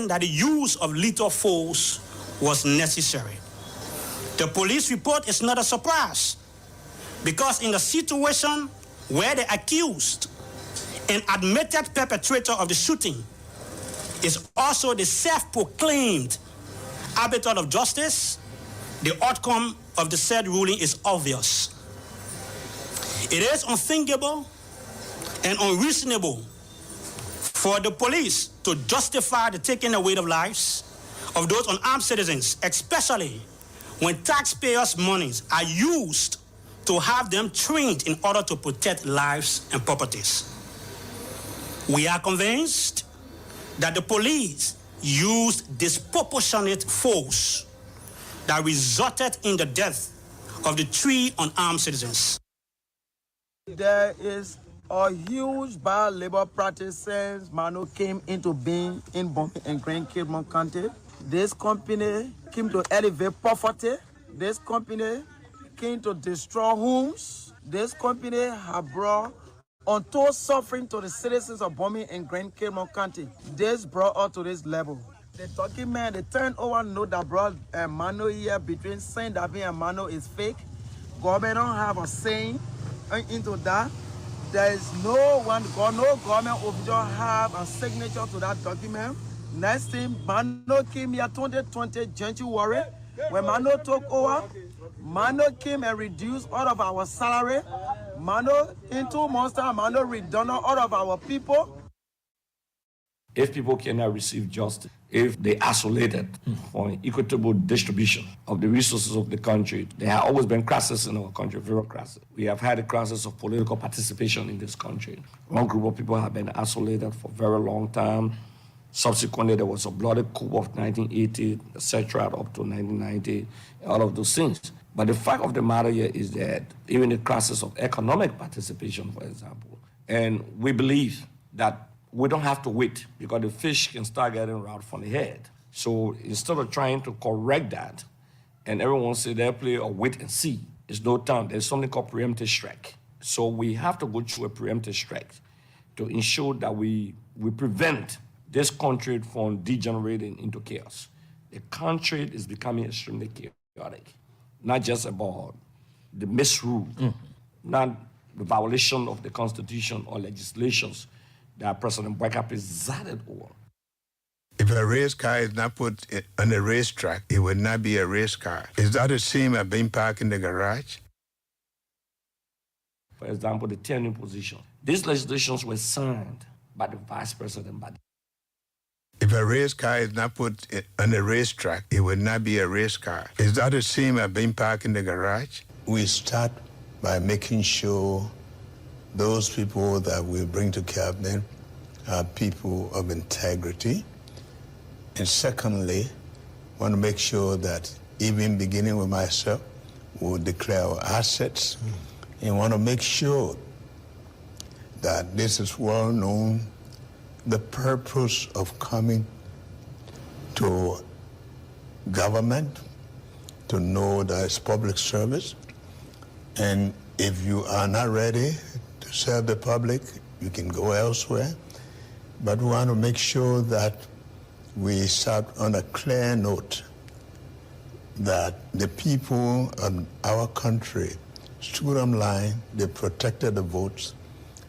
determined that the use of lethal force was necessary. The police report is not a surprise, because in the situation where the accused and admitted perpetrator of the shooting is also the self-proclaimed arbiter of justice, the outcome of the said ruling is obvious. It is unthinkable and unreasonable for the police to justify the taking away of lives of those unarmed citizens, especially when taxpayers' monies are used to have them trained in order to protect lives and properties. We are convinced that the police used disproportionate force that resulted in the death of the 3 unarmed citizens. There is a huge bad labor practice since Mano came into being in Bombay and Grand Kilmont County. This company came to elevate poverty. This company came to destroy homes. This company has brought untold suffering to the citizens of Bombay and Grand Kilmont County. This brought us to this level. The talking man, the turnover note that brought Mano here between Saint David and Mano is fake. Government don't have a saying into that. There is no government official have a signature to that document. Next thing, Mano came here 2020 January. When Mano took over, Mano came and reduced all of our salary. Mano, in 2 months time, Mano redundant all of our people. If people cannot receive justice, if they isolated for an equitable distribution of the resources of the country, there have always been crises in our country, very crisis. We have had a crisis of political participation in this country. One group of people have been isolated for a very long time. Subsequently, there was a bloody coup of 1980, etc., up to 1990, all of those things. But the fact of the matter here is that even the crisis of economic participation, for example, and we believe that we don't have to wait because the fish can start getting round from the head. So instead of trying to correct that, and everyone say they play a wait and see, it's no time. There's something called preemptive strike. So we have to go through a preemptive strike to ensure that we prevent this country from degenerating into chaos. The country is becoming extremely chaotic, not just about the misrule, not the violation of the Constitution or legislations that President Bweka presided over. If a race car is not put on a racetrack, it would not be a race car. Is that the same as being parked in the garage? For example, the turning position. These legislations were signed by the Vice President. If a race car is not put on a racetrack, it would not be a race car. Is that the same as being parked in the garage? We start by making sure those people that we bring to cabinet are people of integrity. And secondly, want to make sure that even beginning with myself, we'll declare our assets and want to make sure that this is well known, the purpose of coming to government, to know that it's public service. And if you are not ready to serve the public, you can go elsewhere. But we want to make sure that we start on a clear note that the people of our country stood on line, they protected the votes,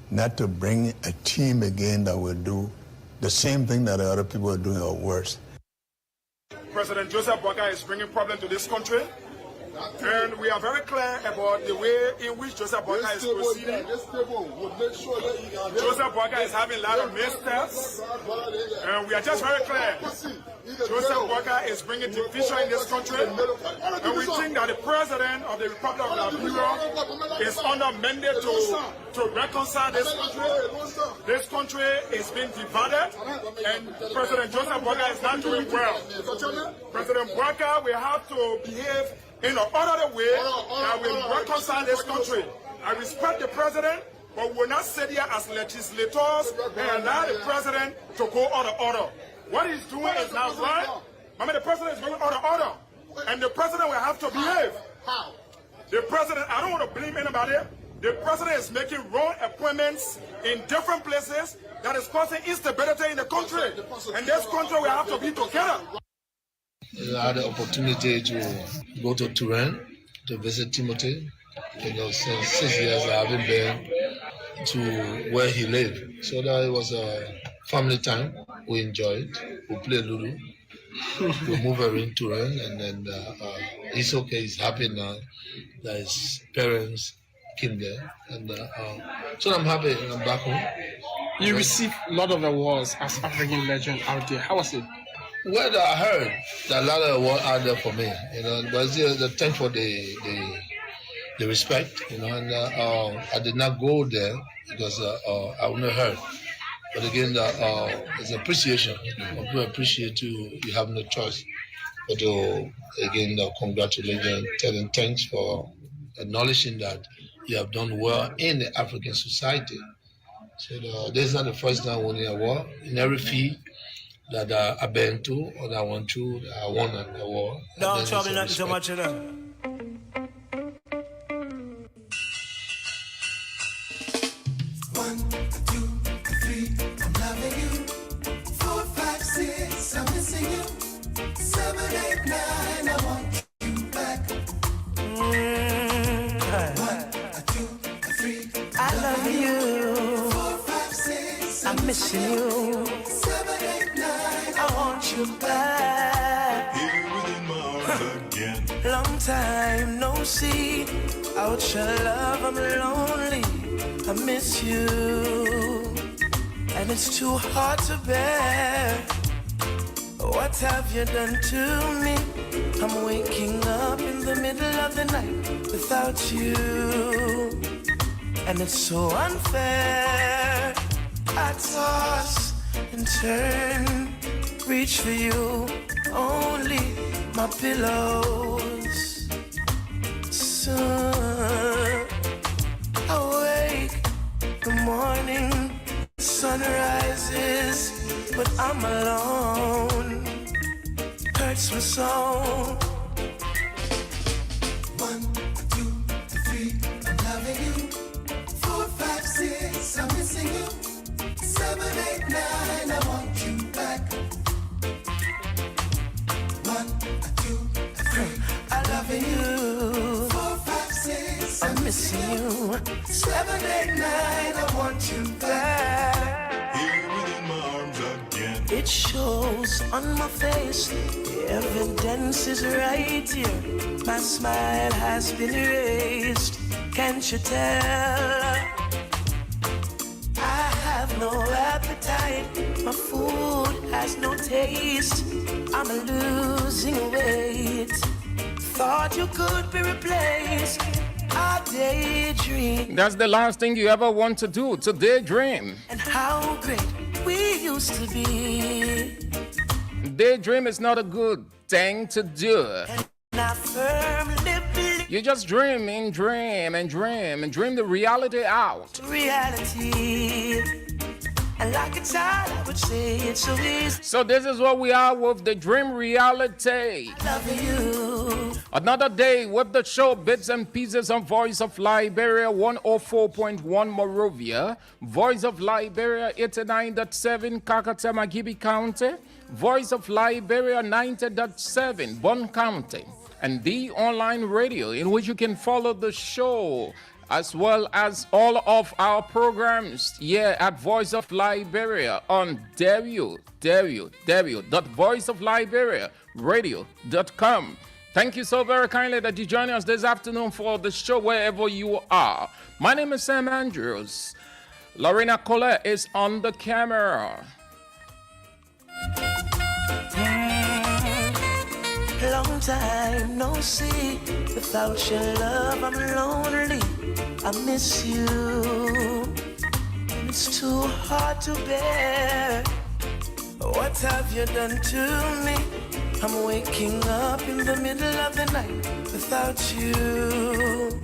not to bring a team again that will do the same thing that the other people are doing or worse. President Joseph Bweka is bringing problems to this country. And we are very clear about the way in which Joseph Bweka is proceeding. Joseph Bweka is having a lot of missteps, and we are just very clear. Joseph Bweka is bringing division in this country, and we think that the President of the Republic of Liberia is under mandate to reconcile this country. This country is being divided, and President Joseph Bweka is not doing well. President Bweka will have to behave in an orderly way that will reconcile this country. I respect the President, but we will not sit here as legislators and allow the President to go out of order. What he's doing is not right. I mean, the President is going out of order, and the President will have to behave. How? The President, I don't want to blame anybody. The President is making wrong appointments in different places that is causing instability in the country. And this country will have to be together. I had the opportunity to go to Turin to visit Timothy. Since 6 years I haven't been to where he lived. So that it was a family time. We enjoyed. We played Lulu. We moved around Turin, and then he's okay. He's happy now that his parents came there, and so I'm happy. I'm back home. You received a lot of awards as African legend out there. How was it? Well, I heard that a lot of awards out there for me, but the thanks for the respect, and I did not go there because I wouldn't heard. But again, it's appreciation. I appreciate you have no choice but to, again, congratulations, telling thanks for acknowledging that you have done well in the African society. So this is not the first time winning an award. In every field that I've been to or that I went through, I won an award. Don't trouble nothing so much, you know. Missing you. 7, 8, 9. I want you back. Here within my arms again. Long time no see. Out your love, I'm lonely. I miss you, and it's too hard to bear. What have you done to me? I'm waking up in the middle of the night without you, and it's so unfair. I toss and turn, reach for you, only my pillows. Soon I wake, the morning sun rises, but I'm alone. Hurts me so. 1, 2, 3, I'm loving you. 4, 5, 6, I'm missing you. 7, 8, 9, I want you back. 1, 2, 3, I love you. 4, 5, 6, I'm missing you. 7, 8, 9, I want you back. Here within my arms again. It shows on my face, the evidence is right here. My smile has been erased, can't you tell? No appetite, my food has no taste. I'm losing weight. Thought you could be replaced. I daydream. That's the last thing you ever want to do, to daydream. And how great we used to be. Daydream is not a good thing to do. And I firmly believe you just dream and dream and dream and dream the reality out. Reality. And like a child, I would say it's so easy. So this is what we are with the dream reality. Loving you. Another day with the show Bits and Pieces on Voice of Liberia 104.1 Morovia, Voice of Liberia 89.7 Kakatema Gibi County, Voice of Liberia 90.7 Bon County, and the online radio in which you can follow the show as well as all of our programs here at Voice of Liberia on www.voiceofliberiaradio.com. Thank you so very kindly that you join us this afternoon for the show wherever you are. My name is Sam Andrews. Lorena Colette is on the camera. Long time no see. Without your love, I'm lonely. I miss you, and it's too hard to bear. What have you done to me? I'm waking up in the middle of the night without you,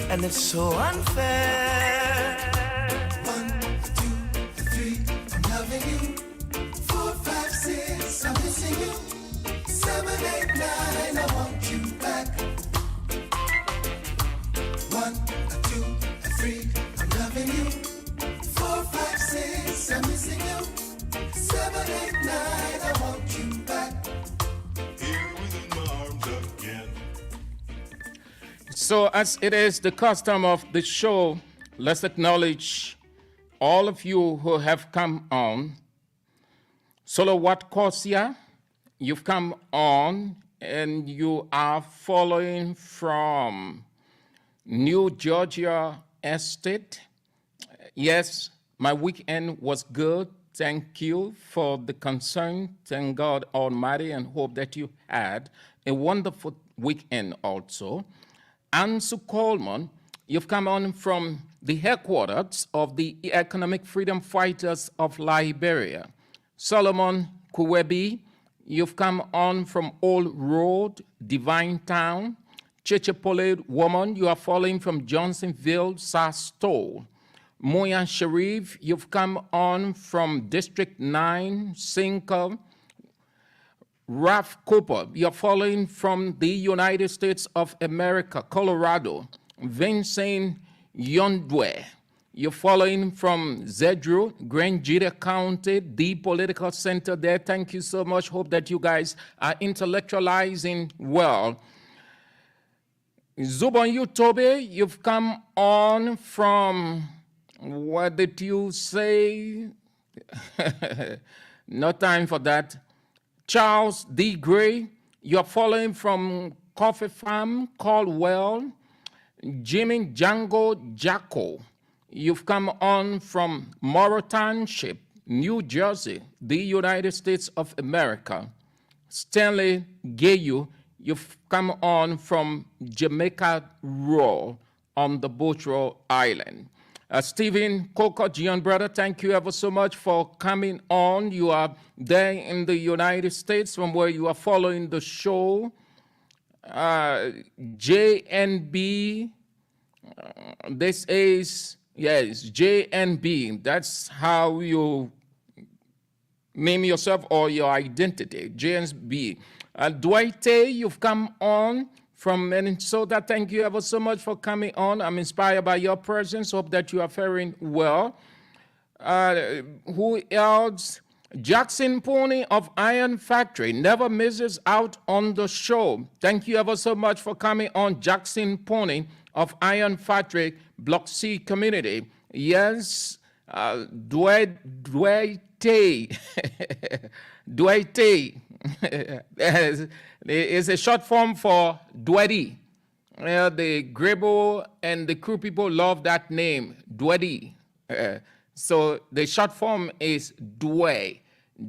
and it's so unfair. 1, 2, 3, I'm loving you. 4, 5, 6, I'm missing you. 7, 8, 9, I want you back. 1, 2, 3, I'm loving you. 4, 5, 6, So, as it is the custom of the show, let's acknowledge all of you who have come on. Solowat Corsia, you've come on and you are following from New Georgia Estate. Yes, my weekend was good. Thank you for the concern. Thank God Almighty, and hope that you had a wonderful weekend also. Ansu Coleman, you've come on from the headquarters of the Economic Freedom Fighters of Liberia. Solomon Kuwebi, you've come on from Old Road, Divine Town. Chichipole Woman, you are following from Johnsonville, Sasto. Moyan Sharif, you've come on from District 9, Cinco. Ralph Cooper, you're following from the United States of America, Colorado. Vincent Yondwe, you're following from Zedru, Grand Jita County, the political center there. Thank you so much. Hope that you guys are intellectualizing well. Zubon Utobe, you've come on from, what did you say? No time for that. Charles D. Gray, you're following from Coffee Farm, Caldwell. Jimmy Django Jacko, you've come on from Morrow Township, New Jersey, the United States of America. Stanley Gayu, you've come on from Jamaica Row on the Boatrow Island. Stephen Coco, Gian brother, thank you ever so much for coming on. You are there in the United States from where you are following the show. JNB, this is, yes, JNB. That's how you name yourself or your identity, JNB. Dwight, you've come on from Minnesota. Thank you ever so much for coming on. I'm inspired by your presence. Hope that you are faring well. Who else? Jackson Pony of Iron Factory never misses out on the show. Thank you ever so much for coming on, Jackson Pony of Iron Factory, Block C community. Yes, Dwight is a short form for Dwedi. The Grebo and the crew people love that name, Dwedi. So the short form is Dwe,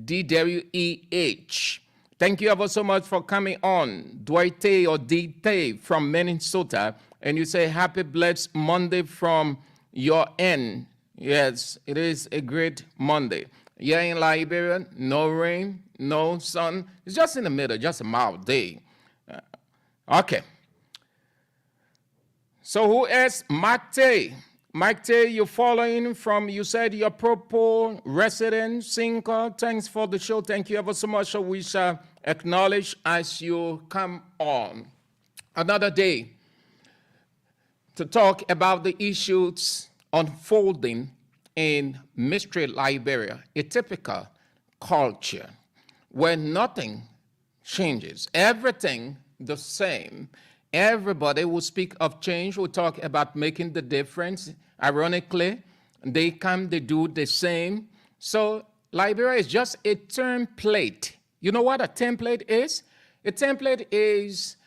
D-W-E-H. Thank you ever so much for coming on, Dwight or D-Tay from Minnesota. And you say, happy blessed Monday from your end. Yes, it is a great Monday. Here in Liberia, no rain, no sun. It's just in the middle, just a mild day. Okay. So who is Mate? Mate, you're following from, you said your Propo resident, Cinco. Thanks for the show. Thank you ever so much. So we shall acknowledge as you come on. Another day to talk about the issues unfolding in Mystery Liberia, a typical culture where nothing changes, everything the same. Everybody will speak of change, will talk about making the difference. Ironically, they come, they do the same. So Liberia is just a template. You know what a template is? A template is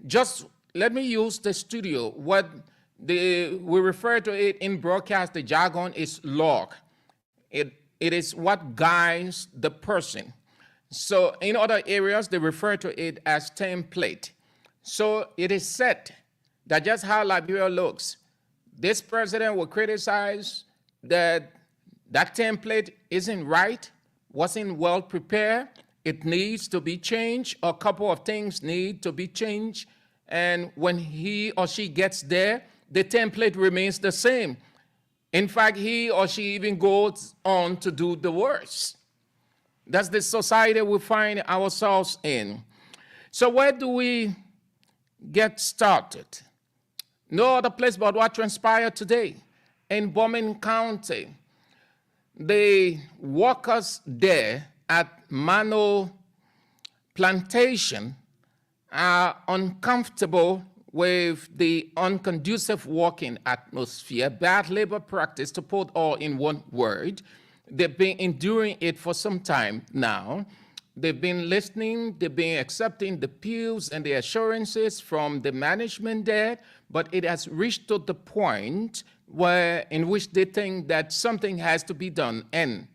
just, let me use the studio. What we refer to it in broadcast, the jargon is log. It is what guides the person. So in other areas, they refer to it as template. So it is said that just how Liberia looks, this president will criticize that that template isn't right, wasn't well prepared, it needs to be changed, a couple of things need to be changed, and when he or she gets there, the template remains the same. In fact, he or she even goes on to do the worst. That's the society we find ourselves in. So where do we get started? No other place but what transpired today in Bowman County. The workers there at Mano Plantation are uncomfortable with the unconducive working atmosphere, bad labor practice, to put all in one word. They've been enduring it for some time now. They've been listening, they've been accepting the pews and the assurances from the management there, but it has reached to the point in which they think that something has to be done, and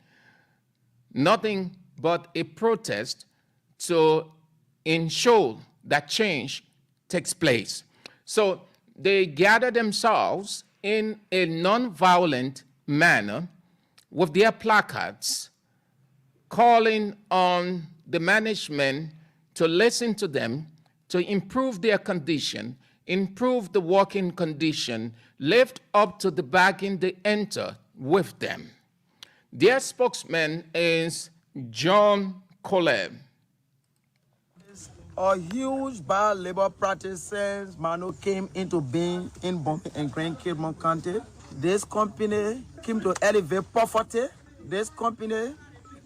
nothing but a protest to ensure that change takes place. So they gather themselves in a non-violent manner with their placards, calling on the management to listen to them, to improve their condition, improve the working condition, lift up to the bargain they enter with them. Their spokesman is John Coleb. A huge bad labor practices came into being in Bombay and Grand Cape County. This company came to elevate poverty. This company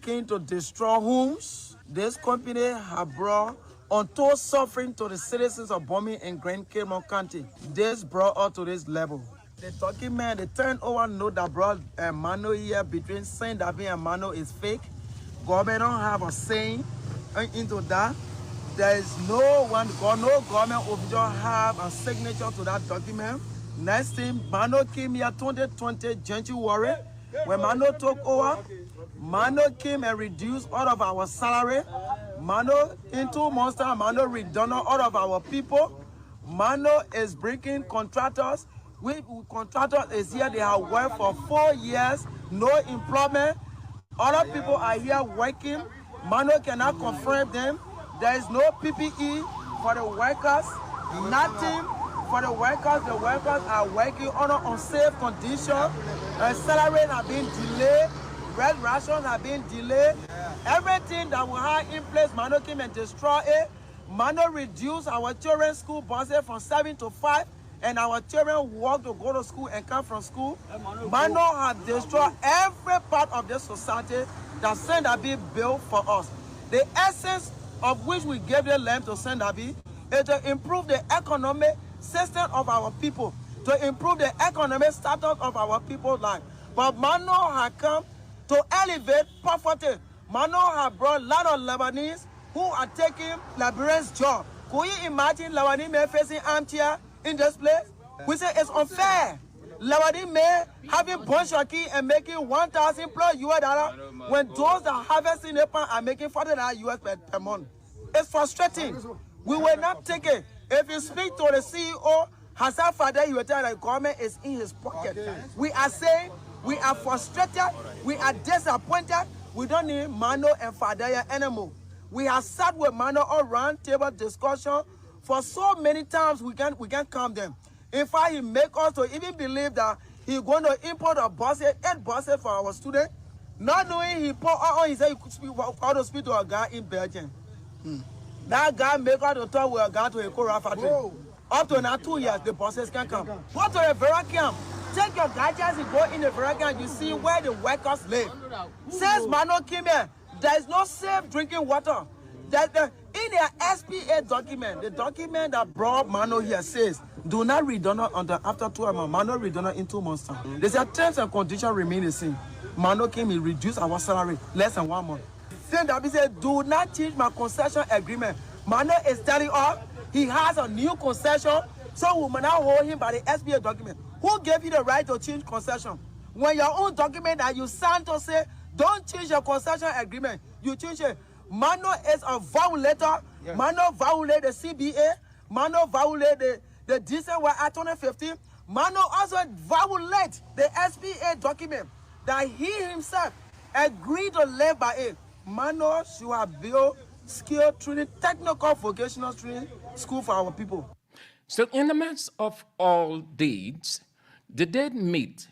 came to destroy homes. This company has brought untold suffering to the citizens of Bombay and Grand Cape County. This brought us to this level. The document, the turnover note that brought Mano here between saying that being Mano is fake. Government don't have a saying into that. There is no government official have a signature to that document. Next thing, Mano came here 2020 January. When Mano took over, Mano came and reduced all of our salary. Mano, in 2 months time, Mano redundant all of our people. Mano is bringing contractors. Contractors is here, they have worked for 4 years, no employment. Other people are here working. Mano cannot confirm them. There is no PPE for the workers, nothing for the workers. The workers are working under unsafe conditions. Salaries are being delayed, red rations are being delayed. Everything that we have in place, Mano came and destroyed it. Mano reduced our children's school buses from 7 to 5, and our children walk to go to school and come from school. Mano has destroyed every part of the society that Sendabi built for us. The essence of which we gave the land to Sendabi is to improve the economic system of our people, to improve the economic status of our people's life. But Mano has come to elevate poverty. Mano has brought a lot of Lebanese who are taking Liberians' job. Could you imagine Lebanese men facing armchair in this place? We say it's unfair. Lebanese men having bonshaki and making $1,000+ when those that harvesting the pan are making $40 per month. It's frustrating. We will not take it. If you speak to the CEO, Hassan Fadeh, he will tell you the government is in his pocket. We are saying we are frustrated, we are disappointed. We don't need Mano and Fadeh anymore. We have sat with Mano on round table discussion for so many times we can calm them. In fact, he make us to even believe that he's going to import a buses, 8 buses for our students. Not knowing he put on, he said he could speak, how to speak to a guy in Belgium. That guy make us to talk with a guy to a Cora factory. Up to now 2 years, the buses can come. Go to the Vera camp. Take your gadgets and go in the Vera camp. You see where the workers live. Since Mano came here, there is no safe drinking water. In their SPA document, the document that brought Mano here says, do not redundant until after 2 months. Mano redundant in 2 months' time. They said terms and conditions remain the same. Mano came, he reduced our salary less than 1 month. Then that said, do not change my concession agreement. Mano is telling us he has a new concession, so we will now hold him by the SPA document. Who gave you the right to change concession? When your own document that you signed to say, don't change your concession agreement, you change it. Mano is a violator. Yes. Mano violated the CBA. Mano violated the December 2015. Mano also violated the SPA document that he himself agreed to live by it. Mano should have built skill training, technical vocational training school for our people. So in the midst of all these, did they meet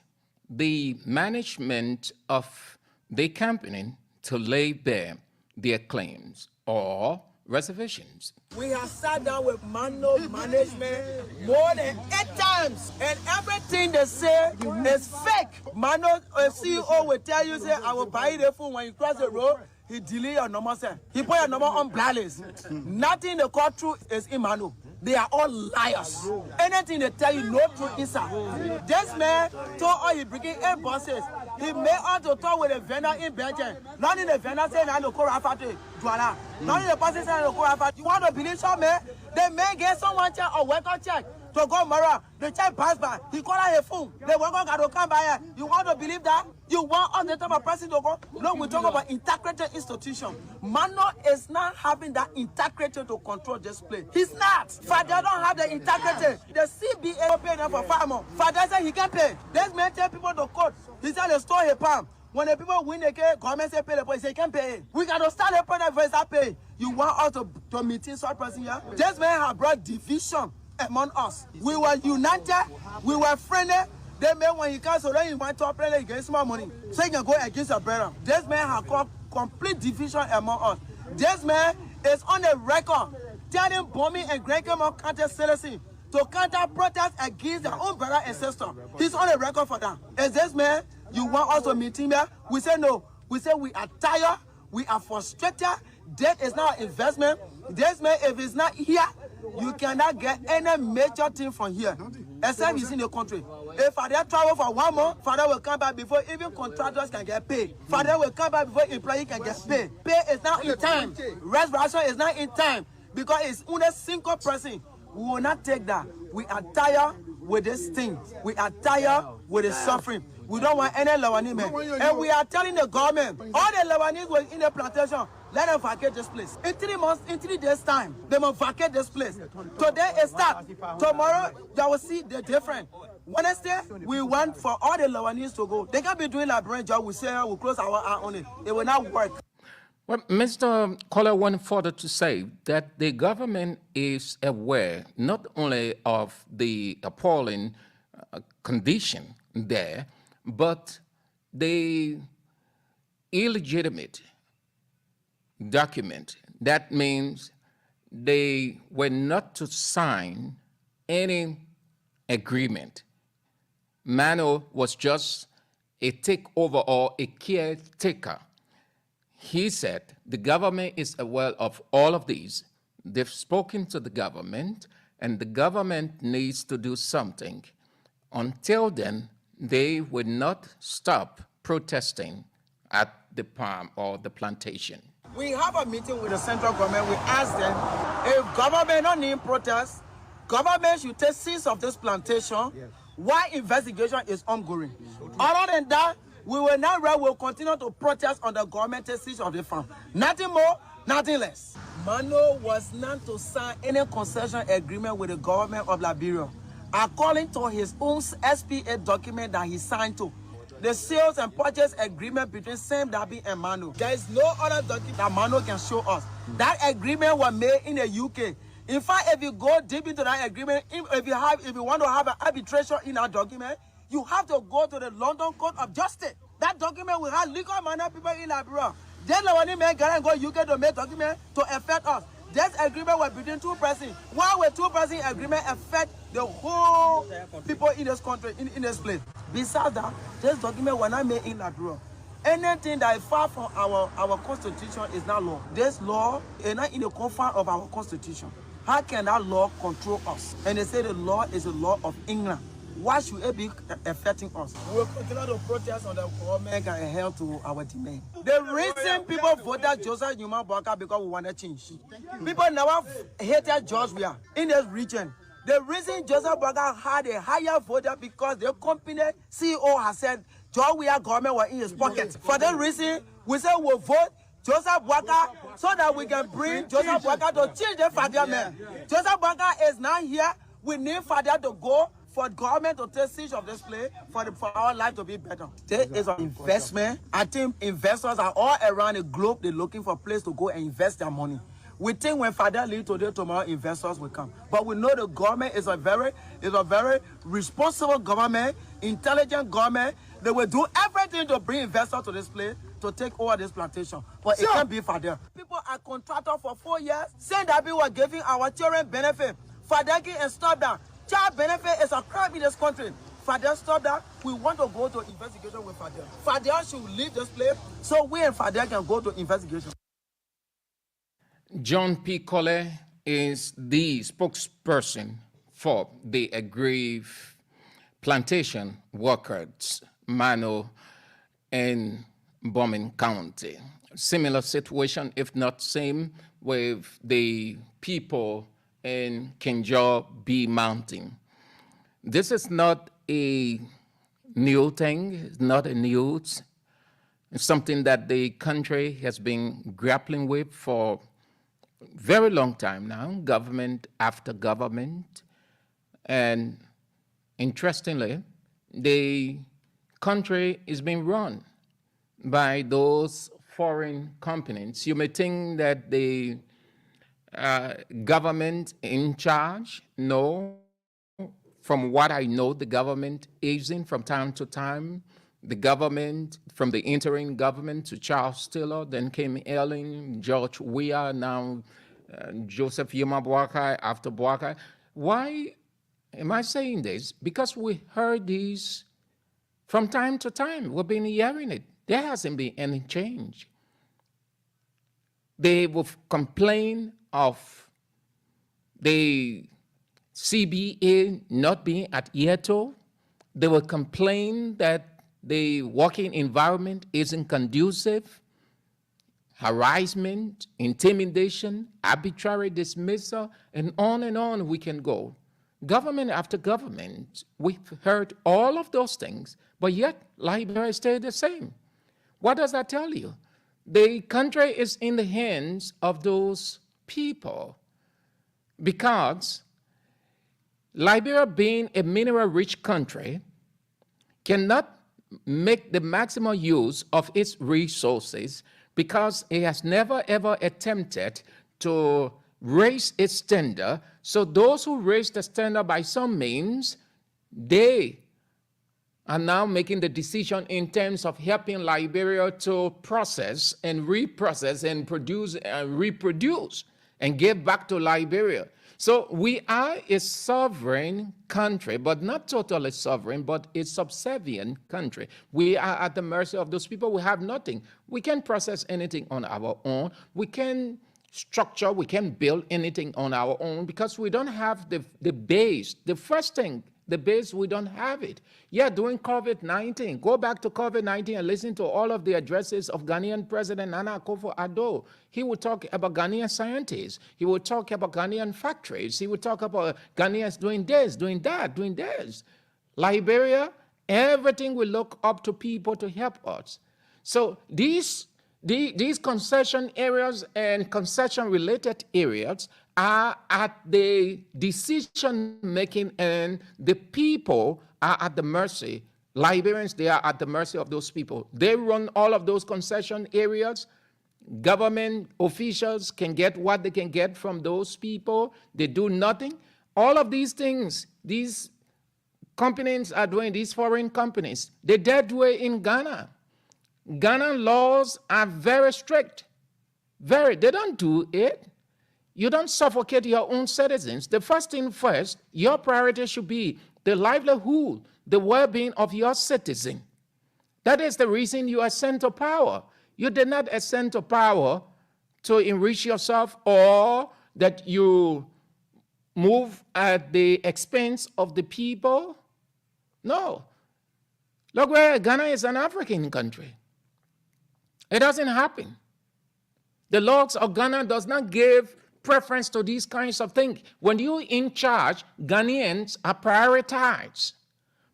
the management of the company to lay bare their claims or reservations? We have sat down with Mano management more than 8 times, and everything they say is fake. Mano CEO will tell you, say, I will buy the phone when you cross the road. He delete your number, sir. He put your number on blacklist. Nothing they call true is in Mano. They are all liars. Anything they tell you, no truth inside. This man told all he bringing 8 buses. He made out to talk with a vendor in Belgium. Not in the vendor saying I don't go Rafati. Not in the person saying I don't go Rafati. You want to believe some man? The man get someone check or welcome check to go Mara. The check pass by. He call out a phone. The welcome got to come by here. You want to believe that? You want all the time of person to go? No, we talk about integrated institution. Mano is not having that integrated to control this place. He's not. Father don't have the integrated. The CBA pay them for farmer. Father said he can pay. This man tell people to court. He said they store a palm. When the people win the case, government say pay the police, they can pay. We got to start the point for that pay. You want us to meet in such person here? This man have brought division among us. We were united, we were friendly. They man when he comes, so then he want to play against more money. So he can go against a brother. This man has caused complete division among us. This man is on the record telling bombing and Greg-Emon counter citizens to counter protest against their own brother and sister. He's on the record for that. Is this man, you want us to meet him here? We say no. We say we are tired, we are frustrated. Debt is not an investment. This man, if he's not here, you cannot get any major thing from here, except he's in the country. If Father travel for 1 month, Father will come back before even contractors can get paid. Father will come back before employee can get paid. Pay is not in time. Restoration is not in time because it's only a single person. We will not take that. We are tired with this thing. We are tired with the suffering. We don't want any Lebanese men. And we are telling the government, all the Lebanese were in the plantation, let them vacate this place. In 3 months, in 3 days' time, they must vacate this place. Today is start. Tomorrow, they will see the difference. Wednesday, we want for all the Lebanese to go. They can be doing Liberian job. We say we'll close our eye on it. It will not work. Well, Mr. Kola went further to say that the government is aware not only of the appalling condition there, but the illegitimate document. That means they were not to sign any agreement. Mano was just a takeover or a caretaker. He said the government is aware of all of these. They've spoken to the government, and the government needs to do something. Until then, they will not stop protesting at the palm or the plantation. We have a meeting with the central government. We ask them, if government don't need protest, government should take cease of this plantation. Yes. Why investigation is ongoing. Other than that, we will not will continue to protest on the government cease of the farm. Nothing more, nothing less. Mano was not to sign any concession agreement with the government of Liberia, according to his own SPA document that he signed to. The sales and purchase agreement between Sam Dabi and Mano. There is no other document that Mano can show us. That agreement was made in the UK. In fact, if you go deep into that agreement, if you want to have an arbitration in that document, you have to go to the London Court of Justice. That document will have legal manner people in Liberia. Then the one man can go UK to make document to affect us. This agreement was between 2 persons. Why will 2 persons agreement affect the whole people in this country, in this place? Besides that, this document was not made in Liberia. Anything that is far from our constitution is not law. This law is not in the confines of our constitution. How can that law control us? And they say the law is the law of England. Why should it be affecting us? We will continue to protest on the government and help to our demand. The reason people voted Joseph Newman Baka because we want to change. People never hated George Weah in this region. The reason Joseph Baka had a higher voter because the company CEO has said George Weah government was in his pocket. For that reason, we say we'll vote Joseph Baka so that we can bring Joseph Baka to change the Father man. Joseph Baka is not here. We need Father to go for government to take siege of this place for our life to be better. This is an investment. I think investors are all around the globe. They're looking for a place to go and invest their money. We think when Father leaves today, tomorrow investors will come. But we know the government is a very responsible government, intelligent government. They will do everything to bring investors to this place to take over this plantation. But it can't be Father. People are contracted for 4 years, saying that we were giving our children benefit. Father and stop that. Child benefit is a crime in this country. Father, stop that. We want to go to investigation with Father. Father should leave this place so we and Father can go to investigation. John P. Cole is the spokesperson for the aggrieved plantation workers, Mano, in Bombing County. Similar situation, if not same, with the people in Kinjal B Mountain. This is not a new thing, it's not a news. It's something that the country has been grappling with for a very long time now, government after government. And interestingly, the country is being run by those foreign companies. You may think that the government in charge. No, from what I know, the government isn't from time to time. The government, from the interim government to Charles Taylor, then came Ellen, George Weah, now Joseph Yuma Boakai, after Boakai. Why am I saying this? Because we heard this from time to time. We've been hearing it. There hasn't been any change. They will complain of the CBA not being at Yeto. They will complain that the working environment isn't conducive, harassment, intimidation, arbitrary dismissal, and on we can go. Government after government, we've heard all of those things, but yet Liberia stayed the same. What does that tell you? The country is in the hands of those people because Liberia, being a mineral-rich country, cannot make the maximum use of its resources because it has never ever attempted to raise its standard. So those who raise the standard by some means, they are now making the decision in terms of helping Liberia to process and reprocess and produce and reproduce and give back to Liberia. So we are a sovereign country, but not totally sovereign, but a subservient country. We are at the mercy of those people. We have nothing. We can't process anything on our own. We can structure, we can build anything on our own because we don't have the base. The first thing, the base, we don't have it. Yeah, during COVID-19, go back to COVID-19 and listen to all of the addresses of Ghanaian President Nana Akufo-Addo. He would talk about Ghanaian scientists. He would talk about Ghanaian factories. He would talk about Ghanaians doing this, doing that, doing this. Liberia, everything we look up to people to help us. So these concession areas and concession-related areas are at the decision-making, and the people are at the mercy. Liberians, they are at the mercy of those people. They run all of those concession areas. Government officials can get what they can get from those people. They do nothing. All of these things, these companies are doing, these foreign companies, they did way in Ghana. Ghana laws are very strict. They don't do it. You don't suffocate your own citizens. The first thing first, your priority should be the livelihood, the well-being of your citizen. That is the reason you ascend to power. You did not ascend to power to enrich yourself or that you move at the expense of the people. No. Look, where Ghana is an African country. It doesn't happen. The laws of Ghana does not give preference to these kinds of things. When you're in charge, Ghanaians are prioritized.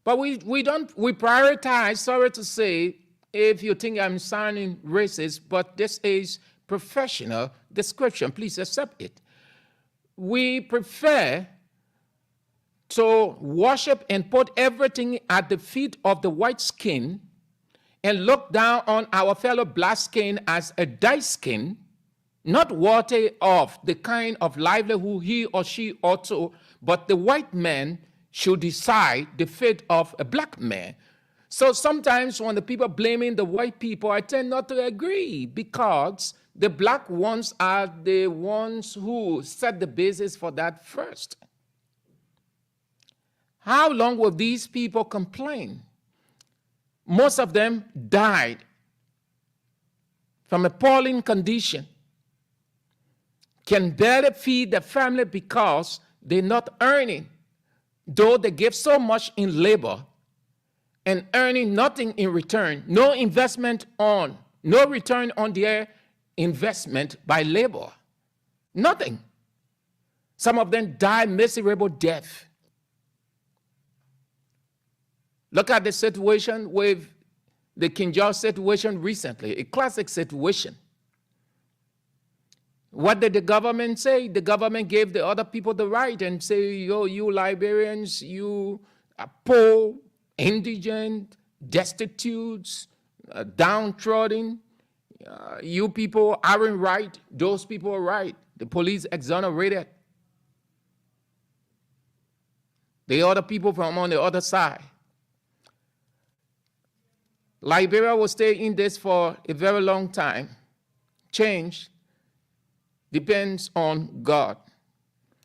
But we prioritize, sorry to say, if you think I'm sounding racist, but this is professional description, please accept it. We prefer to worship and put everything at the feet of the white skin and look down on our fellow black skin as a dark skin, not worthy of the kind of livelihood he or she ought to, but the white man should decide the fate of a black man. So sometimes when the people blaming the white people, I tend not to agree because the black ones are the ones who set the basis for that first. How long will these people complain? Most of them died from appalling condition. can barely feed the family because they're not earning, though they give so much in labor and earning nothing in return, no return on their investment by labor, nothing. Some of them die miserable death. Look at the situation with the King George situation recently, a classic situation. What did the government say? The government gave the other people the right and say, yo, you Liberians, you are poor, indigent, destitutes, downtrodden. You people aren't right. Those people are right. The police exonerated the other people from on the other side. Liberia will stay in this for a very long time. Change depends on God.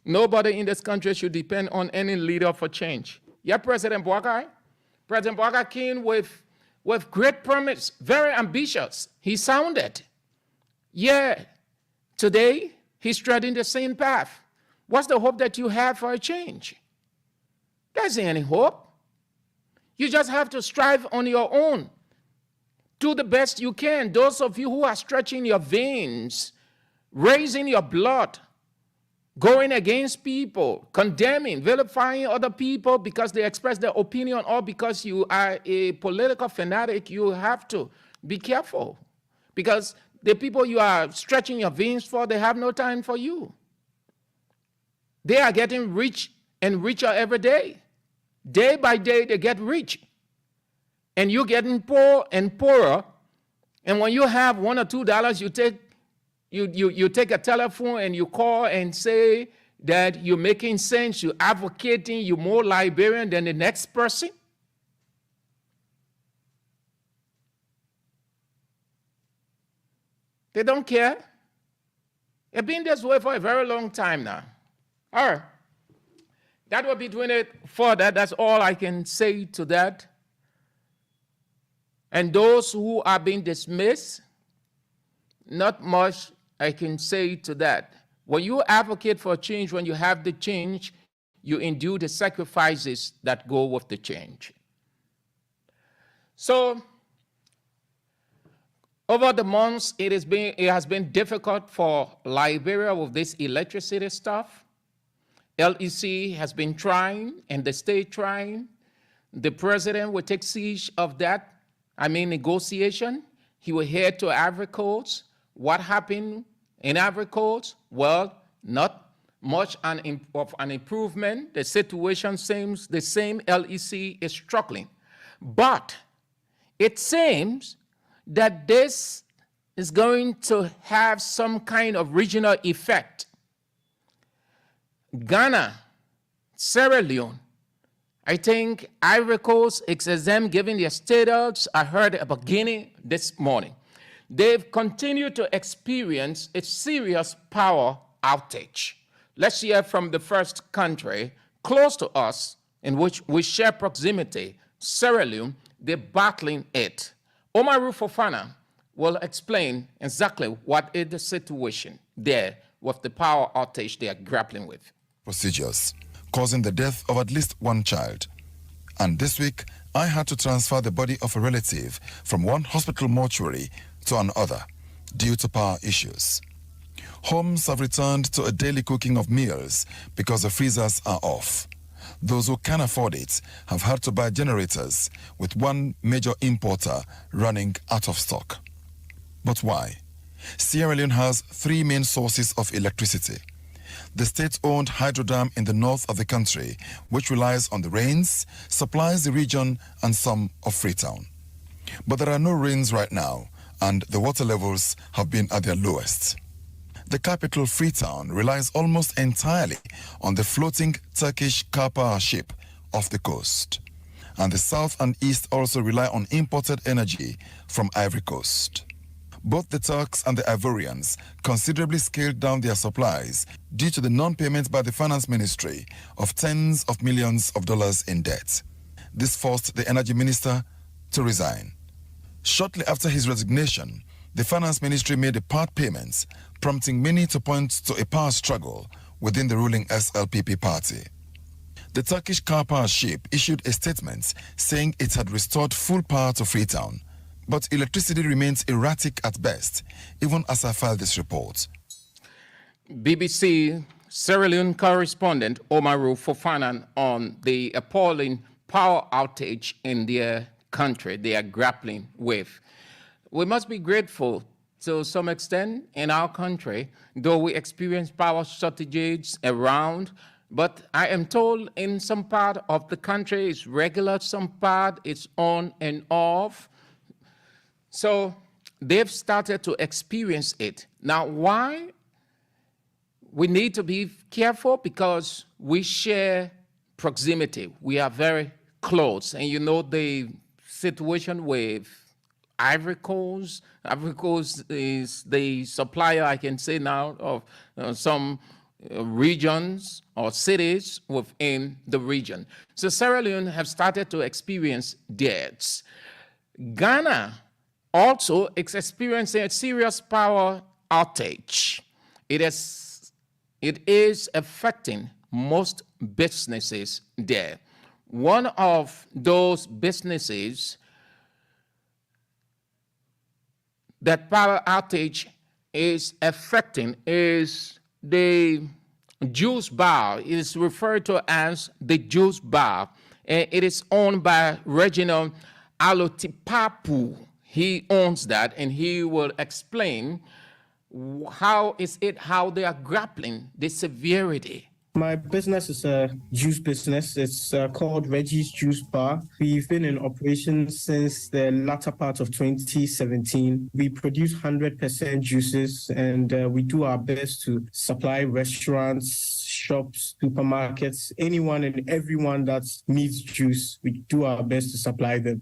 Nobody in this country should depend on any leader for change. Yeah, President Boakai. President Boakai came with great promise, very ambitious. He sounded. Yeah, today he's treading the same path. What's the hope that you have for a change? There isn't any hope. You just have to strive on your own. Do the best you can. Those of you who are stretching your veins, raising your blood, going against people, condemning, vilifying other people because they express their opinion or because you are a political fanatic, you have to be careful. Because the people you are stretching your veins for, they have no time for you. They are getting rich and richer every day. Day by day, they get rich. And you're getting poor and poorer. And when you have $1 or $2, you take a telephone and you call and say that you're making sense, you're advocating, you're more Liberian than the next person. They don't care. They've been this way for a very long time now. All right. That will be doing it for that. That's all I can say to that. And those who are being dismissed, not much I can say to that. When you advocate for change, when you have the change, you endure the sacrifices that go with the change. So, over the months, it has been difficult for Liberia with this electricity stuff. LEC has been trying, and the state trying. The president will take siege of that. Negotiation. He will head to Ivory Coast. What happened in Ivory Coast? Well, not much of an improvement. The situation seems the same. LEC is struggling. But it seems that this is going to have some kind of regional effect. Ghana, Sierra Leone, I think Ivory Coast, XSM giving their status. I heard about Guinea this morning. They've continued to experience a serious power outage. Let's hear from the first country close to us in which we share proximity, Sierra Leone. They're battling it. Omaru Fofana will explain exactly what is the situation there with the power outage they are grappling with. Procedures causing the death of at least one child. And this week, I had to transfer the body of a relative from one hospital mortuary to another due to power issues. Homes have returned to a daily cooking of meals because the freezers are off. Those who can afford it have had to buy generators, with one major importer running out of stock. But why? Sierra Leone has three main sources of electricity. The state-owned hydro dam in the north of the country, which relies on the rains, supplies the region and some of Freetown. But there are no rains right now, and the water levels have been at their lowest. The capital, Freetown, relies almost entirely on the floating Turkish car power ship off the coast. And the south and east also rely on imported energy from Ivory Coast. Both the Turks and the Ivorians considerably scaled down their supplies due to the non-payment by the Finance Ministry of tens of millions of dollars in debt. This forced the Energy Minister to resign. Shortly after his resignation, the Finance Ministry made the part payments prompting many to point to a power struggle within the ruling SLPP party. The Turkish car power ship issued a statement saying it had restored full power to Freetown, but electricity remains erratic at best, even as I file this report. BBC Sierra Leone correspondent Omaru Fofana on the appalling power outage in their country they are grappling with. We must be grateful to some extent in our country, though we experience power shortages around, but I am told in some part of the country it's regular, some part it's on and off. So they've started to experience it. Now, why? We need to be careful because we share proximity. We are very close. And you know the situation with Ivory Coast. Ivory Coast is the supplier, I can say now, of some regions or cities within the region. So Sierra Leone have started to experience deaths. Ghana also is experiencing a serious power outage. It is affecting most businesses there. One of those businesses that power outage is affecting is the juice bar. It is referred to as the juice bar. And it is owned by Reginald Alotipapu. He owns that, and he will explain how they are grappling the severity. My business is a juice business. It's called Reggie's Juice Bar. We've been in operation since the latter part of 2017. We produce 100% juices, and we do our best to supply restaurants, shops, supermarkets, anyone and everyone that needs juice. We do our best to supply them.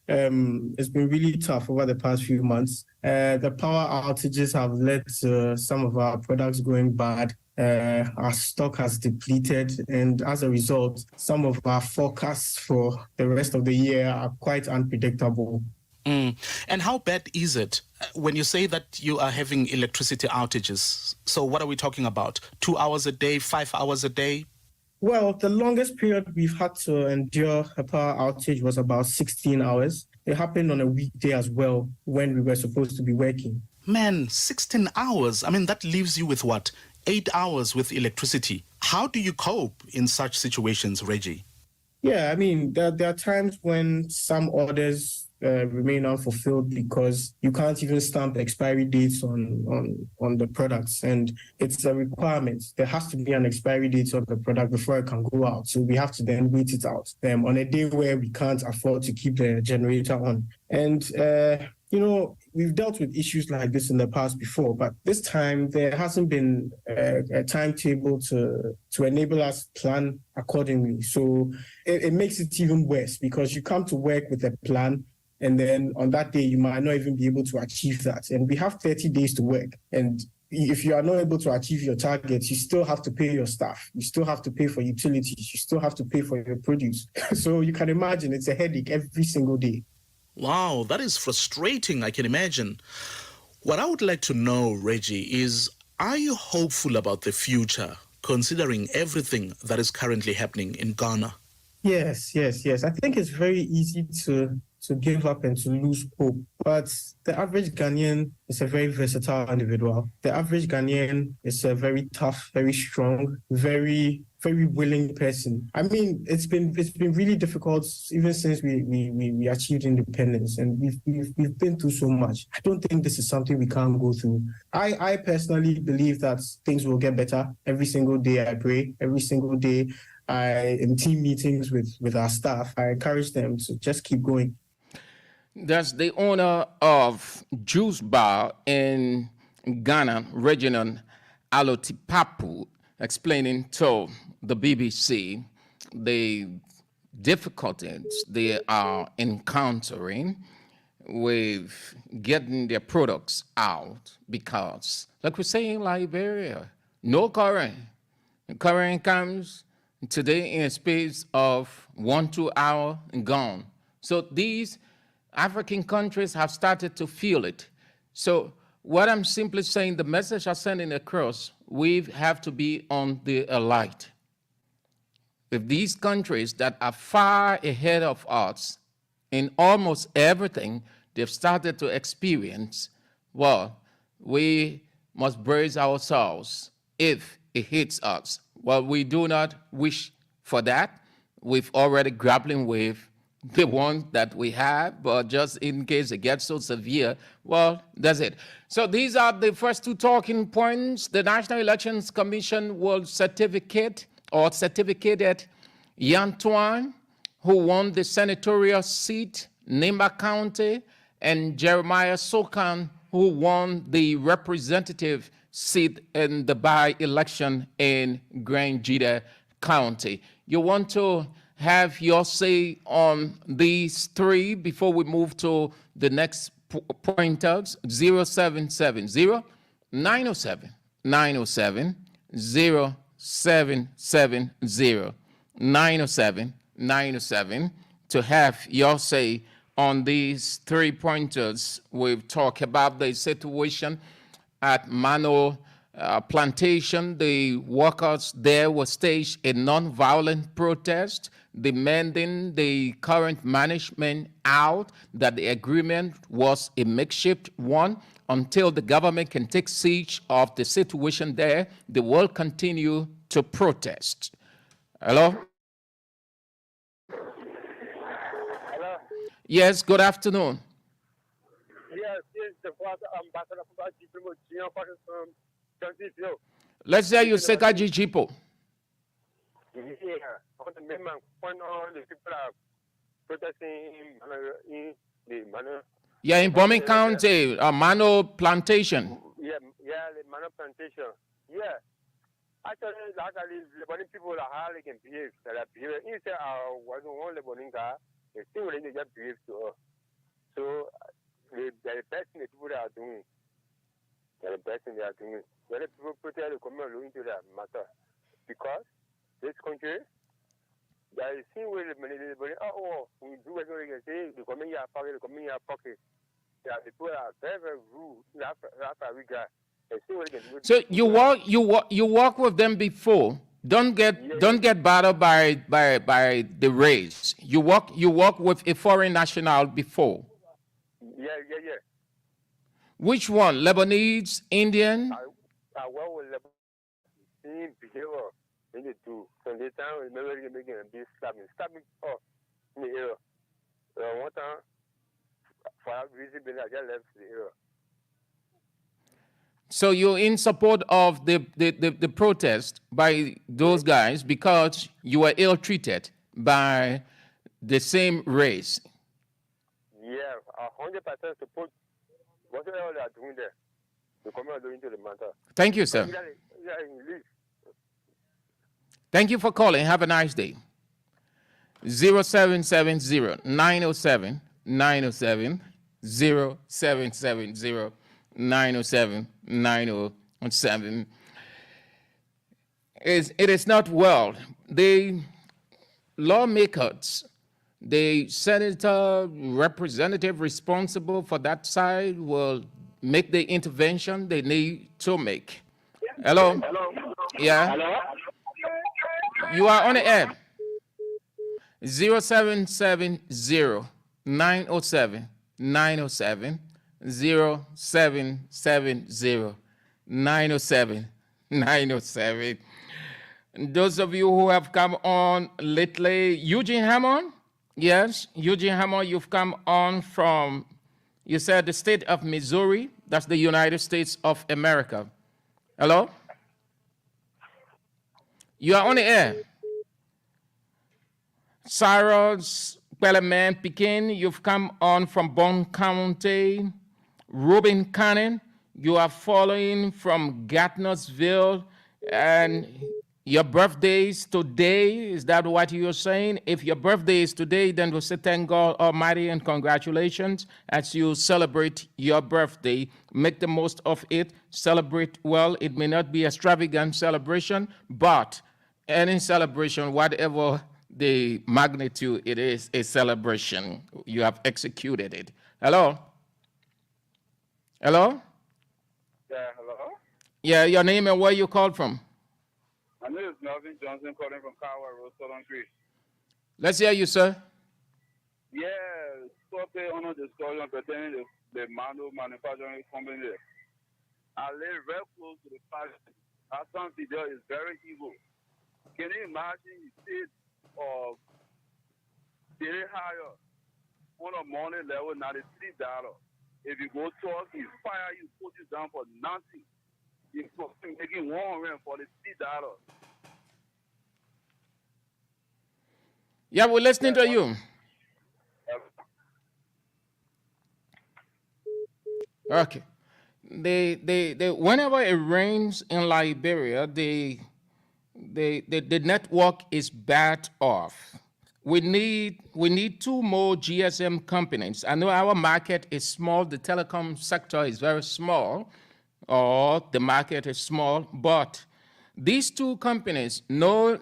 It's been really tough over the past few months. The power outages have led to some of our products going bad. Our stock has depleted, and as a result, some of our forecasts for the rest of the year are quite unpredictable. And how bad is it when you say that you are having electricity outages? So what are we talking about? 2 hours a day, 5 hours a day? Well, the longest period we've had to endure a power outage was about 16 hours. It happened on a weekday as well when we were supposed to be working. Man, 16 hours. I mean, that leaves you with what? 8 hours with electricity. How do you cope in such situations, Reggie? Yeah, I mean, there are times when some orders remain unfulfilled because you can't even stamp expiry dates on the products, and it's a requirement. There has to be an expiry date on the product before it can go out, so we have to then wait it out on a day where we can't afford to keep the generator on. And we've dealt with issues like this in the past before, but this time there hasn't been a timetable to enable us to plan accordingly. So it makes it even worse because you come to work with a plan, and then on that day, you might not even be able to achieve that. And we have 30 days to work. And if you are not able to achieve your targets, you still have to pay your staff. You still have to pay for utilities. You still have to pay for your produce. So you can imagine it's a headache every single day. Wow, that is frustrating, I can imagine. What I would like to know, Reggie, is are you hopeful about the future, considering everything that is currently happening in Ghana? Yes. I think it's very easy to give up and to lose hope. But the average Ghanaian is a very versatile individual. The average Ghanaian is a very tough, very strong, very, very willing person. I mean, it's been really difficult even since we achieved independence, and we've been through so much. I don't think this is something we can't go through. I personally believe that things will get better. Every single day I pray. Every single day in team meetings with our staff, I encourage them to just keep going. That's the owner of Juice Bar in Ghana, Reginald Alotipapu, explaining to the BBC the difficulties they are encountering with getting their products out because, like we say in Liberia, no current. Current comes today in a space of 1-2 hours and gone. So these African countries have started to feel it. So What I'm simply saying, the message I'm sending across, we have to be on the alert. If these countries that are far ahead of us in almost everything they've started to experience, well, we must brace ourselves if it hits us. Well, we do not wish for that. We've already grappling with the ones that we have, but just in case it gets so severe, well, that's it. So these are the first two talking points. The National Elections Commission will certificated Yantuan, who won the senatorial seat, Nimba County, and Jeremiah Sokan, who won the representative seat in the by-election in Grand Jita County. You want to have your say on these three before we move to the next pointers? 0770 907 907 0770 907 907 to have your say on these 3 pointers. We've talked about the situation at Mano Plantation. The workers there were staged a non-violent protest demanding the current management out, that the agreement was a makeshift one. Until the government can take siege of the situation there, they will continue to protest. Hello? Hello? Yes, good afternoon. Yes, yes, the ambassador for Let's hear you, Sekaji Jipo. Yeah, on the main point, all the people are protesting in the manner. Yeah, in Bombing County, Mano Plantation. Yeah, the Mano Plantation. Yeah. Actually, the Lebanese people are how they can behave. They are behaving. Instead of what one Lebanese guy, they still really just behave to us. So, the best thing the people are doing. They're the best thing they are doing. When the people protest, they come along into that matter. Because this country, there is thing where the Lebanese, we do everything they say, they come in your pocket, they come in your pocket. Yeah, the people are very, very rude. After we got. So you walk with them before. Don't get bothered by the race. You walk with a foreign national before. Yeah. Which one? Lebanese, Indian? I work with Lebanese behavior in the two. So this time we remember making a big stabbing in the area. One time for that reason, I just left the area. So you're in support of the protest by those guys because you were ill-treated by the same race? Yeah, 100% support whatever they are doing there. They come out into the matter. Thank you, sir. Thank you for calling. Have a nice day. 0770 907 907 0770 907 907. It is not well. The lawmakers, the senator representative responsible for that side will make the intervention they need to make. Hello? Yeah? Hello? You are on the air. 0770 907 907 0770 907 907. Those of you who have come on lately, Eugene Hammond? Yes, Eugene Hammond, you've come on from, you said the state of Missouri. That's the United States of America. Hello? You are on the air. Cyrus Belleman Pekin, you've come on from Bond County. Ruben Cannon, you are following from Gardnersville, and your birthday is today. Is that what you're saying? If your birthday is today, then we'll say thank God Almighty and congratulations as you celebrate your birthday. Make the most of it. Celebrate well. It may not be extravagant celebration, but any celebration, whatever the magnitude, it is a celebration. You have executed it. Hello? Hello? Yeah, hello? Yeah, your name and where you called from. My name is Melvin Johnson, calling from Kawa Road, Southern Creek. Let's hear you, sir. Yeah, something on a discussion pertaining to the manufacturing company. I live very close to the factory. Our son there is very evil. Can you imagine the state of very higher on a money level, $93. If you go talk, he fire you, put you down for nothing. You're making $143. Yeah, we're listening to you. Okay. Whenever it rains in Liberia, the network is bad off. We need two more GSM companies. I know our market is small. The telecom sector is very small, or the market is small. But these two companies, no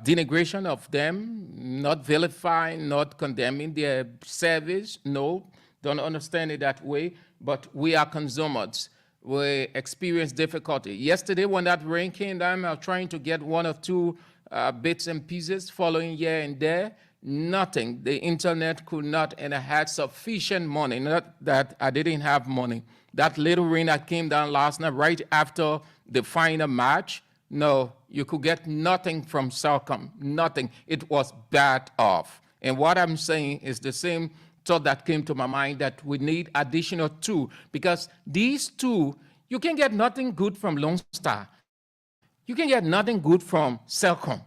denigration of them, not vilifying, not condemning their service. No, don't understand it that way. But we are consumers. We experience difficulty. Yesterday, when that rain came down, I was trying to get one or two bits and pieces following here and there. Nothing. The internet could not, and I had sufficient money. Not that I didn't have money. That little rain that came down last night, right after the final match, no, you could get nothing from Celcom. Nothing. It was bad off. And what I'm saying is the same thought that came to my mind, that we need additional two, because these two, you can get nothing good from Lone Star. You can get nothing good from Celcom.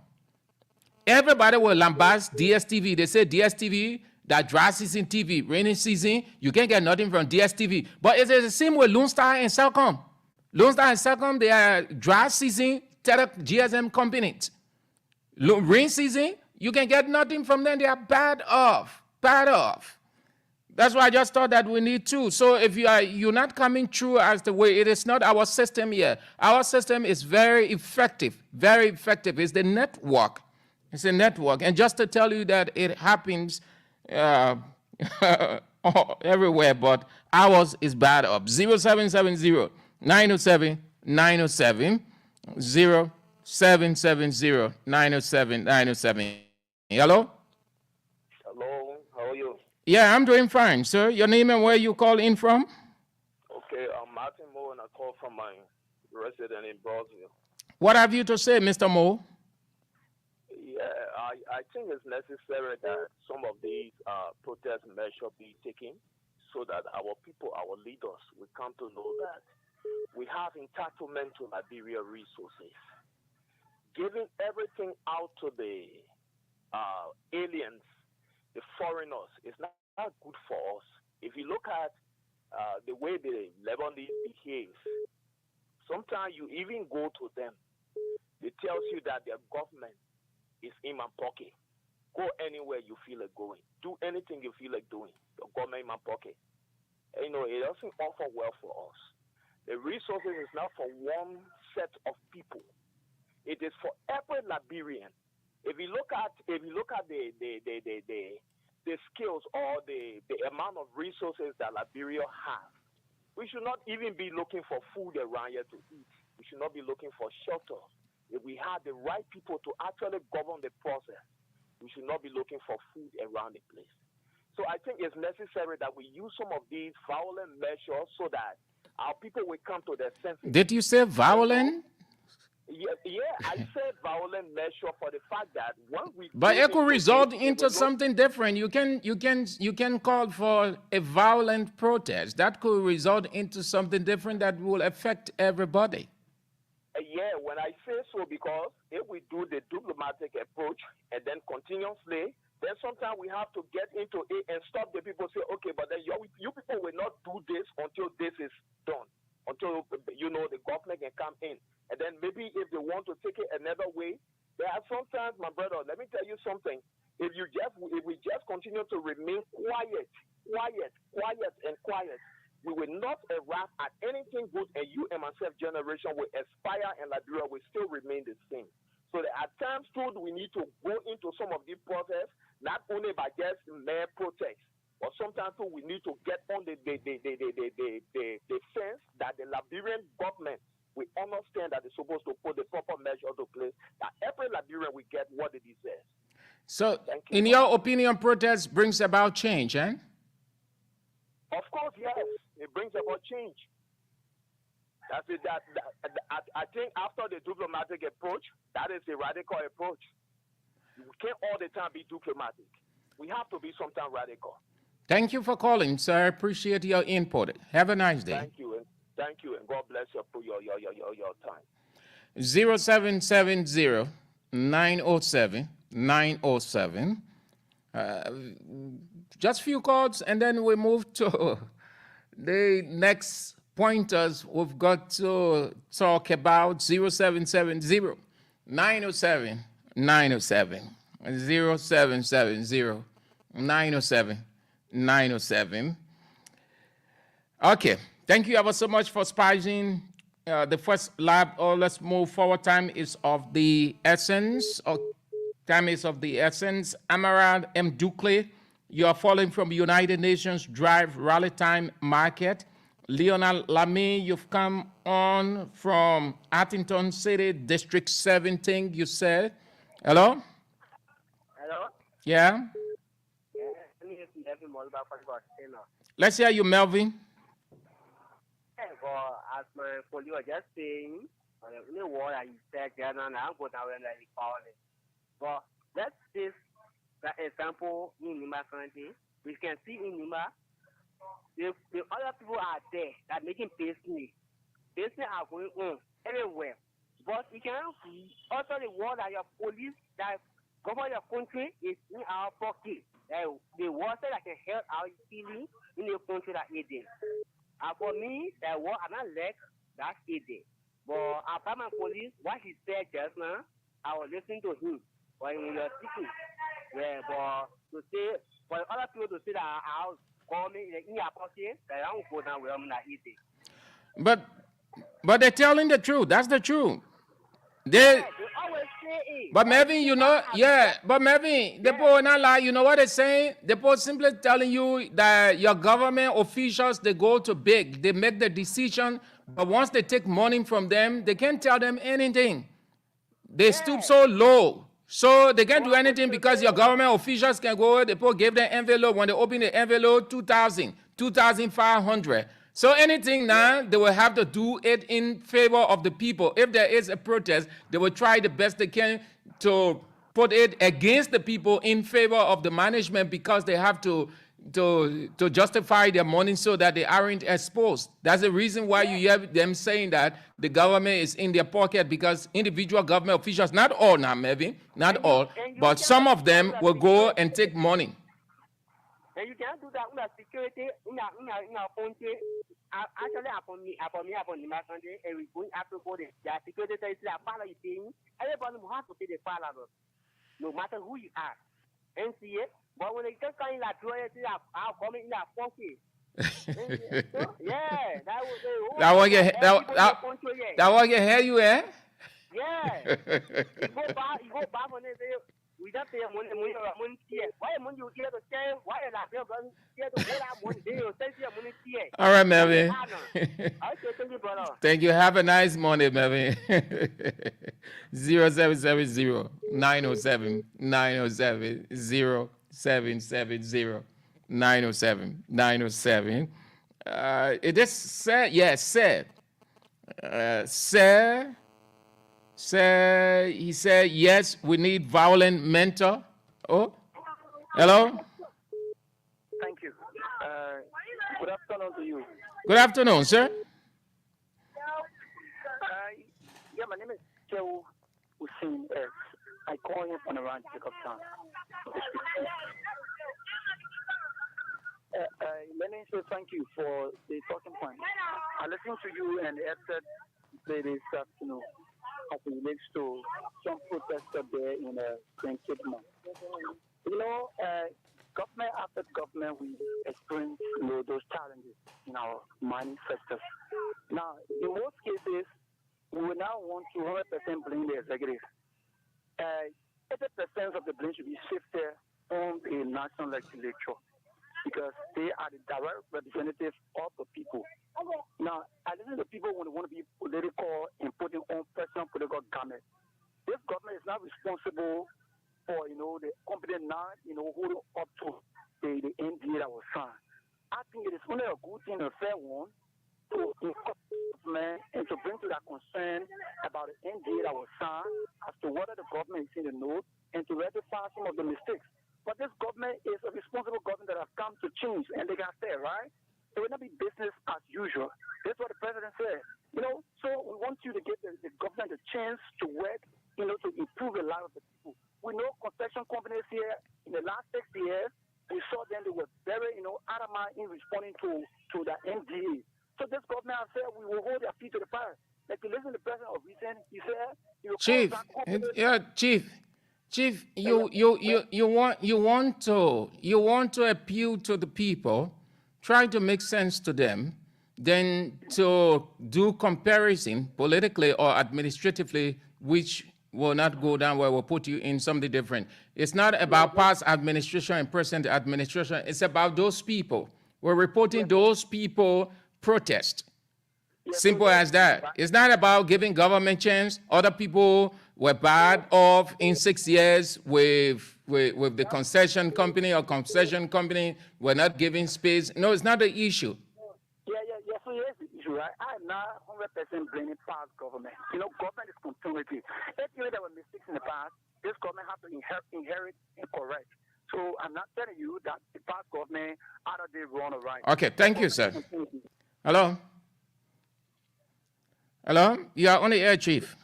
Everybody will lambast DSTV. They say DSTV, that dry season TV, rainy season, you can't get nothing from DSTV. But it's the same with Lone Star and Celcom. Lone Star and Celcom, they are dry season GSM companies. Rain season, you can get nothing from them. They are bad off. Bad off. That's why I just thought that we need two. So if you're not coming through as the way, it is not our system here. Our system is very effective, very effective. It's the network. It's a network. And just to tell you that it happens everywhere, but ours is bad up. 0770 907 907 0770 907 907. Hello? Hello, how are you? Yeah, I'm doing fine, sir. Your name and where you call in from? Okay, I'm Martin Moore, and I call from my resident in Brazil. What have you to say, Mr. Moore? Yeah, I think it's necessary that some of these protest measures be taken so that our people, our leaders, will come to know that we have entitlement to Liberia resources. Giving everything out to the aliens, the foreigners, is not good for us. If you look at the way the Lebanese behave, sometimes you even go to them. It tells you that their government is in my pocket. Go anywhere you feel like going. Do anything you feel like doing. Your government in my pocket. And, it doesn't offer well for us. The resources is not for one set of people. It is for every Liberian. If you look at the skills or the amount of resources that Liberia has, we should not even be looking for food around here to eat. We should not be looking for shelter. If we have the right people to actually govern the process, we should not be looking for food around the place. So I think it's necessary that we use some of these violent measures so that our people will come to their senses. Did you say violent? Yeah, I said violent measure for the fact that when we. But it could result into something different. You can call for a violent protest. That could result into something different that will affect everybody. Yeah, when I say so, because if we do the diplomatic approach and then continuously, then sometimes we have to get into it and stop the people. Say, okay, but then you people will not do this until this is done. Until the government can come in, and then maybe if they want to take it another way, there are sometimes, my brother. Let me tell you something. If we just continue to remain quiet, we will not arrive at anything good, and you and myself generation will expire, and Liberia will still remain the same. So there are times too we need to go into some of these protests, not only by just mere protests, Or sometimes too, we need to get on the sense that the Liberian government we understand that they're supposed to put the proper measure into place that every Liberian will get what it deserves. So, in your opinion, protest brings about change, eh? Of course, yes, it brings about change. That's it. I think after the diplomatic approach, that is the radical approach. We can't all the time be diplomatic. We have to be sometimes radical. Thank you for calling, sir. I appreciate your input. Have a nice day. Thank you, and God bless your time. 0770 907 907. Just few calls, and then we move to the next pointers we've got to talk about. 0770 907 907. 0770 907 907. Okay. Thank you ever so much for spicing the first lab. Let's move forward. Time is of the essence. Time is of the essence. Amaral M. Ducle, you are following from United Nations Drive Rally Time Market. Leonard Lamy, you've come on from Attington City, District 17, you said. Hello? Hello? Yeah? Let's hear you, Melvin. As my colleague was just saying, the war I said, and I'm going to recall it. But let's take the example in Nima County. We can see in Nima, the other people are there that making business. Business are going on everywhere. But we can see also the war that your police that govern your country is in our pocket. The water that can help our healing in the country that is there. And for me, the war I not like that's easy. But our Parliament police, what he said just now, I was listening to him when we were speaking. Yeah, but to say for other people to say that I was coming in your pocket, that I don't go down with them that easy. But they're telling the truth. That's the truth. They always say it. But Melvin, you know, but Melvin, the people not lie. You know what they're saying? The people simply telling you that your government officials, they go to big, they make the decision, but once they take money from them, they can't tell them anything. They stoop so low. So they can't do anything because your government officials can go, the people give them envelope. When they open the envelope, 2,000, 2,500. So anything now, they will have to do it in favor of the people. If there is a protest, they will try the best they can to put it against the people in favor of the management because they have to justify their money so that they aren't exposed. That's the reason why you hear them saying that the government is in their pocket because individual government officials, not all now, maybe, not all, but some of them will go and take money. And you can't do that with security in our country. Actually, upon the country, and we going after the security is a follow you thing. Everybody will have to pay the follow, no matter who you are. And see it, but when they just kind of like do it, I'll come in that funky. Yeah, that one can hear you, eh? Yeah. You go back on it. We don't pay money here. Why money you here to say? Why not here to hold our money? They will send you money here. All right, Melvin. Okay, thank you, brother. Thank you. Have a nice morning, Melvin. 0770 907 907 0770 907 907. It is said, yes, said. He said, yes, we need violent mentor. Oh, hello? Thank you. Good afternoon to you. Good afternoon, sir. Yeah, my name is Joe Hussein. I call you from around Jacobstown. Let me say thank you for the talking point. I listened to you and Ed say this afternoon as it relates to some protesters there in St. Kitman. You know, government after government, we experience those challenges in our mining sectors. Now, in most cases, we will now want to 100% blame the executive. 80% of the blame should be shifted on the national legislature. because they are the direct representative of the people. Now, I listen to people when they want to be political and put their own personal political government. This government is not responsible for, the company not, holding up to the NDA that was signed. I think it is only a good thing, a fair one, to government and to bring to that concern about the NDA that was signed as to whether the government is in the know and to rectify some of the mistakes. But this government is a responsible government that has come to change, and they can stay, right? It will not be business as usual. That's what the president said. So we want you to give the government a chance to work, to improve the life of the people. We know construction companies here in the last 6 years, we saw them, they were very, adamant in responding to the NDA. So this government has said we will hold their feet to the fire. Like you listen to the president of recent, he said, Chief, you want to appeal to the people, try to make sense to them, then to do comparison politically or administratively, which will not go down well, will put you in something different. It's not about past administration and present administration. It's about those people. We're reporting those people protest. Simple as that. It's not about giving government chance. Other people were bad off in 6 years with the concession company or concession company were not giving space. No, it's not the issue. Yeah, so here's the issue, right? I'm not 100% blaming past government. Government is continuity. If there were mistakes in the past, this government has to inherit and correct. So I'm not telling you that the past government either did wrong or right. Okay, thank you, sir. Hello? Hello? You are on the air, Chief.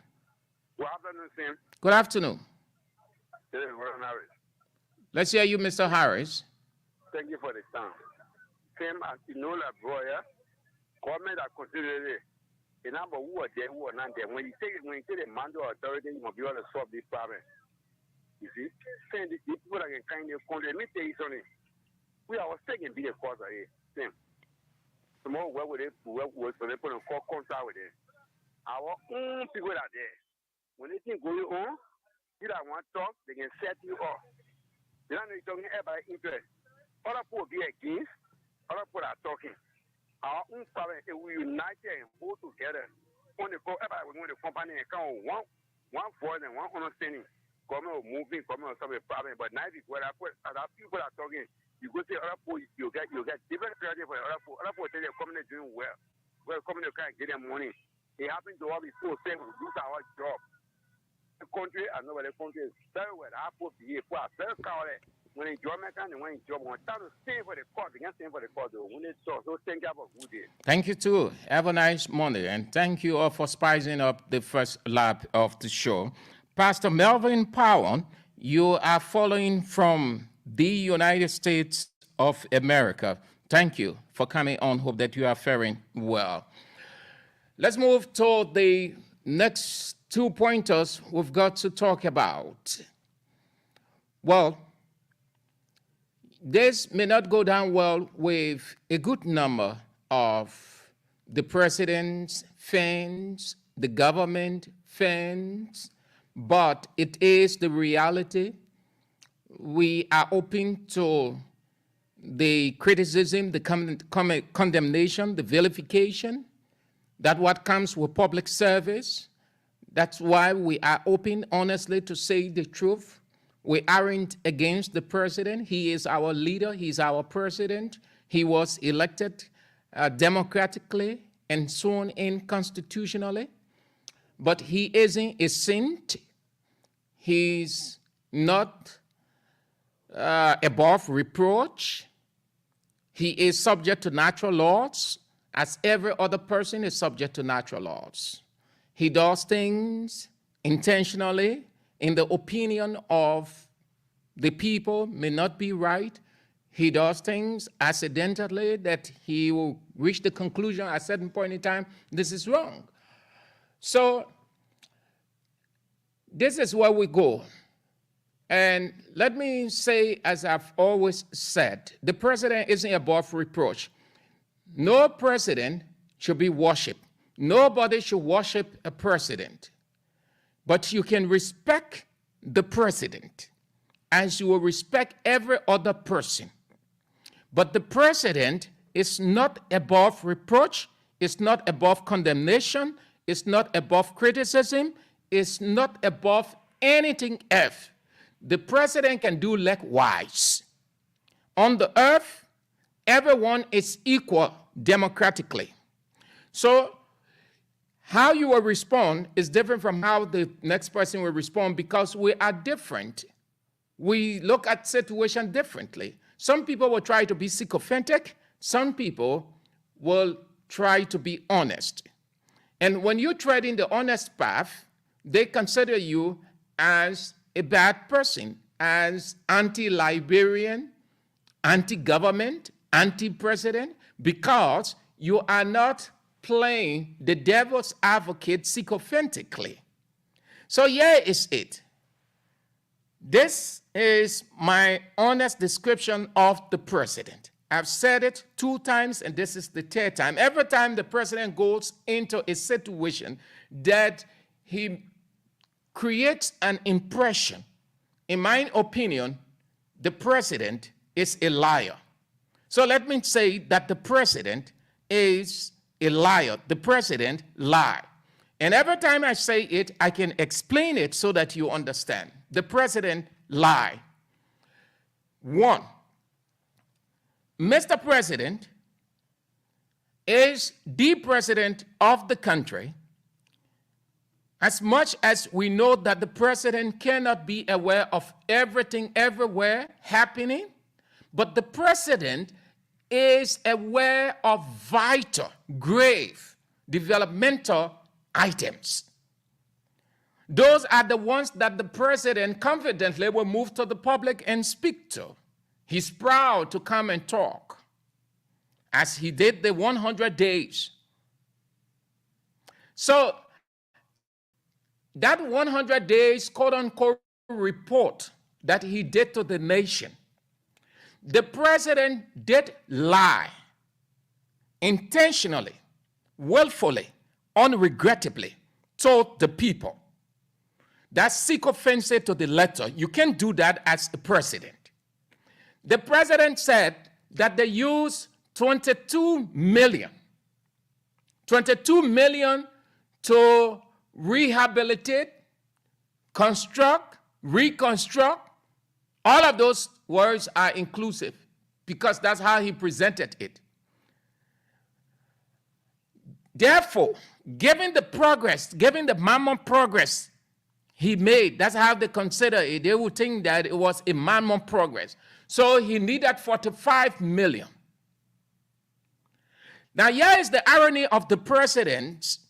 Good afternoon, Sam. Good afternoon. This is Ron Harris. Let's hear you, Mr. Harris. Thank you for the time. Sam, as you know, brother, government are considering it. The number who are there, who are not there. When you take the mandate authority, you must be able to solve this problem. You see? Saying the people that can kind of let me tell you something. We are taking be the cause of it. Sam. Tomorrow, where would they put in contact with them? Our own people are there. When anything going on, you don't want to talk, they can set you off. They don't know you're talking about interest. Other people be against, other people are talking. Our own parents, if we unite and hold together, on the go, everybody will the company and come on one voice and one understanding. Government will moving, government will solve a problem. But now, when other people are talking, you go to other people, you get different strategy for other people. Other people tell the company doing well. Well, the company can't get them money. It happened to all these people saying, this is our job. The country, I know where the country is very well. I put the year, very cowardly. When they job mechanic, when they job, when they start to stay for the cause, they can't stay for the cause, though. When they talk, so thank you for a good day. Thank you, too. Have a nice Monday. And thank you all for spicing up the first lap of the show. Pastor Melvin Powell, you are following from the United States of America. Thank you for coming on. Hope that you are faring well. Let's move to the next 2 pointers we've got to talk about. Well, this may not go down well with a good number of the president's fans, the government fans, but it is the reality. We are open to the criticism, the condemnation, the vilification, that what comes with public service. That's why we are open, honestly, to say the truth. We aren't against the president. He is our leader. He's our president. He was elected democratically and sworn in constitutionally. But he isn't a saint. He's not above reproach. He is subject to natural laws, as every other person is subject to natural laws. He does things intentionally in the opinion of the people may not be right. He does things accidentally that he will reach the conclusion at a certain point in time, this is wrong. So this is where we go. And let me say, as I've always said, the president isn't above reproach. No president should be worshipped. Nobody should worship a president. But you can respect the president as you will respect every other person. But the president is not above reproach, is not above condemnation, is not above criticism, is not above anything else. The president can do likewise. On the earth, everyone is equal democratically. So how you will respond is different from how the next person will respond because we are different. We look at situation differently. Some people will try to be sycophantic. Some people will try to be honest. And when you tread in the honest path, they consider you as a bad person, as anti-Liberian, anti-government, anti-president, because you are not playing the devil's advocate sycophantically. So here is it. This is my honest description of the president. I've said it 2 times, and this is the 3rd time. Every time the president goes into a situation that he creates an impression, in my opinion, the president is a liar. So let me say that the president is a liar. The president lied. And every time I say it, I can explain it so that you understand. The president lied. 1, Mr. President is the president of the country. As much as we know that the president cannot be aware of everything everywhere happening, but the president is aware of vital, grave, developmental items. Those are the ones that the president confidently will move to the public and speak to. He's proud to come and talk, as he did the 100 days. So that 100 days, quote-unquote, report that he did to the nation, the president did lie intentionally, willfully, unregrettably, told the people. That's sycophancy to the letter. You can't do that as a president. The president said that they used 22 million to rehabilitate, construct, reconstruct. All of those words are inclusive because that's how he presented it. Therefore, given the progress, given the mammoth progress he made, that's how they consider it. They would think that it was a mammoth progress. So he needed 45 million. Now here is the irony of the president's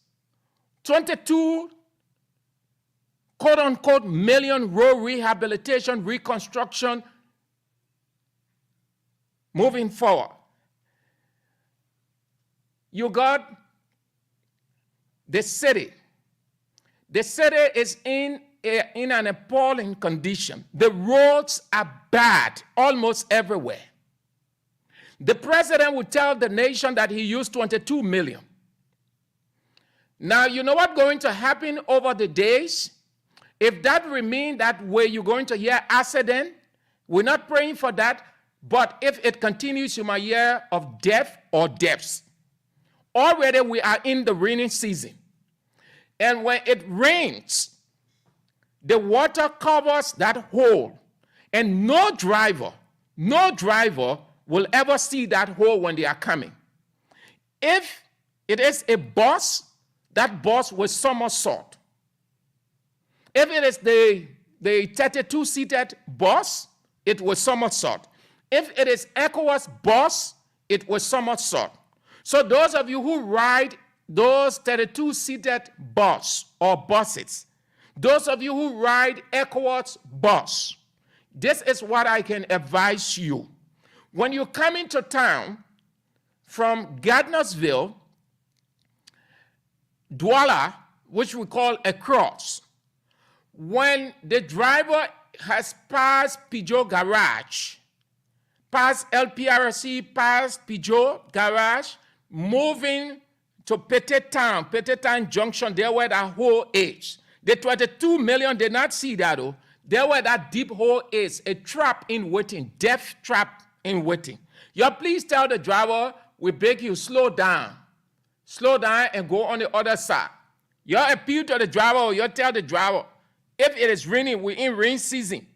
22 quote-unquote million road rehabilitation, reconstruction, moving forward. You got the city. The city is in an appalling condition. The roads are bad almost everywhere. The president would tell the nation that he used 22 million. Now, you know what's going to happen over the days? If that remains that way, you're going to hear accident. We're not praying for that. But if it continues, you might hear of death or deaths. Already we are in the rainy season. And when it rains, the water covers that hole. And no driver will ever see that hole when they are coming. If it is a bus, that bus will somersault. If it is the 32-seated bus, it will somersault. If it is ECOWAS bus, it will somersault. So those of you who ride those 32-seated bus or buses, those of you who ride ECOWAS bus, this is what I can advise you. When you come into town from Gardnersville, Douala, which we call a cross, when the driver has passed Peugeot garage, past LPRC, past Peugeot garage, moving to Petit Town Junction, there where that hole is. The 22 million did not see that, though. There where that deep hole is, a trap in waiting, death trap in waiting. You please tell the driver, we beg you, slow down. Slow down and go on the other side. You appeal to the driver or you tell the driver, if it is raining, we're in rain season.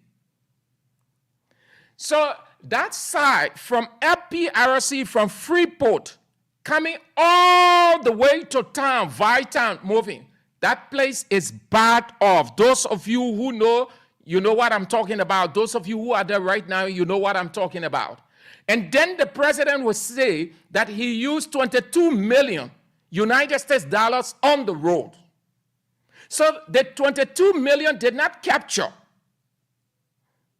So that side from LPRC, from Freeport, coming all the way to town, Town, moving, that place is bad off. Those of you who know, you know what I'm talking about. Those of you who are there right now, you know what I'm talking about. And then the president will say that he used 22 million United States dollars on the road. So the 22 million did not capture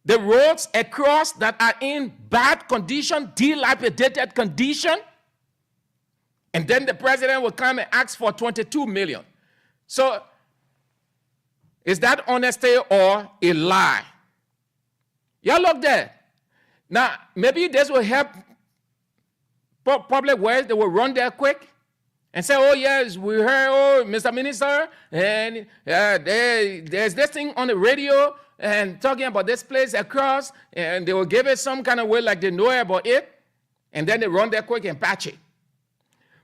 the roads across that are in bad condition, dilapidated condition. And then the president will come and ask for 22 million. So is that honesty or a lie? You look there. Now, maybe this will help public works. They will run there quick and say, oh, yes, we heard, oh, Mr. Minister, and there's this thing on the radio and talking about this place across, and they will give it some kind of way like they know about it, and then they run there quick and patch it.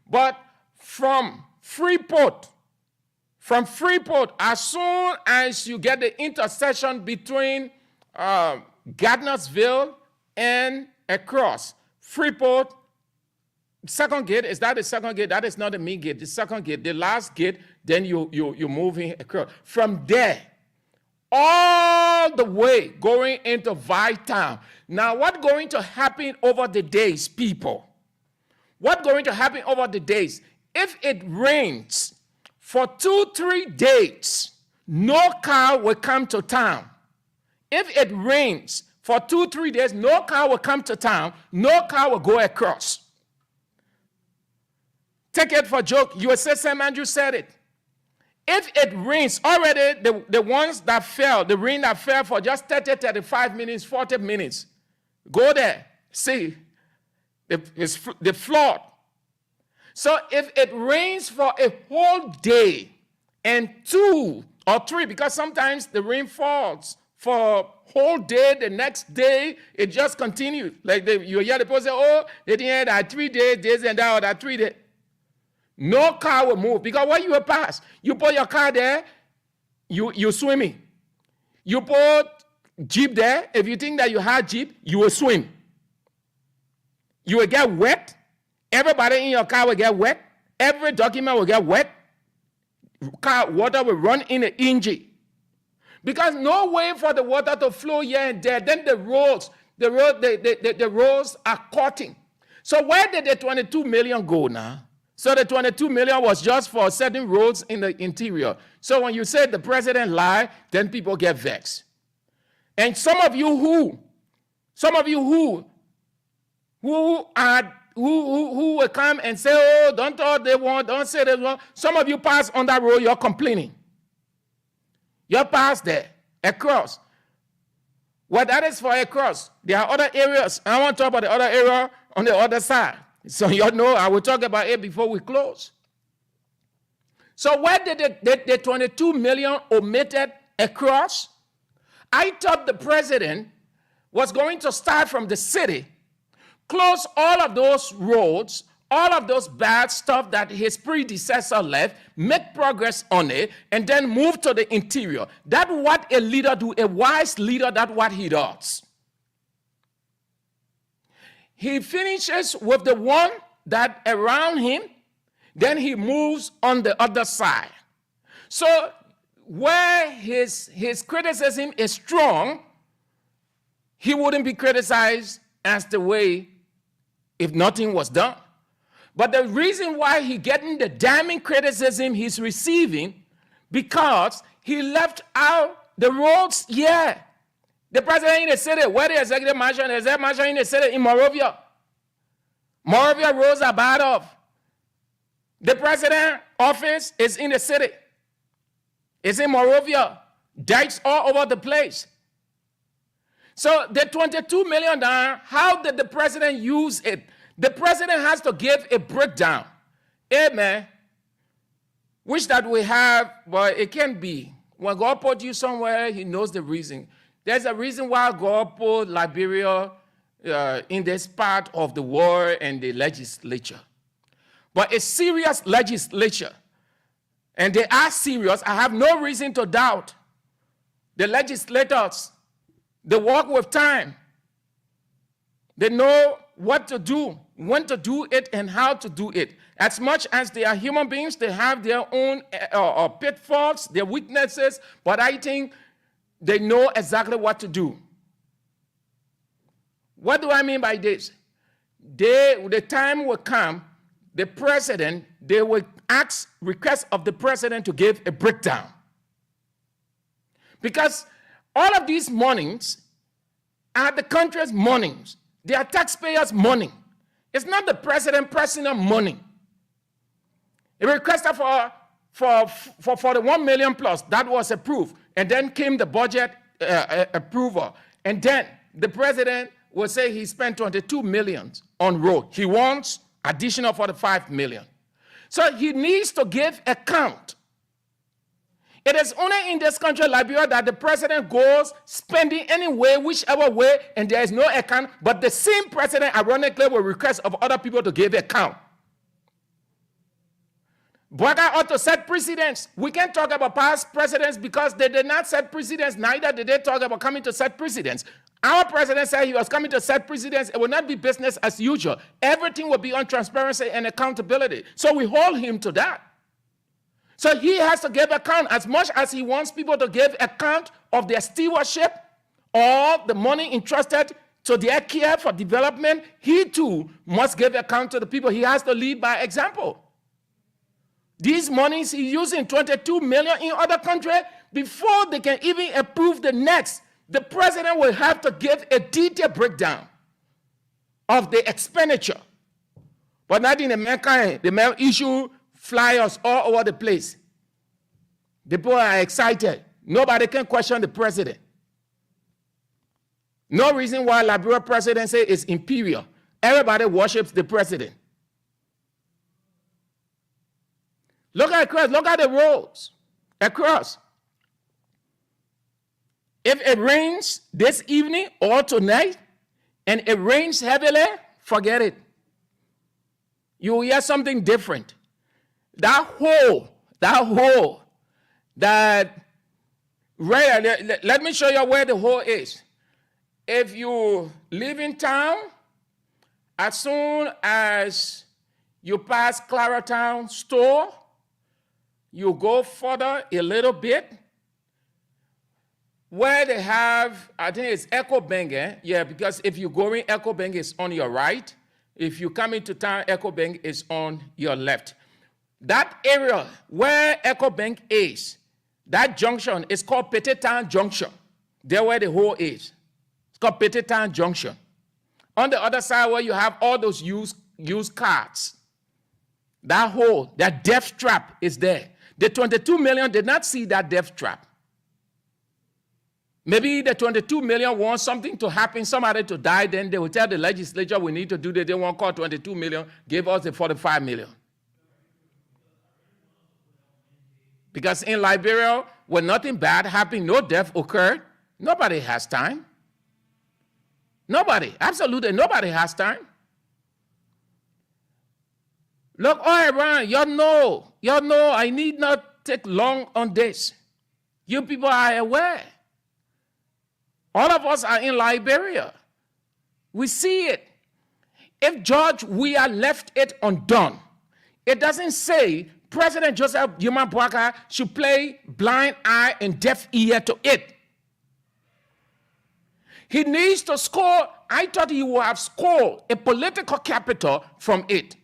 But from Freeport, as soon as you get the intersection between Gardnersville and across Freeport, second gate, is that the second gate? That is not the main gate. The second gate, the last gate, then you're moving across. From there, all the way going into Town. Now, what's going to happen over the days, people? What's going to happen over the days? If it rains for 2-3 days, no car will come to town. If it rains for 2-3 days, no car will come to town, no car will go across. Take it for joke. USA St. Andrew said it. If it rains, already the ones that fell, the rain that fell for just 30, 35 minutes, 40 minutes, go there, see, the flood. So if it rains for a whole day and 2 or 3, because sometimes the rain falls for a whole day, the next day, it just continues. Like you hear the people say, oh, they didn't have 3 days, this and that, or that 3 days. No car will move because when you will pass, you put your car there, you swimming. You put Jeep there. If you think that you have Jeep, you will swim. You will get wet. Everybody in your car will get wet. Every document will get wet. Water will run in the engine. Because no way for the water to flow here and there. Then the roads are cutting. So where did the 22 million go now? So the 22 million was just for certain roads in the interior. So when you say the president lied, then people get vexed. And some of you who will come and say, oh, don't talk they want, don't say they want. Some of you pass on that road, you're complaining. You pass there, across. Well, that is for across. There are other areas. I want to talk about the other area on the other side. So you know, I will talk about it before we close. So where did the 22 million omitted across? I thought the president was going to start from the city, close all of those roads, all of those bad stuff that his predecessor left, make progress on it, and then move to the interior. That's what a leader do. A wise leader, that's what he does. He finishes with the one that around him, then he moves on the other side. So where his criticism is strong, he wouldn't be criticized as the way if nothing was done. But the reason why he's getting the damning criticism he's receiving, because he left out the roads here. The president in the city, where the executive marshal in the city in Monrovia. Monrovia roads are bad off. The president's office is in the city. It's in Monrovia. Dikes all over the place. So the $22 million, how did the president use it? The president has to give a breakdown. Amen. Wish that we have, but it can be. When God put you somewhere, he knows the reason. There's a reason why God put Liberia in this part of the world and the legislature. But a serious legislature, and they are serious. I have no reason to doubt the legislators. They work with time. They know what to do, when to do it, and how to do it. As much as they are human beings, they have their own pitfalls, their weaknesses, but I think they know exactly what to do. What do I mean by this? The time will come, the president, they will request of the president to give a breakdown. Because all of these monies are the country's monies. They are taxpayers' money. It's not the president's personal money. A request for 41 million plus, that was approved. And then came the budget approval. And then the president will say he spent 22 million on road. He wants additional 45 million. So he needs to give account. It is only in this country, Liberia, that the president goes spending any way, whichever way, and there is no account, but the same president, ironically, will request of other people to give account. Bwaga ought to set precedents. We can't talk about past presidents because they did not set precedents, neither did they talk about coming to set precedents. Our president said he was coming to set precedents. It will not be business as usual. Everything will be on transparency and accountability. So we hold him to that. So he has to give account as much as he wants people to give account of their stewardship or the money entrusted to their care for development. He too must give account to the people. He has to lead by example. These monies he's using, 22 million in other countries, before they can even approve the next, the president will have to give a detailed breakdown of the expenditure. But not in the mankind, the man issue flyers all over the place. The people are excited. Nobody can question the president. No reason why Liberia presidency is imperial. Everybody worships the president. Look at the roads across. If it rains this evening or tonight, and it rains heavily, forget it. You will hear something different. That hole, let me show you where the hole is. If you live in town, as soon as you pass Claratown store, you go further a little bit, where they have, I think it's Echo Bank, yeah, because if you go in, Echo Bank is on your right. If you come into town, Echo Bank is on your left. That area where Echo Bank is, that junction is called Petit Town Junction. There where the hole is. It's called Petit Town Junction. On the other side where you have all those used cars, that hole, that death trap is there. The 22 million did not see that death trap. Maybe the 22 million wants something to happen, somebody to die, then they will tell the legislature we need to do that. They won't call 22 million, give us the 45 million. Because in Liberia, when nothing bad happened, no death occurred, nobody has time. Nobody, absolutely nobody has time. Look all around, y'all know I need not take long on this. You people are aware. All of us are in Liberia. We see it. If George Weah left it undone, it doesn't say President Joseph Yuma Bwaka should play blind eye and deaf ear to it. He needs to score, I thought he would have scored a political capital from it,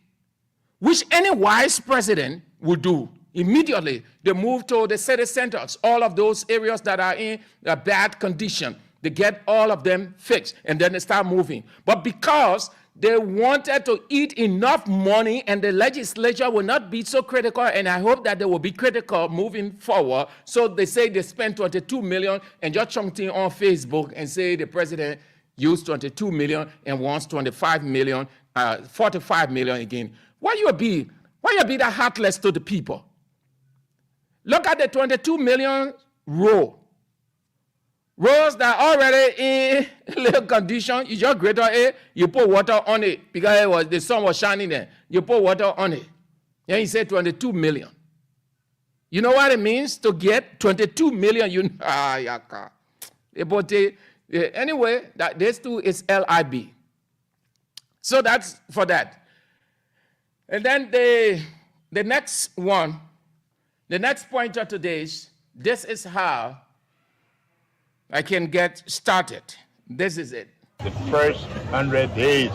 which any wise president would do. Immediately, they move to the city centers, all of those areas that are in a bad condition. They get all of them fixed, and then they start moving. But because they wanted to eat enough money, and the legislature will not be so critical, and I hope that they will be critical moving forward. So they say they spent 22 million and just chunked in on Facebook and say the president used 22 million and wants 25 million, 45 million again. Why you be that heartless to the people? Look at the 22 million row. Roads that are already in little condition, you just grade it, you put water on it because the sun was shining there. You put water on it. And he said 22 million. You know what it means to get 22 million? But anyway, this too is LIB. So that's for that. And then the next one, the next point of today's, this is how I can get started. This is it. The first 100 days,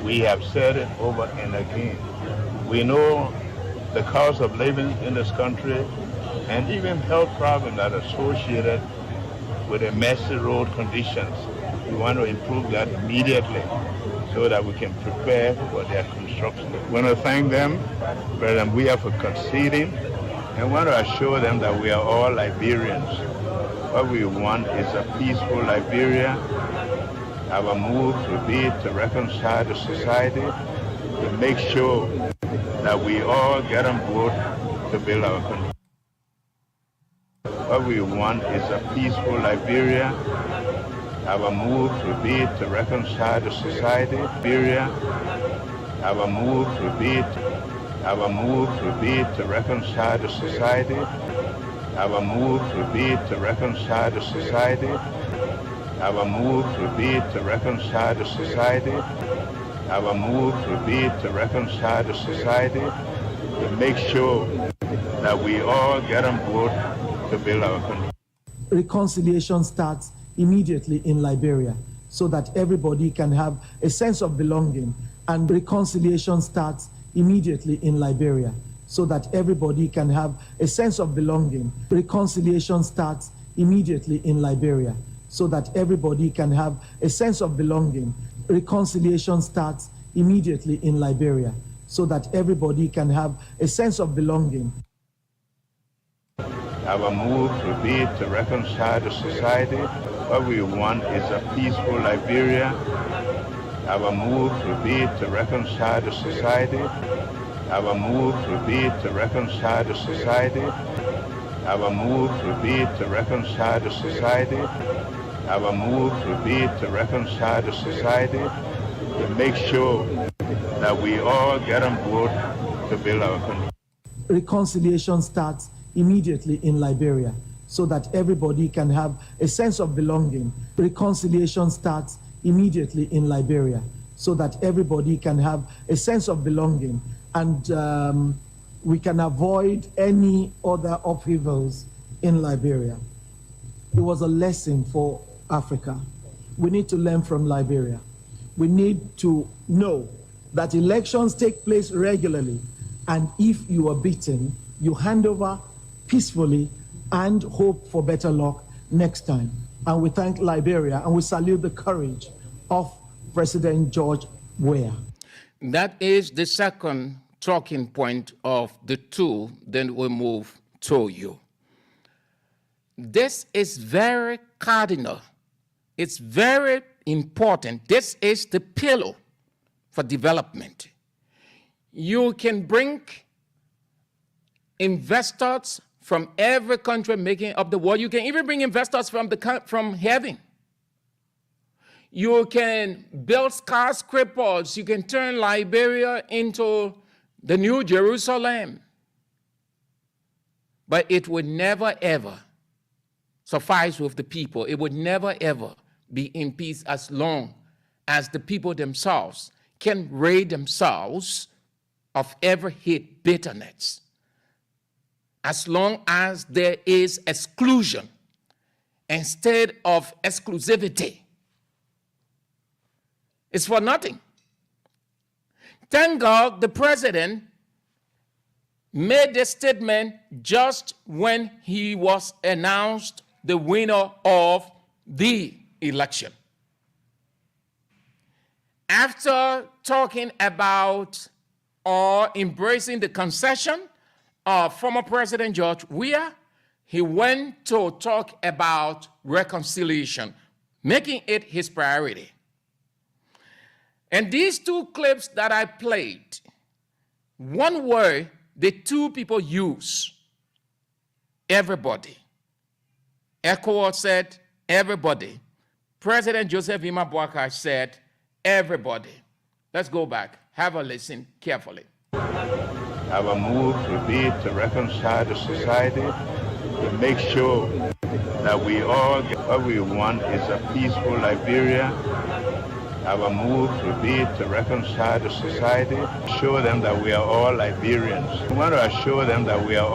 we have said it over and again. We know the cost of living in this country and even health problems that are associated with the messy road conditions. We want to improve that immediately so that we can prepare for their construction. We want to thank them, President Buya, for conceding, and want to assure them that we are all Liberians. What we want is a peaceful Liberia. Our move will be to reconcile the society, to make sure that we all get on board to build our country. What we want is a peaceful Liberia. Our move will be to reconcile the society. Liberia. Our move will be to reconcile the society. Our move will be to reconcile the society. Our move will be to reconcile the society. Our move will be to reconcile the society, to make sure that we all get on board to build our country. Reconciliation starts immediately in Liberia so that everybody can have a sense of belonging. And reconciliation starts immediately in Liberia so that everybody can have a sense of belonging. Reconciliation starts immediately in Liberia so that everybody can have a sense of belonging. Reconciliation starts immediately in Liberia so that everybody can have a sense of belonging. Our move will be to reconcile the society. What we want is a peaceful Liberia. Our move will be to reconcile the society. Our move will be to reconcile the society. Our move will be to reconcile the society. Our move will be to reconcile the society, to make sure that we all get on board to build our country. Reconciliation starts immediately in Liberia so that everybody can have a sense of belonging. Reconciliation starts immediately in Liberia so that everybody can have a sense of belonging, and we can avoid any other upheavals in Liberia. It was a lesson for Africa. We need to learn from Liberia. We need to know that elections take place regularly, and if you are beaten, you hand over peacefully and hope for better luck next time. And we thank Liberia and we salute the courage of President George Weah. That is the second talking point of the two. Then we move to you. This is very cardinal. It's very important. This is the pillar for development. You can bring investors from every country making up the world. You can even bring investors from heaven. You can build skyscrapers. You can turn Liberia into the New Jerusalem. But it would never, ever suffice with the people. It would never, ever be in peace as long as the people themselves can rid themselves of every hate, bitterness. As long as there is exclusion instead of exclusivity, it's for nothing. Thank God the president made this statement just when he was announced the winner of the election. After talking about or embracing the concession of former President George Weah, he went to talk about reconciliation, making it his priority. And these two clips that I played, one word the two people use, everybody. ECOWAS said everybody. President Joseph Ima Boakai said, everybody. Let's go back. Have a listen carefully. Our move will be to reconcile the society, to make sure that we all get what we want is a peaceful Liberia. Our move will be to reconcile the society, show them that we are all Liberians. We want to assure them that we are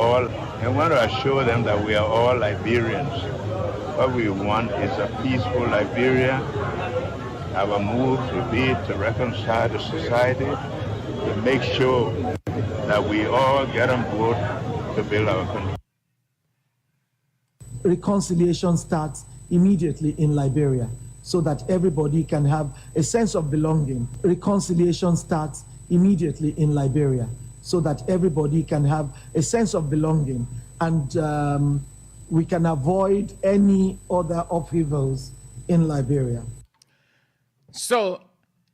all, Liberians. What we want is a peaceful Liberia. Our move will be to reconcile the society, to make sure that we all get on board to build our country. Reconciliation starts immediately in Liberia so that everybody can have a sense of belonging. Reconciliation starts immediately in Liberia so that everybody can have a sense of belonging, and we can avoid any other upheavals in Liberia. So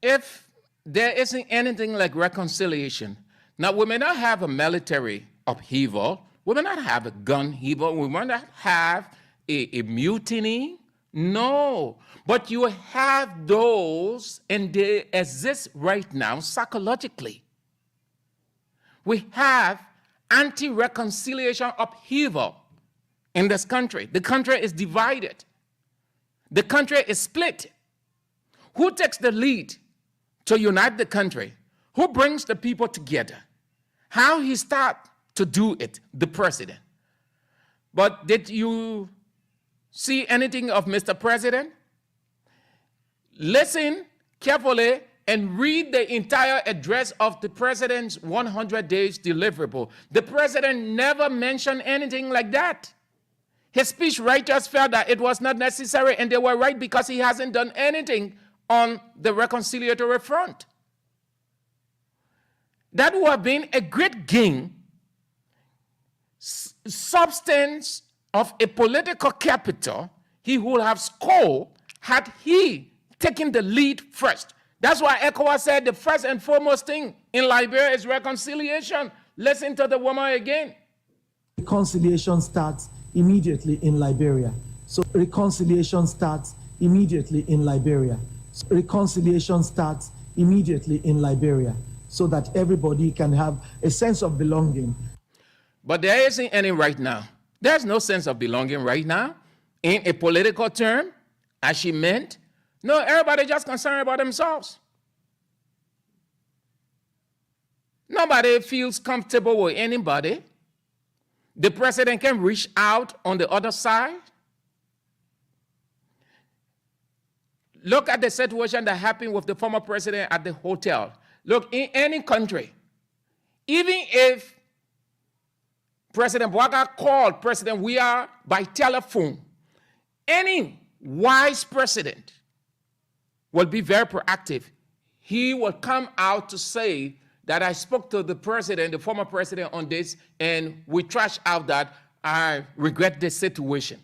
if there isn't anything like reconciliation, now we may not have a military upheaval, we may not have a gun upheaval, we may not have a mutiny, no. But you have those, and they exist right now psychologically. We have anti-reconciliation upheaval in this country. The country is divided. The country is split. Who takes the lead to unite the country? Who brings the people together? How he start to do it? The president. But did you see anything of Mr. President? Listen carefully and read the entire address of the president's 100 days deliverable. The president never mentioned anything like that. His speech writers felt that it was not necessary, and they were right because he hasn't done anything on the reconciliatory front. That would have been a great gain, substance of a political capital he would have scored had he taken the lead first. That's why ECOWAS said the first and foremost thing in Liberia is reconciliation. Listen to the woman again. Reconciliation starts immediately in Liberia. So reconciliation starts immediately in Liberia. So reconciliation starts immediately in Liberia so that everybody can have a sense of belonging. But there isn't any right now. There's no sense of belonging right now in a political term, as she meant. No, everybody just concerned about themselves. Nobody feels comfortable with anybody. The president can reach out on the other side. Look at the situation that happened with the former president at the hotel. Look, in any country, even if President Boakai called President Weah by telephone, any wise president will be very proactive. He will come out to say that I spoke to the president, the former president, on this, and we trashed out that I regret this situation.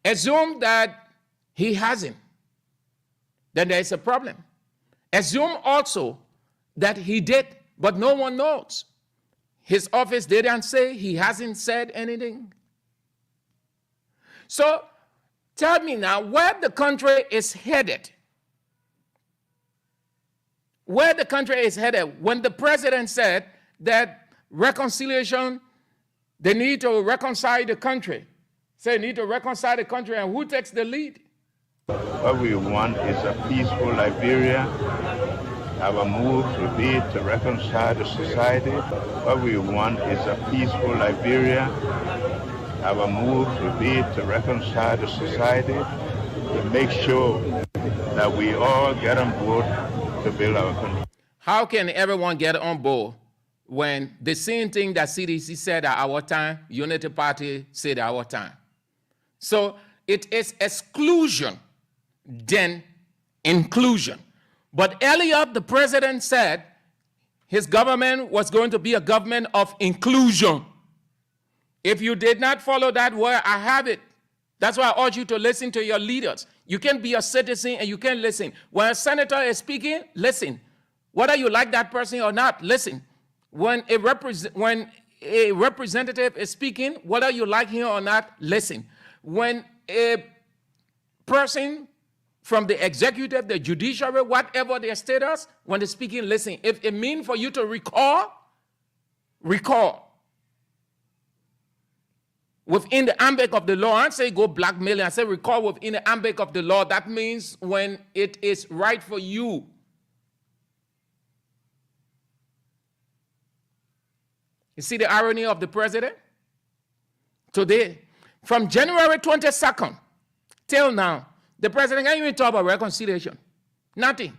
Assume that he hasn't, then there is a problem. Assume also that he did, but no one knows. His office didn't say, he hasn't said anything. So tell me now where the country is headed. Where the country is headed when the president said that reconciliation, they need to reconcile the country. Say need to reconcile the country, and who takes the lead? What we want is a peaceful Liberia. Our move will be to reconcile the society. What we want is a peaceful Liberia. Our move will be to reconcile the society, to make sure that we all get on board to build our country. How can everyone get on board when the same thing that CDC said at our time, Unity Party said at our time? So it is exclusion, then inclusion. But earlier, the president said his government was going to be a government of inclusion. If you did not follow that word, I have it. That's why I urge you to listen to your leaders. You can be a citizen and you can listen. When a senator is speaking, listen. Whether you like that person or not, listen. When a representative is speaking, whether you like him or not, listen. when a person from the executive, the judiciary, whatever their status, when they're speaking, listen. If it means for you to recall, recall. Within the ambit of the law, I say go blackmailing, I say recall within the ambit of the law. That means when it is right for you. You see the irony of the president? Today, from January 22nd till now, the president can't even talk about reconciliation. Nothing.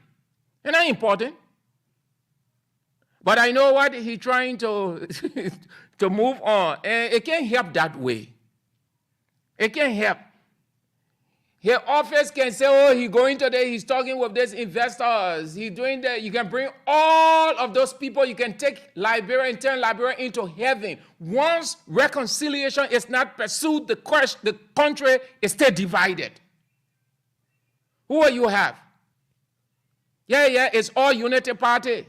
It's not important. But I know what he's trying to, to move on. And it can't help that way. It can't help. His office can say, oh, he's going today, he's talking with these investors, he's doing that. You can bring all of those people, you can take Liberia and turn Liberia into heaven. Once reconciliation is not pursued, the country is still divided. Who will you have? Yeah, it's all unity party.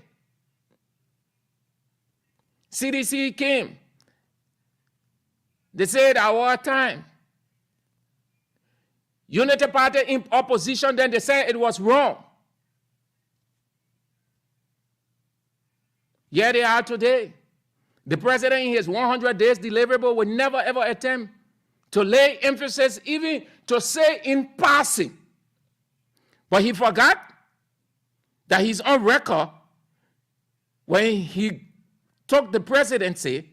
CDC came. They said our time. Unity party in opposition, then they said it was wrong. Here they are today. The president in his 100 days deliverable will never ever attempt to lay emphasis, even to say in passing. But he forgot that he's on record when he took the presidency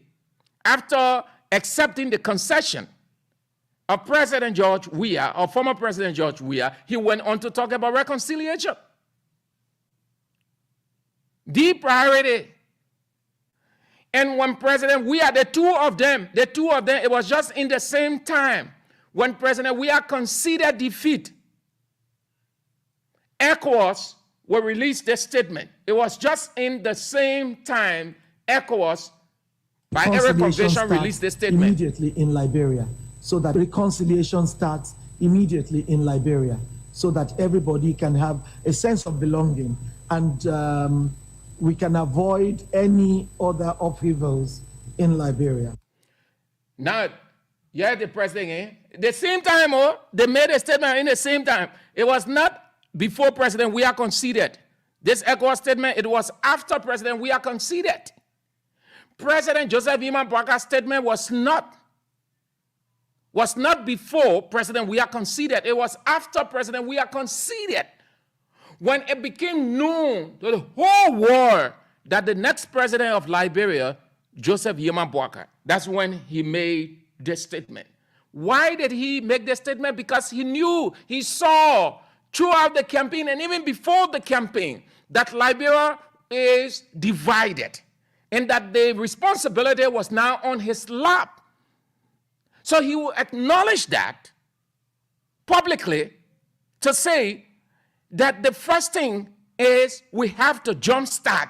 after accepting the concession of President George Weah, or former President George Weah. He went on to talk about reconciliation. The priority. And when President Weah, the two of them, it was just in the same time when President Weah conceded defeat, ECOWAS will release their statement. It was just in the same time ECOWAS, by every convention, released the statement. Immediately in Liberia, so that reconciliation starts immediately in Liberia, so that everybody can have a sense of belonging, and we can avoid any other upheavals in Liberia. Now, yeah, the president, the same time, they made a statement in the same time. It was not before President Weah conceded. This ECOWAS statement, it was after President Weah conceded. President Joseph Iman Boakar's statement was not before President Weah conceded. It was after President Weah conceded. When it became known to the whole world that the next president of Liberia, Joseph Yeman Boakar, that's when he made this statement. Why did he make this statement? Because he knew, he saw throughout the campaign and even before the campaign that Liberia is divided and that the responsibility was now on his lap. So he will acknowledge that publicly to say that the first thing is we have to jumpstart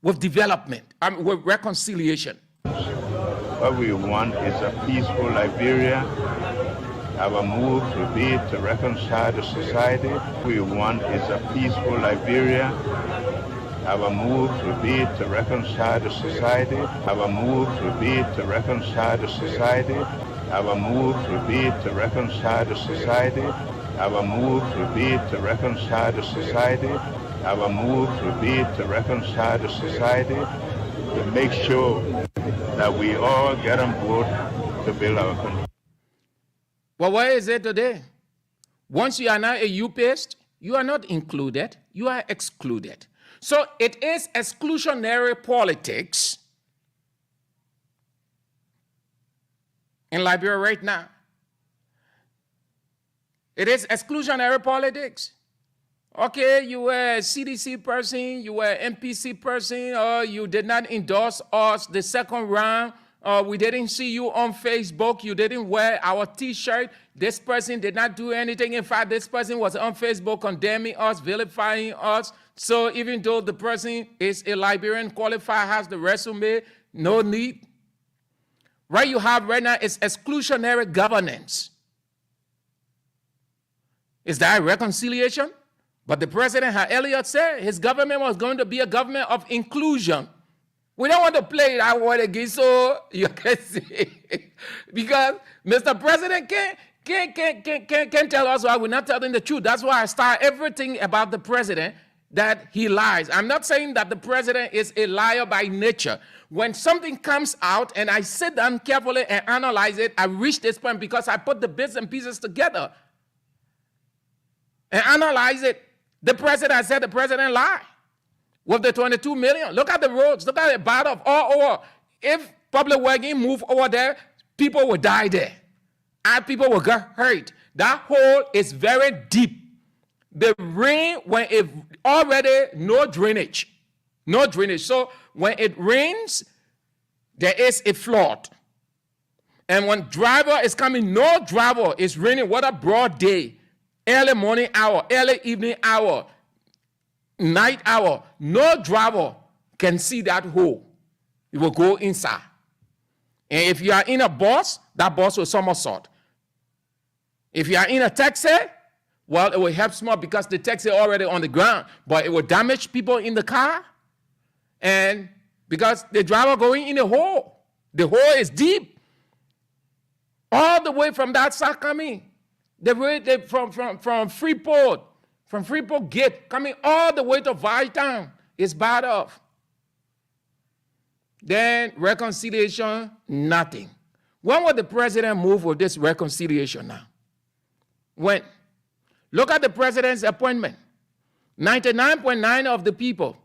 with development, with reconciliation. What we want is a peaceful Liberia. Our move will be to reconcile the society. What we want is a peaceful Liberia. Our move will be to reconcile the society. Our move will be to reconcile the society. Our move will be to reconcile the society. Our move will be to reconcile the society. Our move will be to reconcile the society, to make sure that we all get on board to build our country. Well, where is it today? Once you are now a U-paste, you are not included, you are excluded. So it is exclusionary politics in Liberia right now. It is exclusionary politics. Okay, you were a CDC person, you were an MPC person, or you did not endorse us the second round, we didn't see you on Facebook, you didn't wear our t-shirt, this person did not do anything. In fact, this person was on Facebook condemning us, vilifying us. So even though the person is a Liberian, qualified, has the resume, no need. What you have right now is exclusionary governance. Is that reconciliation? But the president had earlier said his government was going to be a government of inclusion. We don't want to play that word again, so you can see. Because Mr. President can't tell us why we're not telling the truth. That's why I start everything about the president that he lies. I'm not saying that the president is a liar by nature. When something comes out and I sit down carefully and analyze it, I reach this point because I put the bits and pieces together and analyze it. The president, I said the president lied with the 22 million. Look at the roads. Look at the bottom of all over. If public working move over there, people will die there. And people will get hurt. That hole is very deep. The rain, when it already no drainage. No drainage. So when it rains, there is a flood. And when driver is coming, no driver is raining. What a broad day. Early morning hour, early evening hour, night hour. No driver can see that hole. It will go inside. And if you are in a bus, that bus will somersault. If you are in a taxi, well, it will help small because the taxi is already on the ground, but it will damage people in the car. And because the driver going in the hole is deep. All the way from that side coming. The way from Freeport Gate, coming all the way to Vietown is bad off. Then reconciliation, nothing. When will the president move with this reconciliation now? When? Look at the president's appointment. 99.9% of the people,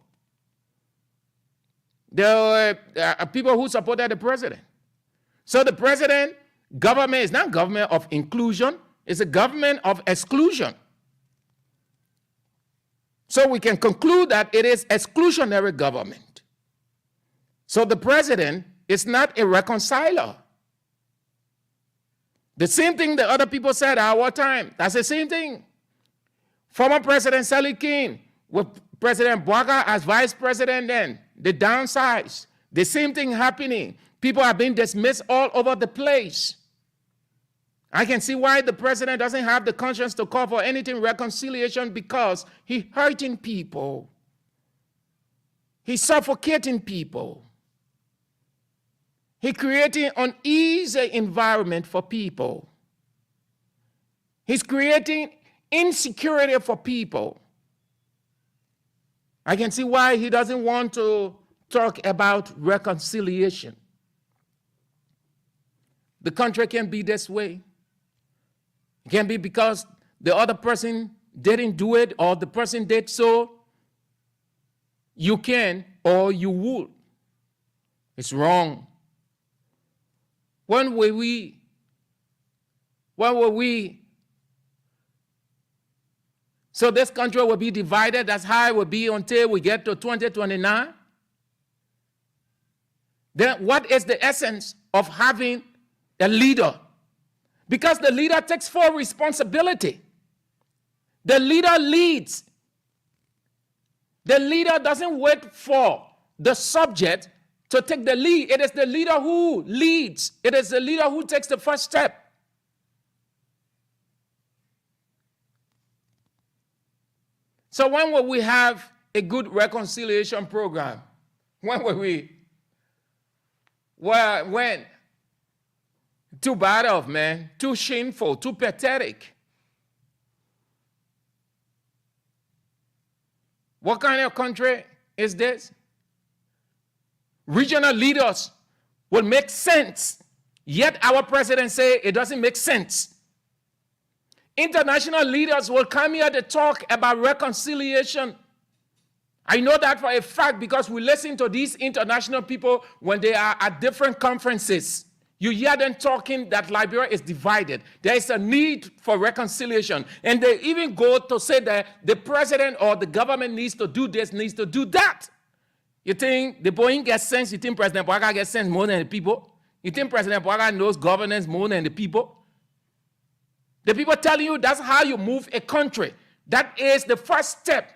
there were people who supported the president. So the president, government is not government of inclusion, it's a government of exclusion. So we can conclude that it is exclusionary government. So the president is not a reconciler. The same thing the other people said at our time. That's the same thing. Former President Sally King with President Bouaga as vice president then, the downsides. The same thing happening. People are being dismissed all over the place. I can see why the president doesn't have the conscience to call for anything reconciliation because he's hurting people. He's suffocating people. He's creating an uneasy environment for people. He's creating insecurity for people. I can see why he doesn't want to talk about reconciliation. The country can be this way. It can be because the other person didn't do it or the person did so. You can or you would. It's wrong. When will we? So this country will be divided. That's how it will be until we get to 2029. Then what is the essence of having a leader? Because the leader takes full responsibility. The leader leads. The leader doesn't wait for the subject to take the lead. It is the leader who leads. It is the leader who takes the first step. So when will we have a good reconciliation program? When will we? Well, when? Too bad of, man. Too shameful, too pathetic. What kind of country is this? Regional leaders will make sense, yet our president say it doesn't make sense. International leaders will come here to talk about reconciliation. I know that for a fact because we listen to these international people when they are at different conferences. You hear them talking that Liberia is divided. There is a need for reconciliation. And they even go to say that the president or the government needs to do this, needs to do that. You think the Boeing gets sense? You think President Bouaga gets sense more than the people? You think President Bouaga knows governance more than the people? The people telling you that's how you move a country. That is the first step.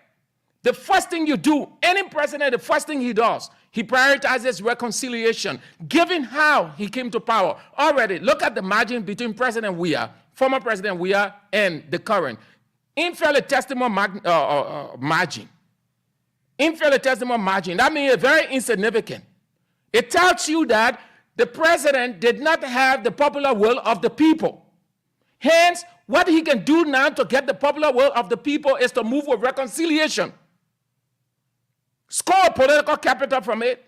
The first thing you do, any president, the first thing he does, he prioritizes reconciliation, given how he came to power. Already, look at the margin between President Weah, former President Weah, and the current. Infinitesimal margin. Infinitesimal margin. That means very insignificant. It tells you that the president did not have the popular will of the people. Hence, what he can do now to get the popular will of the people is to move with reconciliation. Score political capital from it.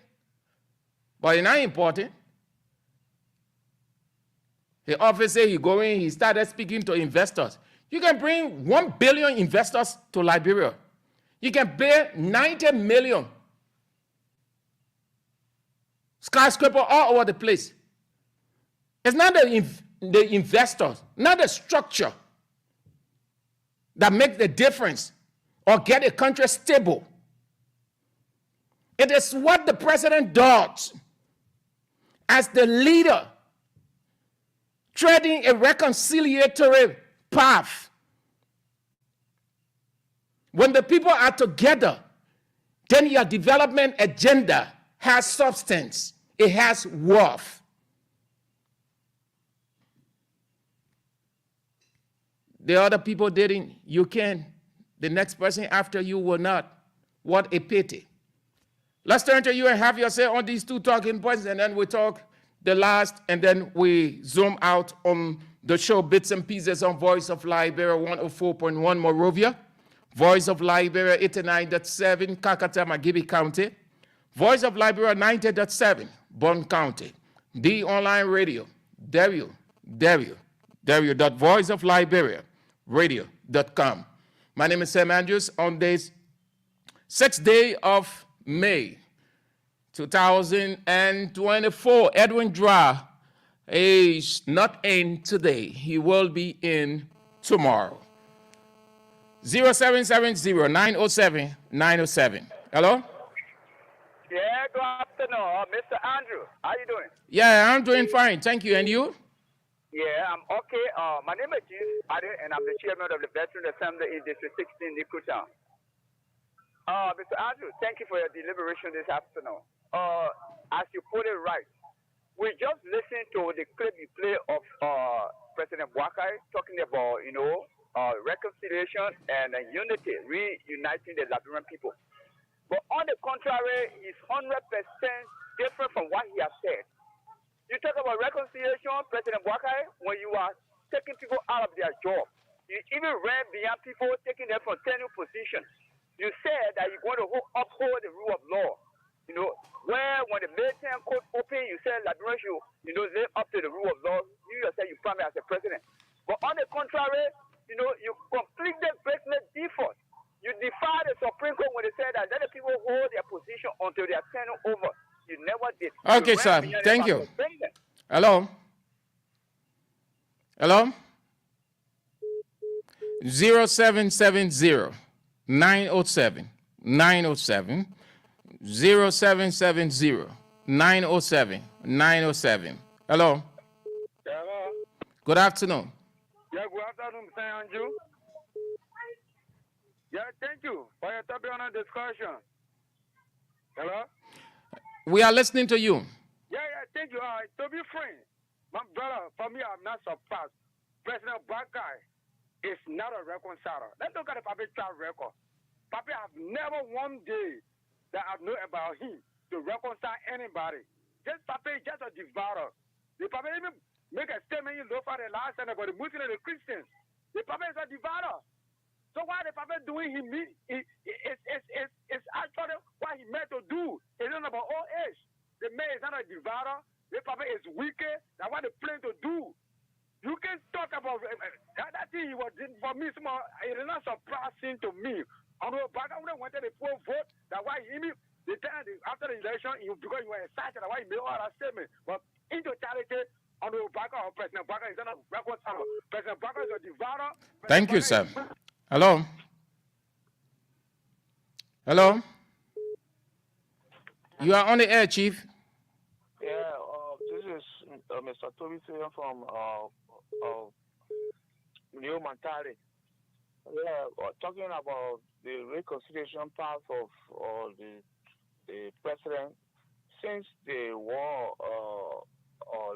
But it's not important. The office say he started speaking to investors. You can bring 1 billion investors to Liberia. You can build 90 million skyscraper all over the place. It's not the investors, not the structure that make the difference or get a country stable. It is what the president does as the leader, treading a reconciliatory path. When the people are together, then your development agenda has substance. It has worth. The other people didn't. You can. The next person after you will not. What a pity. Let's turn to you and have your say on these two talking points, and then we talk the last, and then we zoom out on the show Bits and Pieces on Voice of Liberia 104.1 Monrovia, Voice of Liberia 89.7 Kakata Magibi County, Voice of Liberia 90.7 Bond County, the online radio, www.voiceofliberiaradio.com. My name is Sam Andrews. On this 6th day of May 2024, Edwin Dra is not in today. He will be in tomorrow. 0770-907-907. Hello? Yeah, good afternoon, Mr. Andrew. How you doing? Yeah, I'm doing fine. Thank you. And you? Yeah, I'm okay. My name is Chief Ade, and I'm the chairman of the Veteran Assembly in District 16, Nikutown. Mr. Andrew, thank you for your deliberation this afternoon. As you put it right, we just listened to the clip you play of President Bwakai talking about, reconciliation and unity, reuniting the Liberian people. But on the contrary, it's 100% different from what he has said. You talk about reconciliation, President Bwakai, when you are taking people out of their job. You even ran beyond people, taking them from tenure positions. You said that you're going to uphold the rule of law. Where when the military court opened, you said Liberia should, live up to the rule of law. You yourself, you promised as a president. But on the contrary, you completely break the default. You defy the Supreme Court when they said that let the people hold their position until they are turned over. You never did. Okay, sir. Thank you. Hello? Hello? 0770-907-907. 0770-907-907. Hello? Hello? Good afternoon. Yeah, good afternoon, Mr. Andrew. Yeah, thank you for your topic on discussion. Hello? We are listening to you. Yeah, thank you. To be frank, my brother, for me, I'm not surprised. President Bwakai is not a reconciler. Let's look at the public track record. Papi have never one day that I know about him to reconcile anybody. This Papi is just a divider. The Papi even make a statement in for the last time about the Muslims and the Christians. The Papi is a divider. So what the Papa doing, it's actually what he meant to do. It's not about old age. The man is not a divider. The Papa is wicked. That's what they plan to do. You can talk about that thing he was doing for me. It is not surprising to me. Although back when I wanted the poor vote, that's why the time after the election, because you were excited, that's why he made all that statement. But in totality, although President Bwakai is not a reconciler. President Bwakai is a divider. Thank you, sir. Hello? Hello? You are on the air, Chief. Yeah, this is Mr. Toby saying from New Mantari. Yeah, talking about the reconciliation path of the president. Since the war, or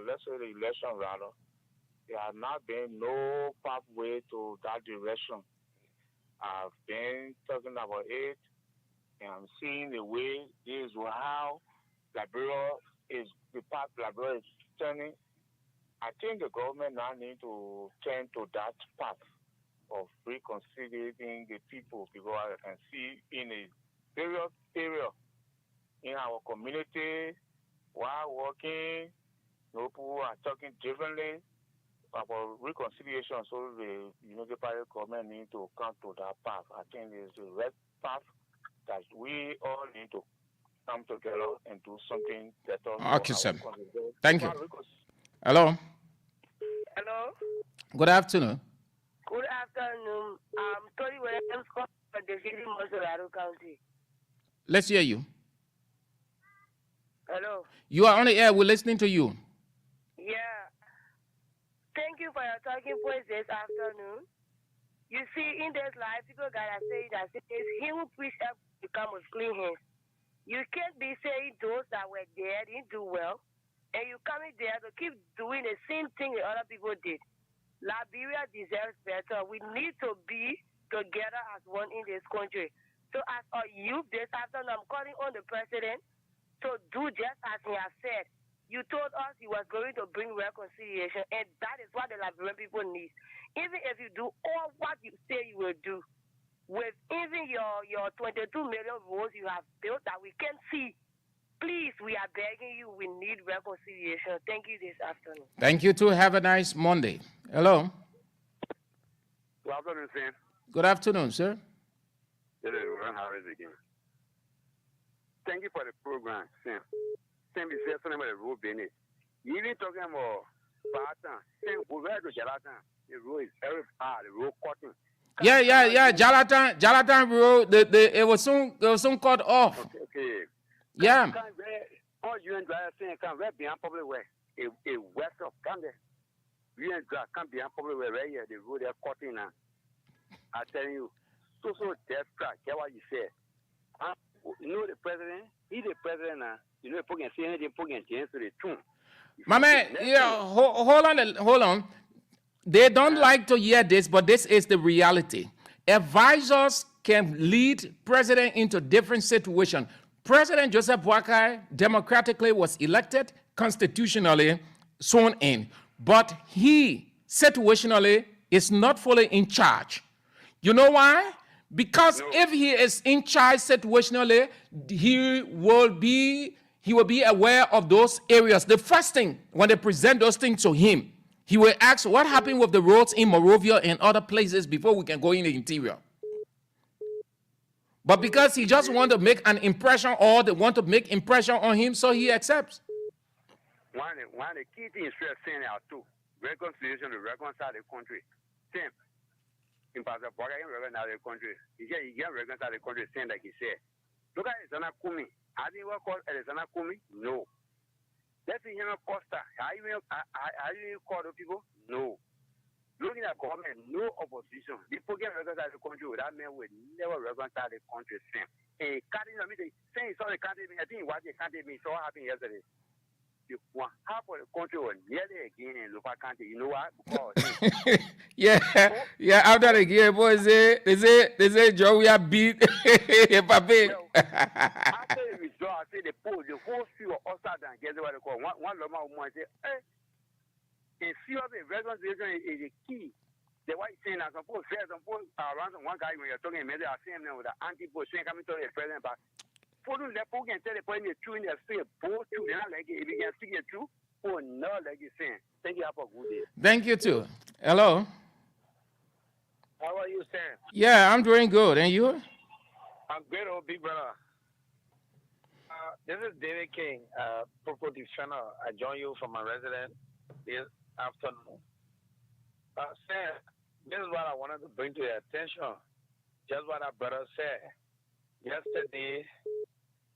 let's say the election rather, there has not been no pathway to that direction. I've been talking about it, and I'm seeing the way this is how Liberia is, the path Liberia is turning. I think the government now need to turn to that path of reconciliating the people, because I can see in a various area in our community while working, people are talking differently about reconciliation. So the municipal government need to come to that path. I think it's the right path that we all need to come together and do something better. Okay, sir. Thank you. Hello. Hello. Good afternoon. Good afternoon. I'm Tony Williams from the city of Monterey County. Let's hear you. Hello. You are on the air. We're listening to you. Yeah. Thank you for your talking points this afternoon. You see, in this life, people gotta say that it's he who preach up to come with clean hands. You can't be saying those that were there didn't do well, and you coming there to keep doing the same thing that other people did. Liberia deserves better. We need to be together as one in this country. So as a youth this afternoon, I'm calling on the president to do just as he has said. You told us he was going to bring reconciliation, and that is what the Liberian people need. Even if you do all what you say you will do, with even your 22 million roads you have built that we can see, please, we are begging you, we need reconciliation. Thank you this afternoon. Thank you too. Have a nice Monday. Hello. Good afternoon, Sam. Good afternoon, sir. This is Ron Harris again. Thank you for the program, Sam. Sam, you said something about the road business. You even talking about Barton. Sam, we were to Jalatan. The road is very bad. The road cutting. Yeah. Jalatan Road. It was soon cut off. Okay. Yeah. All you and drive saying can right behind public way. A west of Kande. You and drive can behind public way right here. The road they're cutting now. I tell you, so death track. Get what you said. You know the president. He's the president now. You know, putting anything, putting things to the tune. My man, yeah, hold on. They don't like to hear this, but this is the reality. Advisors can lead president into different situations. President Joseph Boakai democratically was elected, constitutionally sworn in, but he situationally is not fully in charge. You know why? Because if he is in charge situationally, he will be aware of those areas. The first thing, when they present those things to him, he will ask what happened with the roads in Monrovia and other places before we can go in the interior. But because he just want to make an impression, or they want to make impression on him, so he accepts. One of the key things we're saying out too, reconciliation to reconcile the country. Same. In Pastor Boga, he reconcile the country. He can reconcile the country, saying like he said. Look at Alexander Kumi. I didn't work call Alexander Kumi? No. Let's see him Costa. Are you call the people? No. Looking at government, no opposition. People can reconcile the country without men will never reconcile the country. Same. And cutting me, saying sorry, can't me. I think what they can't me. So what happened yesterday? Half of the country was nearly again in Lupa County. You know what? Yeah. After the game, boys, they say Joey beat Pape. After the result, I say the whole field of Oster and guess what they call one Loma woman say, hey, in few of the reconciliation is the key. The white saying that suppose around one guy when you're talking, maybe I see him now with the anti-post coming to the president, but for the people can tell the point you're true in their say both true, they're not like it. If you can speak it true, or no, like you're saying. Thank you. Have a good day. Thank you too. Hello. How are you, Sam? Yeah, I'm doing good. And you? I'm great, old big brother. This is David King, Purple Defender. I join you from my residence this afternoon. Sam, this is what I wanted to bring to your attention. Just what our brother said. Yesterday,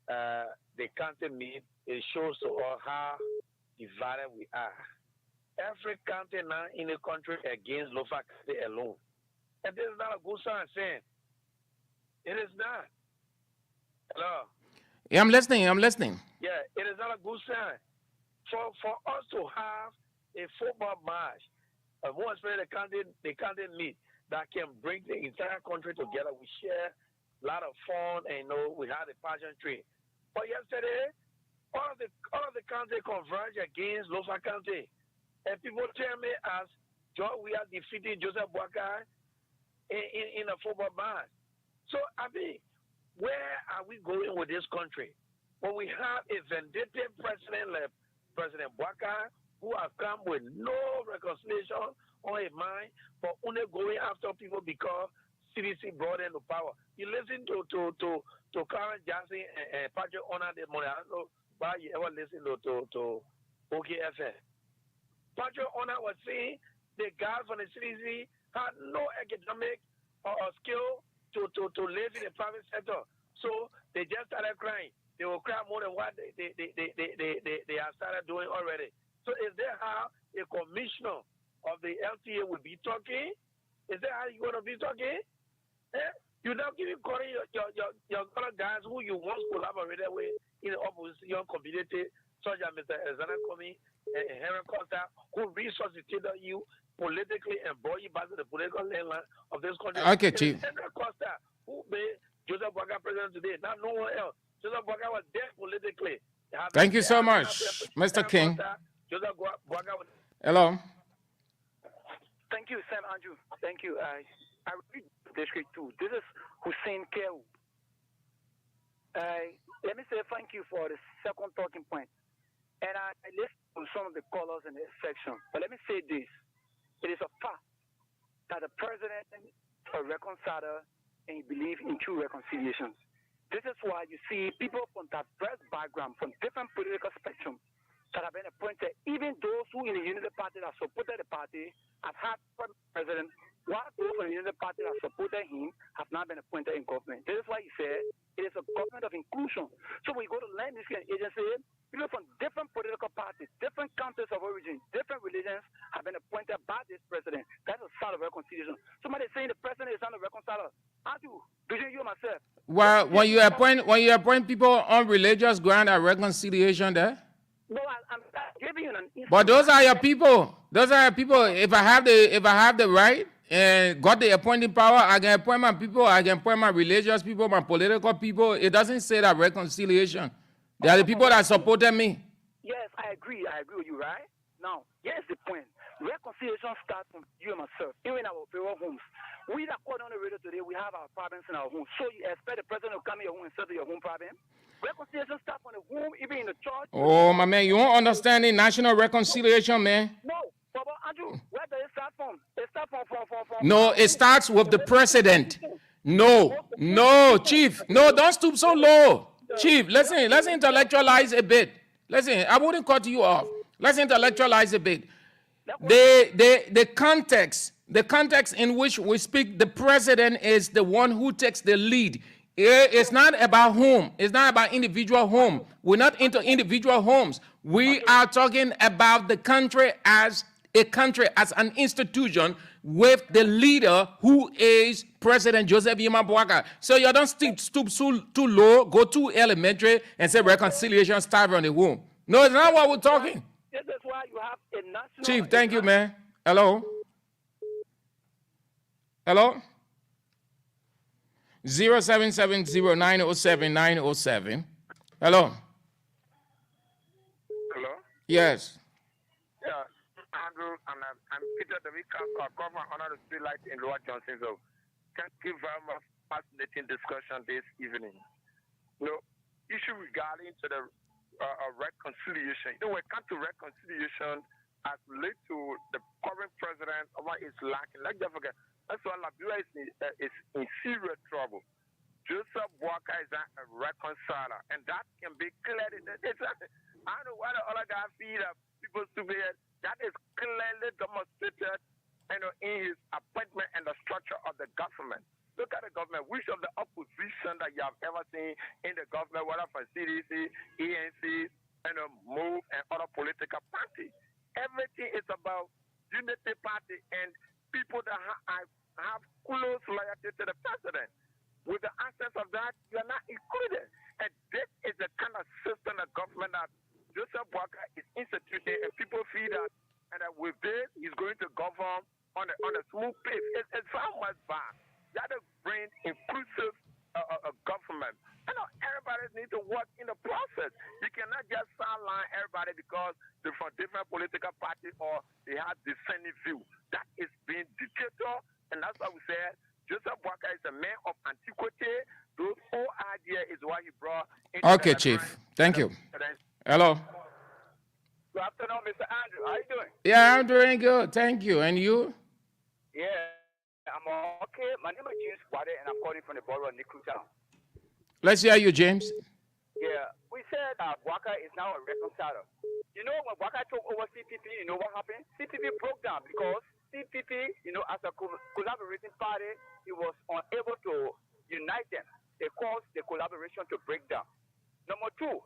the county meet, it shows to us how divided we are. Every county now in the country against Lofa County alone. And this is not a good sign, Sam. It is not. Hello? Yeah, I'm listening. Yeah, it is not a good sign. For us to have a football match, once the county meet that can bring the entire country together, we share a lot of fun, and we had a passion tree. But yesterday, all of the county converged against Lofa County. and people tell me as John, we are defeating Joseph Boakai in a football match. So, I mean, where are we going with this country? When we have a vindictive president like President Boakai, who has come with no reconciliation on his mind, but only going after people because CDC brought into power. You listen to Karen Jackson and Patrick Honor this morning. I don't know why you ever listen to OKFM. Patrick Honor was saying the guys from the CDC had no academic or skill to live in the private sector. So they just started crying. They will cry more than what they have started doing already. So is that how a commissioner of the LTA will be talking? Is that how you're going to be talking? Eh? You're not giving calling your other guys who you once collaborated with in the opposition community, such as Mr. Ezana Komi and Henry Costa, who resuscitated you politically and brought you back to the political landline of this country. Okay, Chief. Henry Costa, who made Joseph Boakai president today, not no one else. Joseph Boakai was dead politically. Thank you so much, Mr. King. Hello. Thank you, Sam Andrew. Thank you. I read District 2. This is Hussein Keu. Let me say thank you for the second talking point. And I listened to some of the callers in this section. But let me say this. It is a fact that the president is a reconciler and he believes in true reconciliations. This is why you see people from diverse background, from different political spectrum, that have been appointed, even those who in the Unity Party that supported the party have had president, while those in the Unity Party that supported him have not been appointed in government. This is why he said it is a government of inclusion. So when you go to land use agency, people from different political parties, different countries of origin, different religions have been appointed by this president. That's a sign of reconciliation. Somebody saying the president is not a reconciler. Aren't you? Between you and myself. Well, when you appoint people on religious ground, are reconciliation there? No, I'm giving you an instance. But those are your people. Those are your people. If I have the right and got the appointing power, I can appoint my people. I can appoint my religious people, my political people. It doesn't say that reconciliation. They are the people that supported me. Yes, I agree. I agree with you, right? Now, here's the point. Reconciliation starts from you and myself, even in our very homes. We that called on the radio today, we have our problems in our homes. So you expect the president to come in your home and settle your home problem? Reconciliation starts from the home, even in the church. Oh, my man, you don't understand the national reconciliation, man. No, Baba Andrew, where does it start from? It starts from. No, it starts with the president. No, Chief. No, don't stoop so low. Chief, let's intellectualize a bit. Listen, I wouldn't cut you off. Let's intellectualize a bit. The context in which we speak, the president is the one who takes the lead. It's not about home. It's not about individual home. We're not into individual homes. We are talking about the country as a country, as an institution with the leader who is President Joseph Boakai. So you don't stoop too low, go too elementary, and say reconciliation start from the home. No, it's not what we're talking. This is why you have a national... Chief, thank you, man. Hello? Hello? 0770-907-907. Hello? Hello? Yes. Yeah, Andrew, and I'm Peter the Week, Governor Honor the Street Light in Lower Johnson. So, thank you very much for fascinating discussion this evening. You know, issue regarding to the reconciliation. You know, when it comes to reconciliation, as relates to the current president, what is lacking. Let's not forget, that's why Liberia is in serious trouble. Joseph Boakai is not a reconciler, and that can be clearly. I don't know why the other guy feel that people to be. That is clearly demonstrated, in his appointment and the structure of the government. Look at the government. Which of the opposition that you have ever seen in the government, whether from CDC, ANC, MOVE, and other political parties? Everything is about unity party and people that have close loyalty to the president. With the absence of that, you are not included. And this is the kind of system of government that Joseph Boakai is instituting, and people feel that, and that with this, he's going to govern on a smooth pace. It's far much bad. You have to bring inclusive government. Everybody needs to work in the process. You cannot just sideline everybody because they're from different political parties or they have dissenting view. That is being dictator, and that's why we said Joseph Walker is a man of antiquity. Those whole idea is what he brought into Okay, Chief. Thank you. Hello. Good afternoon, Mr. Andrew. How you doing? Yeah, I'm doing good. Thank you. And you? Yeah, I'm okay. My name is James Wade, and I'm calling from the borough of Nikutown. Let's hear you, James. Yeah, we said that Waka is now a reconciler. You know, when Waka took over CPP, you know what happened? CPP broke down because CPP, as a collaborating party, it was unable to unite them. It caused the collaboration to break down. Number two,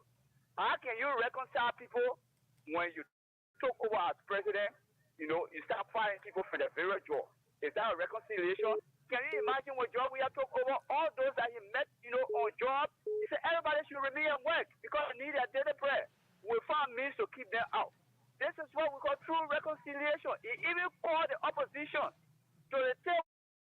how can you reconcile people when you took over as president? You start firing people from the very job. Is that a reconciliation? Can you imagine what job we have took over? All those that he met, on job, he said everybody should remain at work because they need their daily bread. We found means to keep them out. This is what we call true reconciliation. He even called the opposition to the table.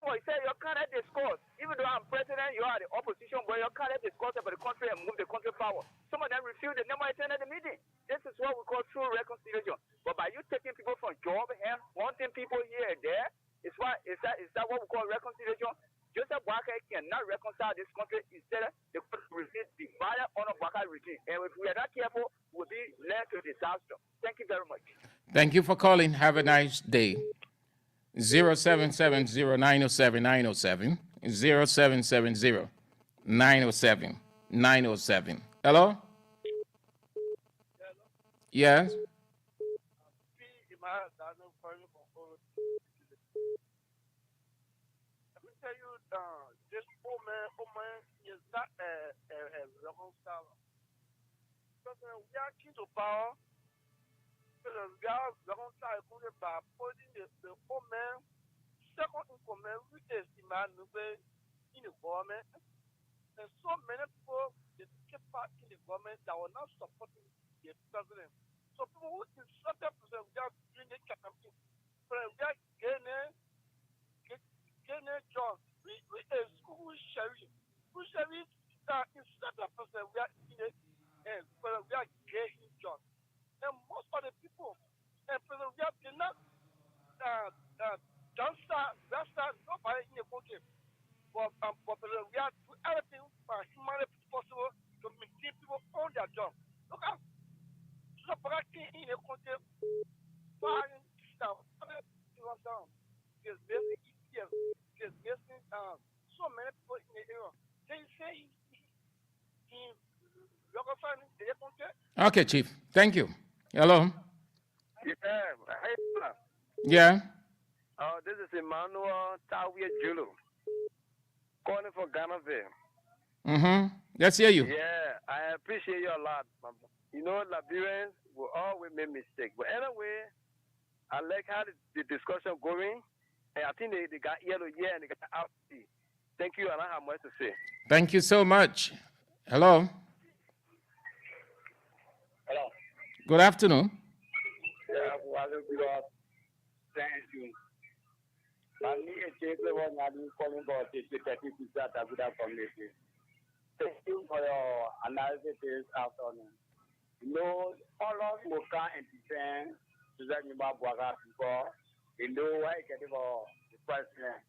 He said your candidate discourse. Even though I'm president, you are the opposition, but your candidate discourse about the country and move the country forward. Some of them refused, they never attended the meeting. This is what we call true reconciliation. But by you taking people from job and wanting people here and there, is that what we call reconciliation? Joseph Walker cannot reconcile this country. Instead, the country will be divided under Walker regime. And if we are not careful, we'll be led to disaster. Thank you very much. Thank you for calling. Have a nice day. 0770-907-907. 0770-907-907. Hello? Yes? This old man is not a reconciler. Because we are key to power. Because we are reconciled by putting the old man second in command, which is the man who is in the government. And so many people they take part in the government that were not supporting the president. So people who insulted the president, we are doing the campaign. But we are gaining jobs. We is who Sherry. Who Sherry instead of person we are in it and we are gaining jobs. And most of the people and we are not nobody in the country. But we are doing everything by humanly possible to maintain people on their job. Look at somebody in the country firing down. Because basically so many people in the area. They say he reconciling the country. Okay, Chief. Thank you. Hello? Yeah? This is Emmanuel Tawiya Julu, calling for Ghanaville. Mm-hmm. Let's hear you. Yeah, I appreciate you a lot. Liberians will always make mistakes. But anyway, I like how the discussion going. And I think they got yellow here and they got out. Thank you, and I have much to say. Thank you so much. Hello? Hello. Good afternoon. Yeah, thank you. Thank you for your analysis this afternoon. All of us can defend Joseph Walker before. You know why get for the president.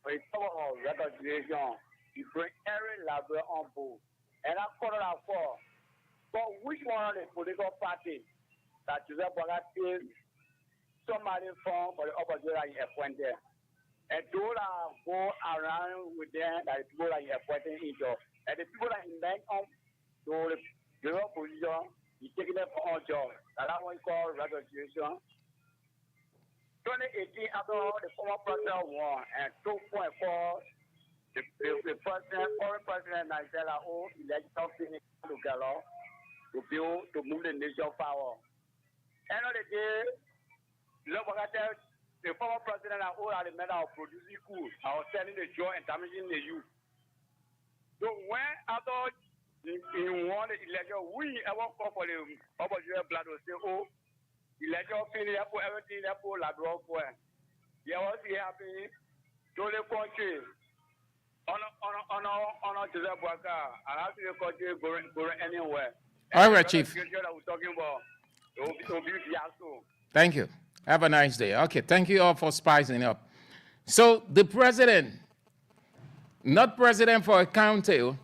For it's our reconciliation, you bring every labor on board. And I call it out for which one of the political parties that Joseph Walker is somebody from for the opposition appointed. And those that go around with them that the people that you appointing into. And the people that you make on to the opposition, you taking them for all jobs. That's what we call reconciliation. 2018, after the former president won and 2.4, the president, foreign president Nigeria, election finished together to move the nation forward. End of the day, the former president and all are the men of producing goods, are selling the joy and damaging the youth. So when after he won the election, we ever call for the opposition blood to say, election finish for everything that for la draw for. Yeah, what's happening to the country? On Joseph Waka, and I see you got you going anywhere. All right, Chief. We're talking about. Thank you. Have a nice day. Okay, thank you all for spicing up. So the president, not president for a county,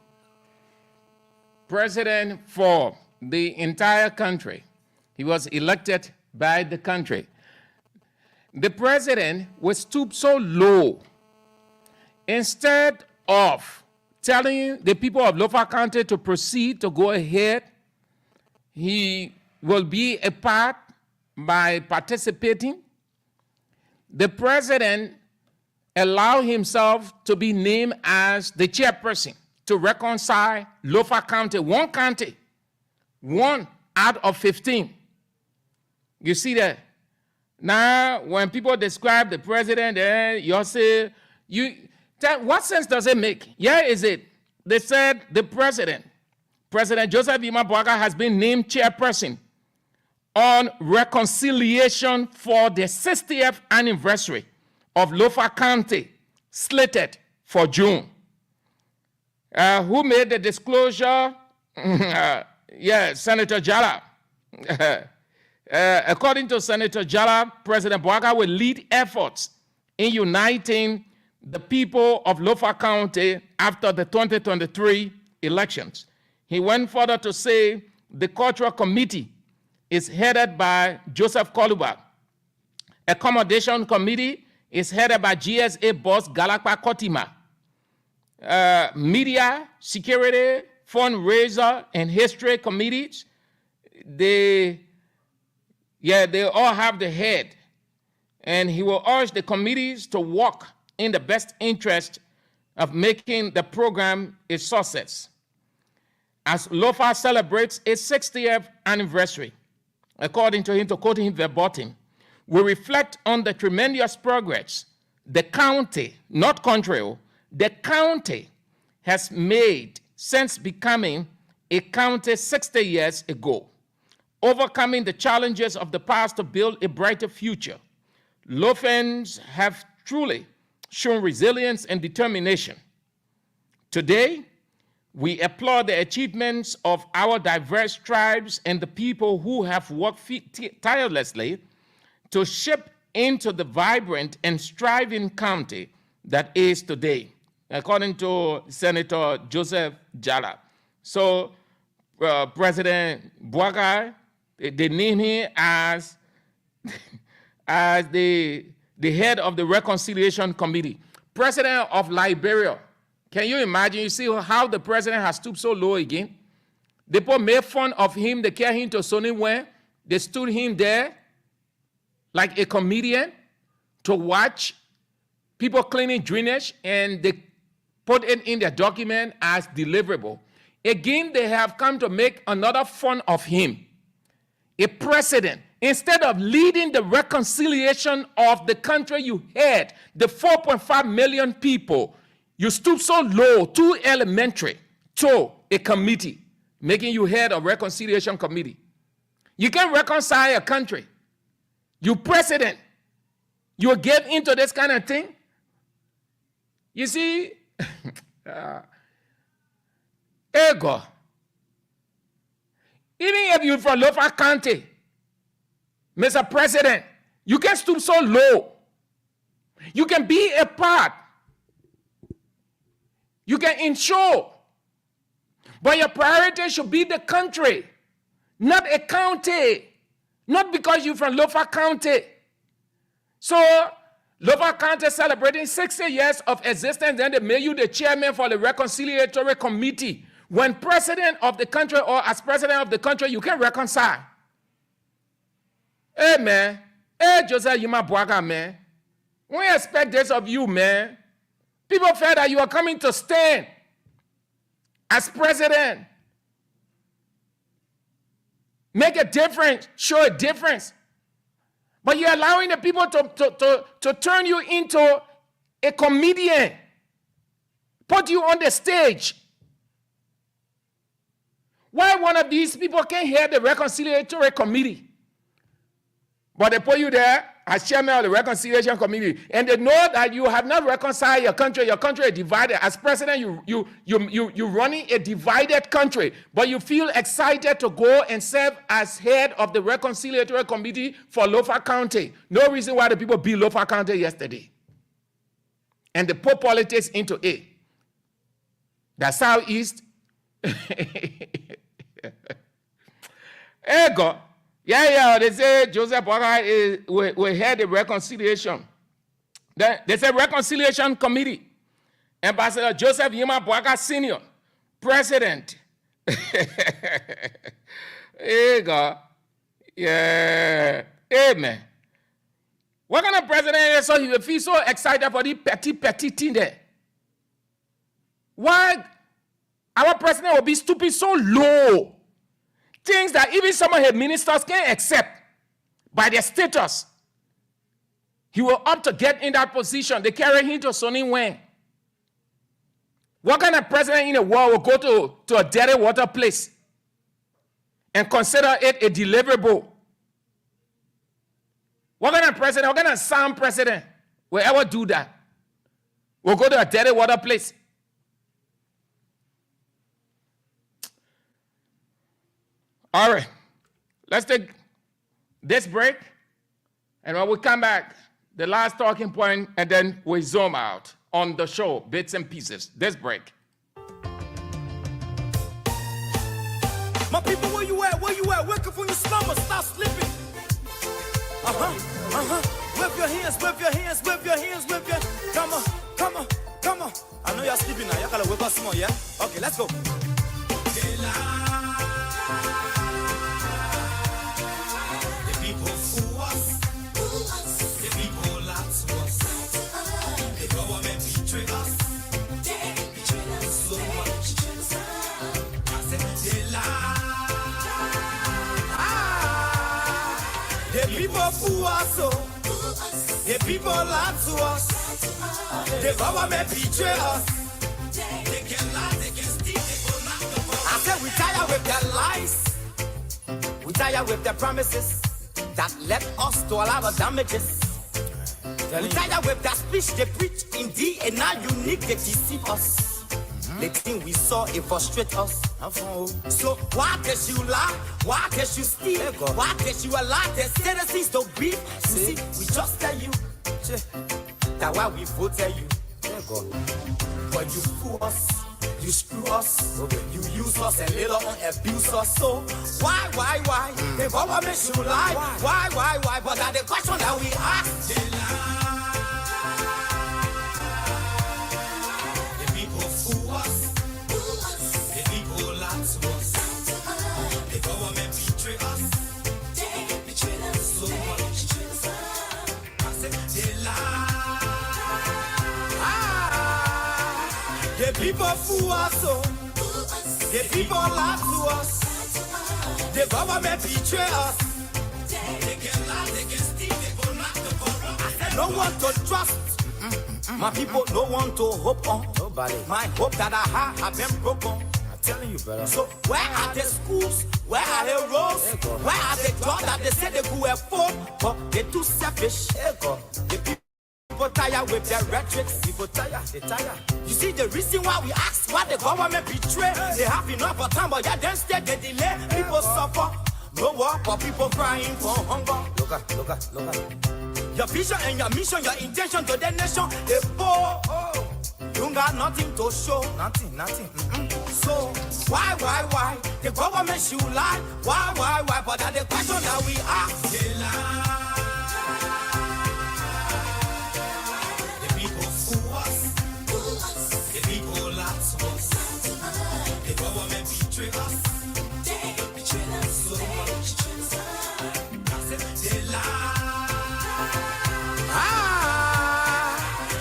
president for the entire country. He was elected by the country. The president was stooped so low. Instead of telling the people of Lofa County to proceed, to go ahead, he will be a part by participating. The president allowed himself to be named as the chairperson to reconcile Lofa County, one out of 15. You see that? Now, when people describe the president, you say, what sense does it make? Yeah, is it? They said the President Joseph Boakai has been named chairperson on reconciliation for the 60th anniversary of Lofa County, slated for June. Who made the disclosure? Senator Jala. According to Senator Jala, President Boakai will lead efforts in uniting the people of Lofa County after the 2023 elections. He went further to say the Cultural Committee is headed by Joseph Koluba. Accommodation Committee is headed by GSA boss Galakpa Kotima. Media, Security, Fundraiser, and History Committees, they all have the head. And he will urge the committees to work in the best interest of making the program a success. As Lofa celebrates its 60th anniversary, according to him, to quote him verbatim, we reflect on the tremendous progress the county, not country, the county has made since becoming a county 60 years ago, overcoming the challenges of the past to build a brighter future. Lofans have truly shown resilience and determination. Today, we applaud the achievements of our diverse tribes and the people who have worked tirelessly to shape into the vibrant and striving county that is today, according to Senator Joseph Jala. So, President Boakai, they name him as the head of the Reconciliation Committee. President of Liberia. Can you imagine? You see how the president has stooped so low again? The people made fun of him. They carried him to Sonny Wen. They stood him there like a comedian to watch people cleaning drainage, and they put it in their document as deliverable. Again, they have come to make another fun of him. A president, instead of leading the reconciliation of the country you had, the 4.5 million people, you stoop so low, too elementary, to a committee, making you head of reconciliation committee. You can't reconcile a country. You president, you get into this kind of thing. You see, ego. Even if you're from Lofa County, Mr. President, you can stoop so low. You can be a part. You can ensure. But your priority should be the country, not a county. Not because you're from Lofa County. So, Lofa County celebrating 60 years of existence, then they made you the chairman for the Reconciliatory Committee. When president of the country or as president of the country, you can reconcile. Hey, man. Hey, Joseph Boakai, man. We expect this of you, man. People felt that you are coming to stand as president. Make a difference, show a difference. But you're allowing the people to turn you into a comedian, put you on the stage. Why one of these people can't hear the reconciliatory committee? But they put you there as chairman of the Reconciliation Committee, and they know that you have not reconciled your country is divided. As president, you're running a divided country, but you feel excited to go and serve as head of the Reconciliatory Committee for Lofa County. No reason why the people beat Lofa County yesterday. And they put politics into it. The Southeast. Hey, God. Yeah, they say Joseph Boakai will head the reconciliation. Then they say reconciliation committee. Ambassador Joseph Yima Boakai Sr., president. Hey, God. Yeah. Amen. What kind of president is so he will feel so excited for the petty thing there? Why our president will be stupid so low? Things that even some of his ministers can't accept by their status. He will opt to get in that position. They carry him to Sonny Wang. What kind of president in the world will go to a dirty water place and consider it a deliverable? What kind of president, what kind of sound president will ever do that? Will go to a dirty water place? All right, let's take this break, and when we come back, the last talking point, and then we zoom out on the show, Bits and Pieces. This break. My people, where you at? Wake up from your slumber, stop sleeping. Wave your hands, Come on. I know you're sleeping now, you gotta wake up some more, yeah? Okay, let's go. People fool us, the people lie to us, the government betray us. They can lie, they can steal, they will not go. I said we tired with their lies, we tired with their promises that led us to a lot of damages. We tired with their speech they preach in DNA unique, they deceive us. The thing we saw, it frustrates us. So why can't you lie? Why can't you steal? Why can't you allow the citizens to beef? See, we just tell you that why we voted you. But you fool us, you screw us, you use us and later on abuse us. So why? The government should lie. Why? But that's the question that we ask. They lie. The people fool us, the people lie to us, the government betray us. They can lie, they can steal, they will not corrupt. I said no one to trust. My people, no one to hope on. Nobody. My hope that I have been broken. I'm telling you, brother. So where are the schools? Where are the roads? Where are the jobs that they say they could afford? But they're too selfish. The people tired with their rhetoric. People tired, they tired. You see the reason why we ask why the government betray. They have enough of time, but yeah, then instead they delay. People suffer. No work, but people crying for hunger. Look at. Your vision and your mission, your intention to the nation, they poor. You got nothing to show. Nothing. So why? The government should lie. Why? But that's the question that we ask. They lie. The people fool us. The people lie to us. The government betray us. They betray us so much. I said they lie.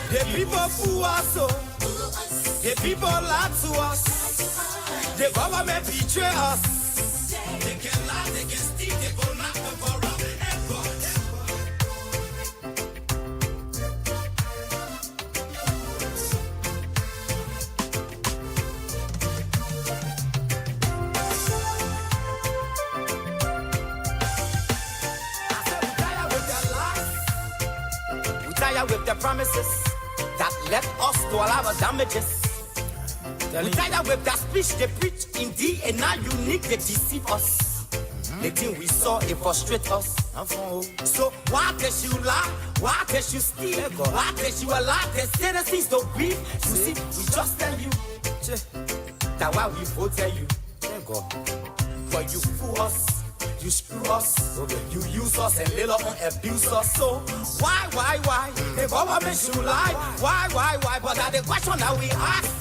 The people fool us, the people lie to us, the government betray us. They can lie, they can steal, they will not corrupt. tired with the promises that left us to all our damages. We tired with that speech they preach indeed, and now unique they deceive us. The thing we saw, it frustrate us. So why can't you lie? Why can't you steal? Why can't you allow the citizens to breathe? You see, we just tell you that why we vote tell you. But you fool us, you screw us, you use us and little on abuse us. So why? The government should lie. Why? But that's the question that we ask.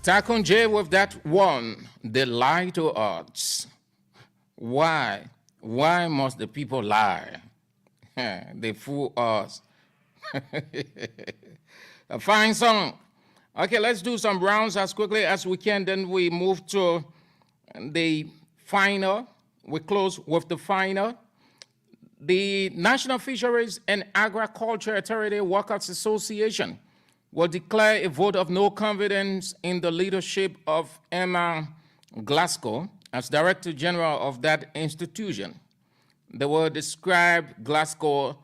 Takun J with that one, they lie to us. Why? Why must the people lie? They fool us. A fine song. Okay, let's do some rounds as quickly as we can. Then we move to the final. We close with the final. The National Fisheries and Agriculture Authority Workers Association will declare a vote of no confidence in the leadership of Emma Glasgow as Director General of that institution. They will describe Glasgow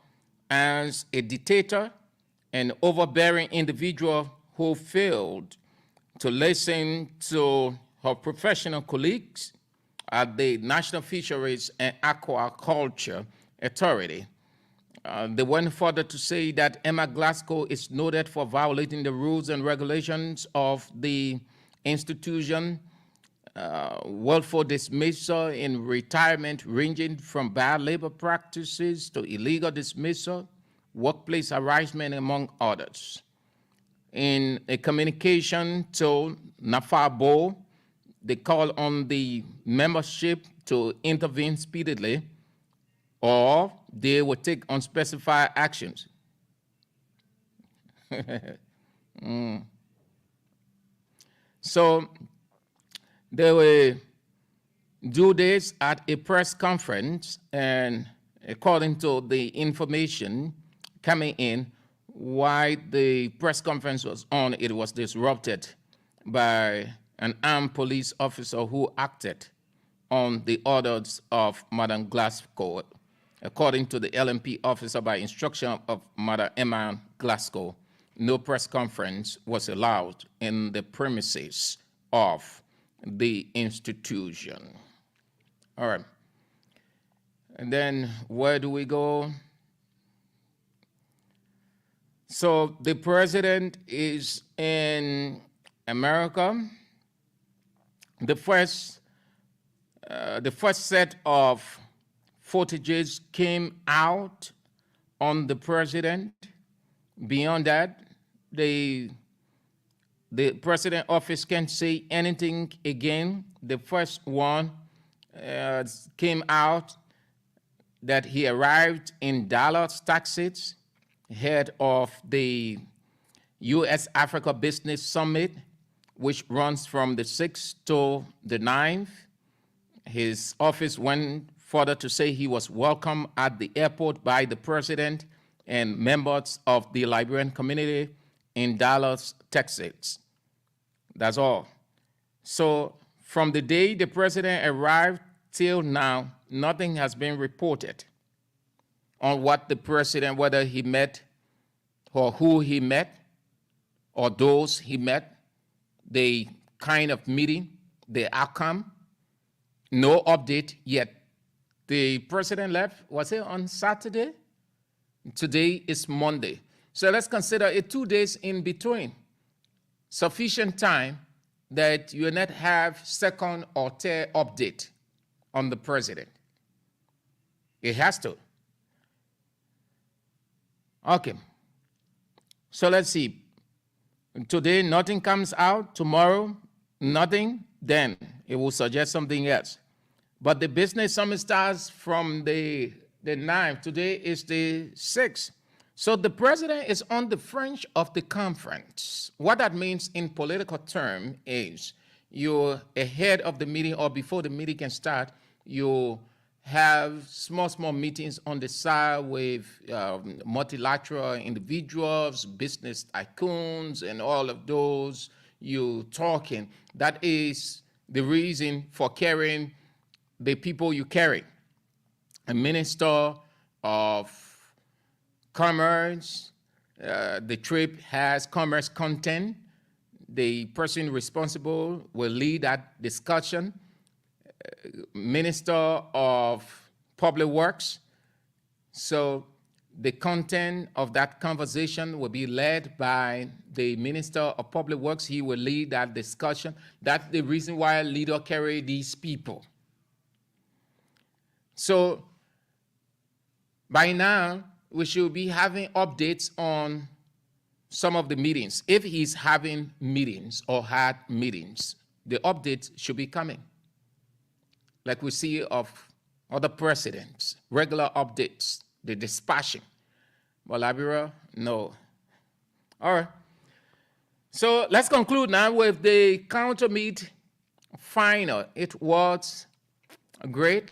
as a dictator, an overbearing individual who failed to listen to her professional colleagues at the National Fisheries and Aquaculture Authority. They went further to say that Emma Glasgow is noted for violating the rules and regulations of the institution, willful dismissal in retirement ranging from bad labor practices to illegal dismissal, workplace harassment, among others. In a communication to NAFA-BOL, they call on the membership to intervene speedily, or they will take unspecified actions. So they will do this at a press conference, and according to the information coming in, while the press conference was on, it was disrupted by an armed police officer who acted on the orders of Madam Glasgow. According to the LMP officer, by instruction of Madam Emma Glasgow, no press conference was allowed in the premises of the institution. All right. And then where do we go? So the president is in America. The first set of footages came out on the president. Beyond that, the president office can't say anything again. The first one came out that he arrived in Dallas, Texas, head of the U.S.-Africa Business Summit, which runs from the 6th to the 9th. His office went further to say he was welcomed at the airport by the president and members of the Liberian community in Dallas, Texas. That's all. So from the day the president arrived till now, nothing has been reported on what the president, whether he met or who he met or those he met, the kind of meeting, the outcome. No update yet. The president left, was it on Saturday? Today is Monday. So let's consider it 2 days in between. Sufficient time that you will not have second or third update on the president. It has to. Okay. So let's see. Today, nothing comes out. Tomorrow, nothing. Then it will suggest something else. But the business summit starts from the 9th. Today is the 6th. So the president is on the fringe of the conference. What that means in political terms is you're ahead of the meeting or before the meeting can start, you have small meetings on the side with multilateral individuals, business tycoons, and all of those. You talking. That is the reason for carrying the people you carry. A minister of commerce, the trip has commerce content. The person responsible will lead that discussion. Minister of Public Works. So the content of that conversation will be led by the Minister of Public Works. He will lead that discussion. That's the reason why leader carry these people. So by now, we should be having updates on some of the meetings. If he's having meetings or had meetings, the updates should be coming. Like we see of other presidents, regular updates, the dispatching. But Liberia, no. All right. So let's conclude now with the counter meet final. It was great.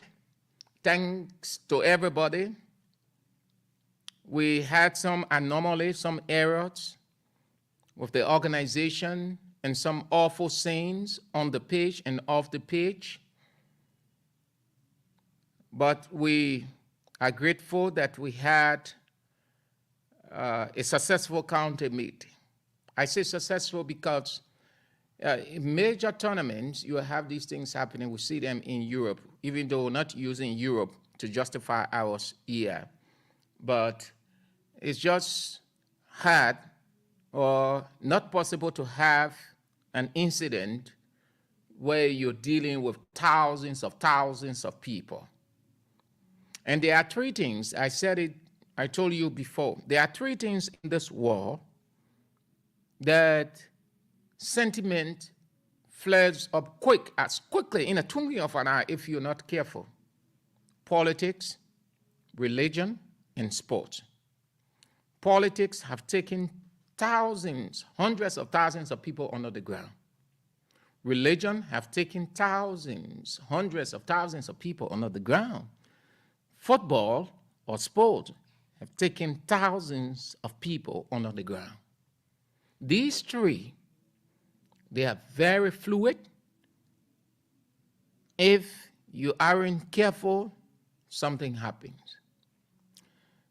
Thanks to everybody. We had some anomalies, some errors with the organization and some awful scenes on the page and off the page. But we are grateful that we had a successful county meeting. I say successful because in major tournaments, you have these things happening. We see them in Europe, even though we're not using Europe to justify ours here. But it's just hard or not possible to have an incident where you're dealing with thousands of people. And there are three things, I said it, I told you before, there are three things in this war that sentiment flares up quickly in a twinkling of an eye if you're not careful. Politics, religion, and sport. Politics have taken thousands, hundreds of thousands of people under the ground. Religion have taken thousands, hundreds of thousands of people under the ground. Football or sport have taken thousands of people under the ground. These three, they are very fluid. If you aren't careful, something happens.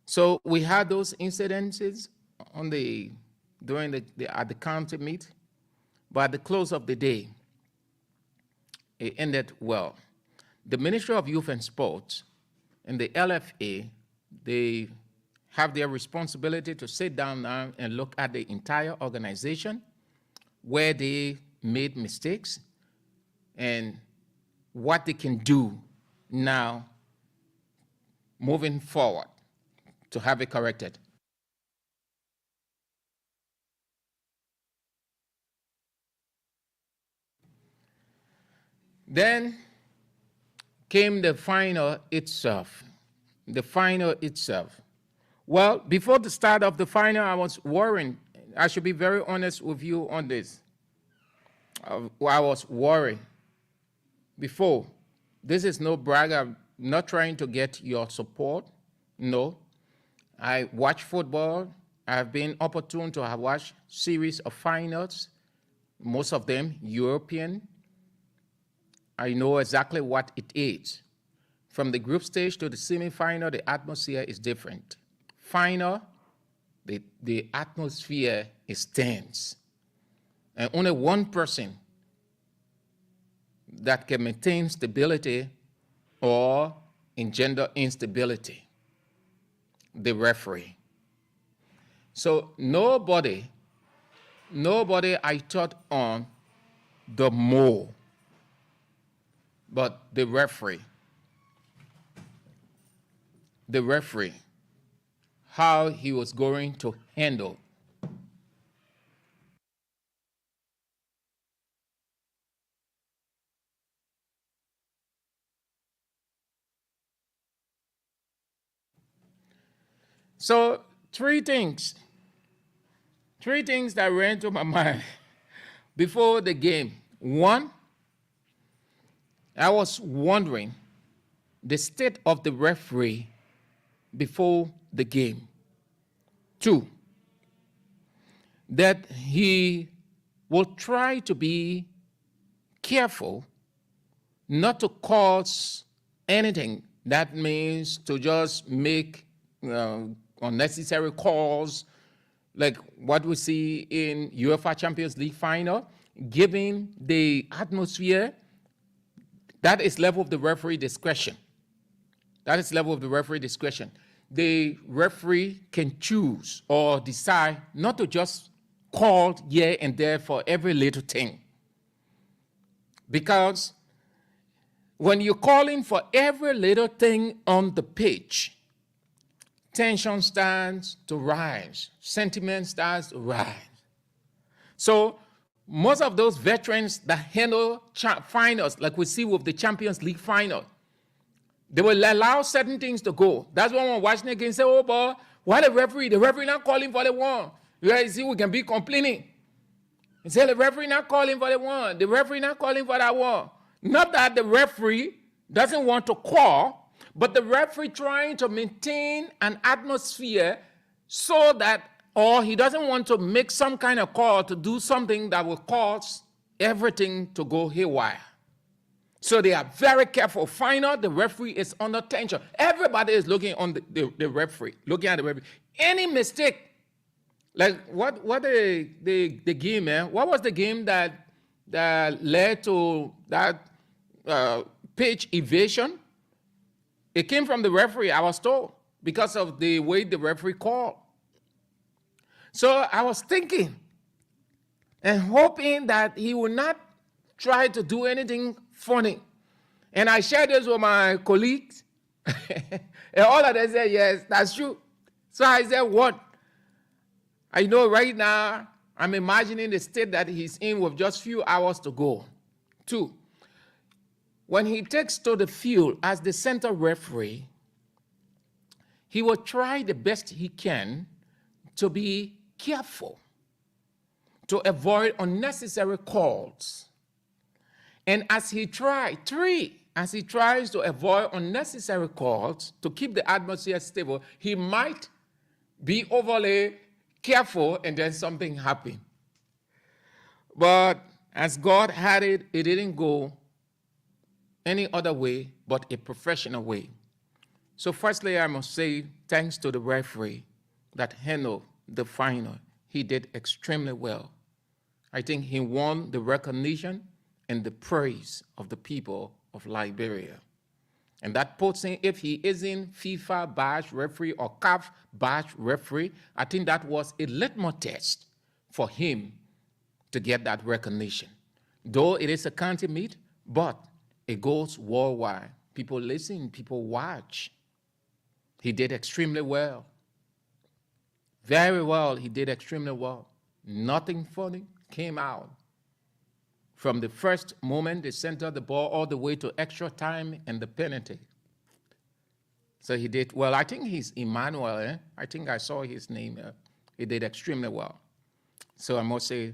So we had those incidences on during at the county meet, but at the close of the day, it ended well. The Ministry of Youth and Sports and the LFA, they have their responsibility to sit down now and look at the entire organization, where they made mistakes and what they can do now moving forward to have it corrected. Then came the final itself. The final itself. Well, before the start of the final, I was worried. I should be very honest with you on this. I was worried before. This is no brag. I'm not trying to get your support. No. I watch football. I've been opportune to have watched series of finals, most of them European. I know exactly what it is. From the group stage to the semi-final, the atmosphere is different. Final, the atmosphere is tense. And only one person that can maintain stability or engender instability, the referee. So nobody I thought on the more, but the referee. The referee, how he was going to handle. So three things that ran to my mind before the game. One, I was wondering the state of the referee before the game. Two, that he will try to be careful not to cause anything. That means to just make unnecessary calls, like what we see in UEFA Champions League final, giving the atmosphere. That is level of the referee discretion. That is level of the referee discretion. The referee can choose or decide not to just call here and there for every little thing. Because when you're calling for every little thing on the pitch, tension starts to rise, sentiment starts to rise. So most of those veterans that handle finals, like we see with the Champions League final, they will allow certain things to go. That's why when watching the game, say, oh boy, why the referee not calling for the one? You see, we can be complaining. And say the referee not calling for the one, the referee not calling for that one. Not that the referee doesn't want to call, but the referee trying to maintain an atmosphere so that, or he doesn't want to make some kind of call to do something that will cause everything to go haywire. So they are very careful. Final, the referee is under tension. Everybody is looking on the referee, looking at the referee. Any mistake, like what the game, man? What was the game that led to that pitch evasion? It came from the referee, I was told, because of the way the referee called. So I was thinking and hoping that he would not try to do anything funny. And I shared this with my colleagues. And all of them said, yes, that's true. So I said, what? I know right now, I'm imagining the state that he's in with just few hours to go. Two, when he takes to the field as the center referee, he will try the best he can to be careful, to avoid unnecessary calls. And as he tries to avoid unnecessary calls to keep the atmosphere stable, he might be overly careful and then something happen. But as God had it, it didn't go any other way but a professional way. So firstly, I must say thanks to the referee that handled the final. He did extremely well. I think he won the recognition and the praise of the people of Liberia. And that puts him, if he isn't FIFA badge referee or CAF badge referee, I think that was a litmus test for him to get that recognition. Though it is a county meet, but it goes worldwide. People listen, people watch. He did extremely well. Very well, he did extremely well. Nothing funny came out. From the first moment they centered the ball all the way to extra time and the penalty. So he did well. I think he's Emmanuel. I think I saw his name. He did extremely well. So I must say,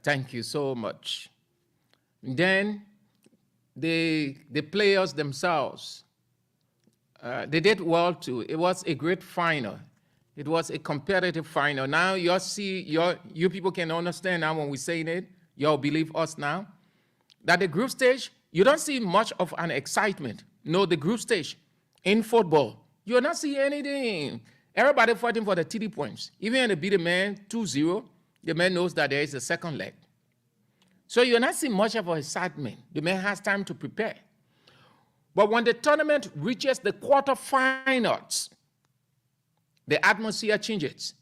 thank you so much. Then the players themselves, they did well too. It was a great final. It was a competitive final. Now you people can understand now when we say it. Y'all believe us now? That the group stage, you don't see much of an excitement. No, the group stage in football, you're not seeing anything. Everybody fighting for the 3 points. Even when they beat the man 2-0, the man knows that there is a second leg. So you're not seeing much of an excitement. The man has time to prepare. But when the tournament reaches the quarterfinals, the atmosphere changes.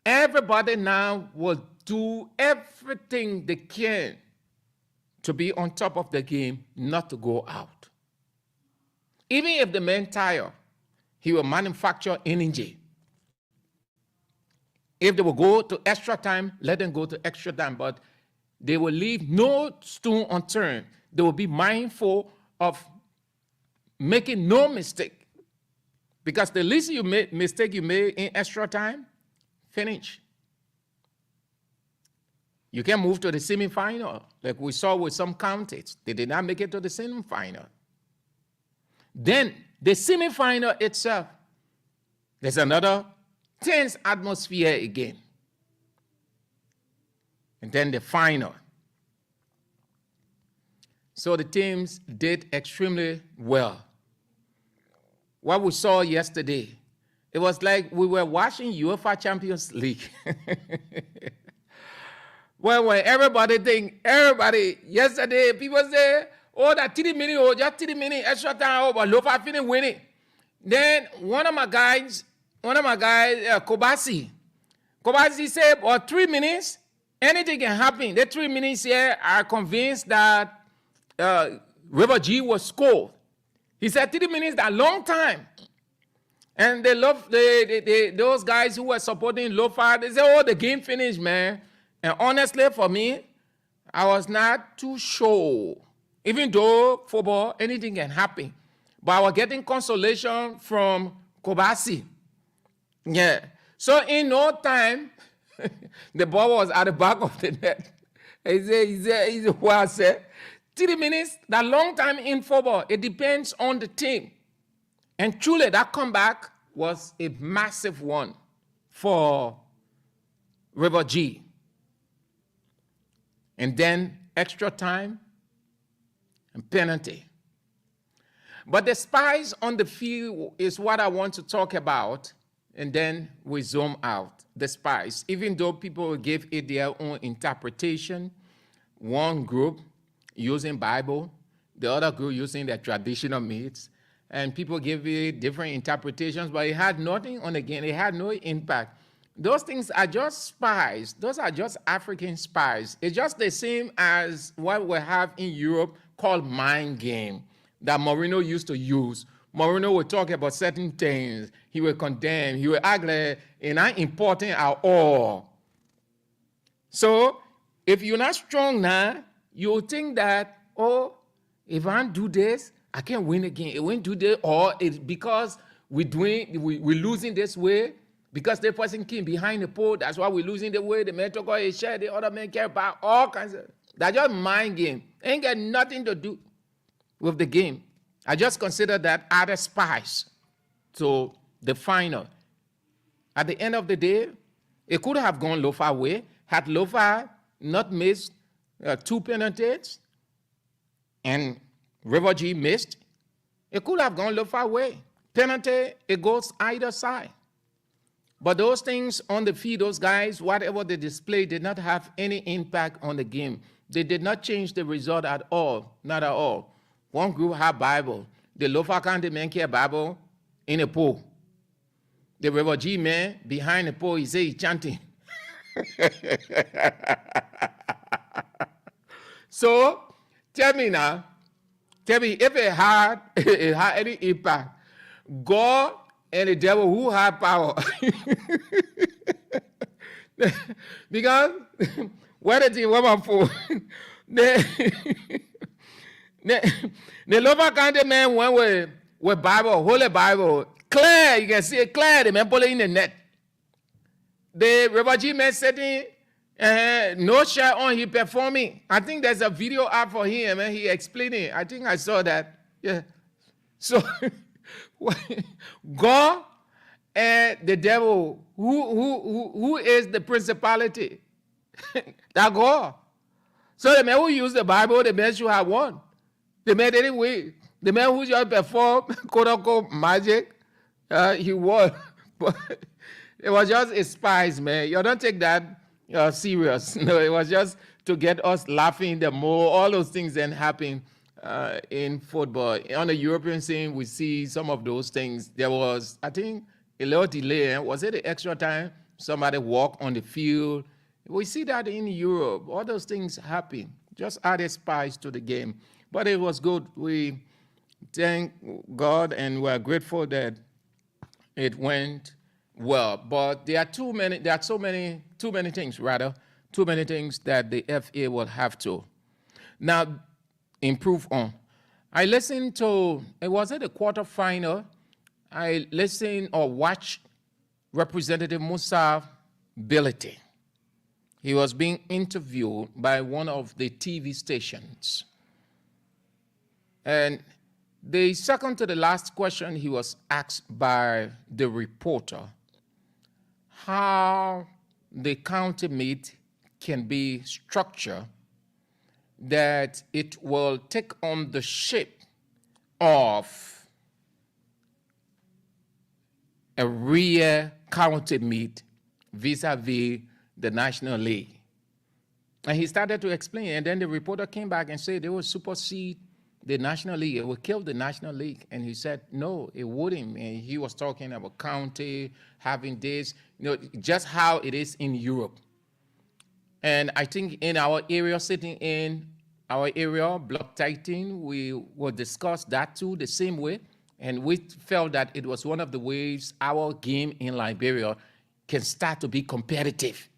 Everybody now will do everything they can to be on top of the game, not to go out. Even if the man tired, he will manufacture energy. If they will go to extra time, let them go to extra time, but they will leave no stone unturned. They will be mindful of making no mistake, Because the least mistake you made in extra time, finish. You can move to the semifinal, like we saw with some counties. They did not make it to the semifinal. Then the semifinal itself, there's another tense atmosphere again. And then the final. So the teams did extremely well. What we saw yesterday, it was like we were watching UEFA Champions League. Well, when everybody, yesterday, people say, oh, that 3 minutes, oh, just 3 minutes, extra time, oh, but Lofa finished winning. Then one of my guys, Kobasi said, well, 3 minutes, anything can happen. The 3 minutes here are convinced that River G was scored. He said 3 minutes, a long time. And they love those guys who were supporting Lofa. They say, oh, the game finished, man. And honestly, for me, I was not too sure. Even though football, anything can happen. But I was getting consolation from Kobasi. Yeah. So in no time, the ball was at the back of the net. He said, what I said. 3 minutes, that long time in football, it depends on the team. And truly, that comeback was a massive one for River G. And then extra time and penalty. But the spies on the field is what I want to talk about, and then we zoom out. The spies, even though people give it their own interpretation, one group using Bible, the other group using their traditional myths, and people give it different interpretations, but it had nothing on the game. It had no impact. Those things are just spies. Those are just African spies. It's just the same as what we have in Europe called mind game that Mourinho used to use. Mourinho would talk about certain things. He would condemn. He would act like it's not important at all. So if you're not strong now, you'll think that, oh, if I don't do this, I can't win again. It won't do this, or it's because we're losing this way. Because the person came behind the pole, that's why we're losing the way. The man took a share, the other man care about all kinds of. That's just mind game. Ain't got nothing to do with the game. I just consider that other spies. So the final. At the end of the day, it could have gone Lofa way. Had Lofa not missed 2 penalties and River G missed, it could have gone Lofa way. Penalty, it goes either side. But those things on the field, those guys, whatever they displayed, did not have any impact on the game. They did not change the result at all, not at all. One group had Bible. The Lofa County man carry Bible in a pole. The River G man behind the pole, he say he's chanting. So, tell me if it had any impact. God and the devil, who had power? Because what the thing woman for the Lofa County man went with Bible, Holy Bible, clear, you can see it clear, the man put it in the net. The River G man sitting, no shirt on, he performing. I think there's a video out for him, and he explaining. I think I saw that. Yeah. So God and the devil, who is the principality? That God. So the man who used the Bible, the man should have won. The man anyway. The man who just performed quote unquote magic, he won. But it was just a spies, man. You don't take that serious. No, it was just to get us laughing the more. All those things then happen in football. On the European scene, we see some of those things. There was, I think, a little delay. Was it the extra time? Somebody walked on the field. We see that in Europe. All those things happen. Just added spice to the game. But it was good. We thank God and we're grateful that it went well. But there are too many things that the FA will have to now improve on. I listened to, was it a quarterfinal? I listened or watched Representative Musa Bility. He was being interviewed by one of the TV stations. And the second to the last question he was asked by the reporter, how the county meet can be structured that it will take on the shape of a real county meet vis-a-vis the National League. And he started to explain, and then the reporter came back and said they would supersede the National League. It would kill the National League. And he said, no, it wouldn't. And he was talking about county, having this, just how it is in Europe. And I think in our area, sitting in our area, Block 13, we will discuss that too the same way. And we felt that it was one of the ways our game in Liberia can start to be competitive.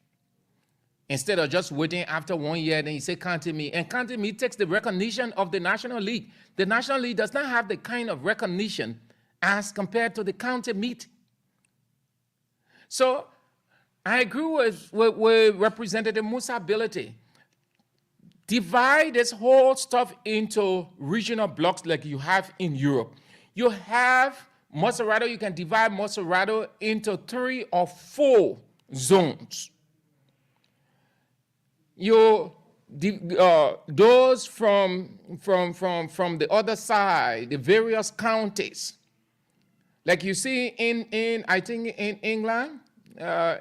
Instead of just waiting after 1 year, then you say county meet. And county meet takes the recognition of the National League. The National League does not have the kind of recognition as compared to the county meet. So I agree with Representative Musa Bility. Divide this whole stuff into regional blocks like you have in Europe. You have Maserado, you can divide Maserado into 3 or 4 zones. Those from the other side, the various counties, like you see in I think in England,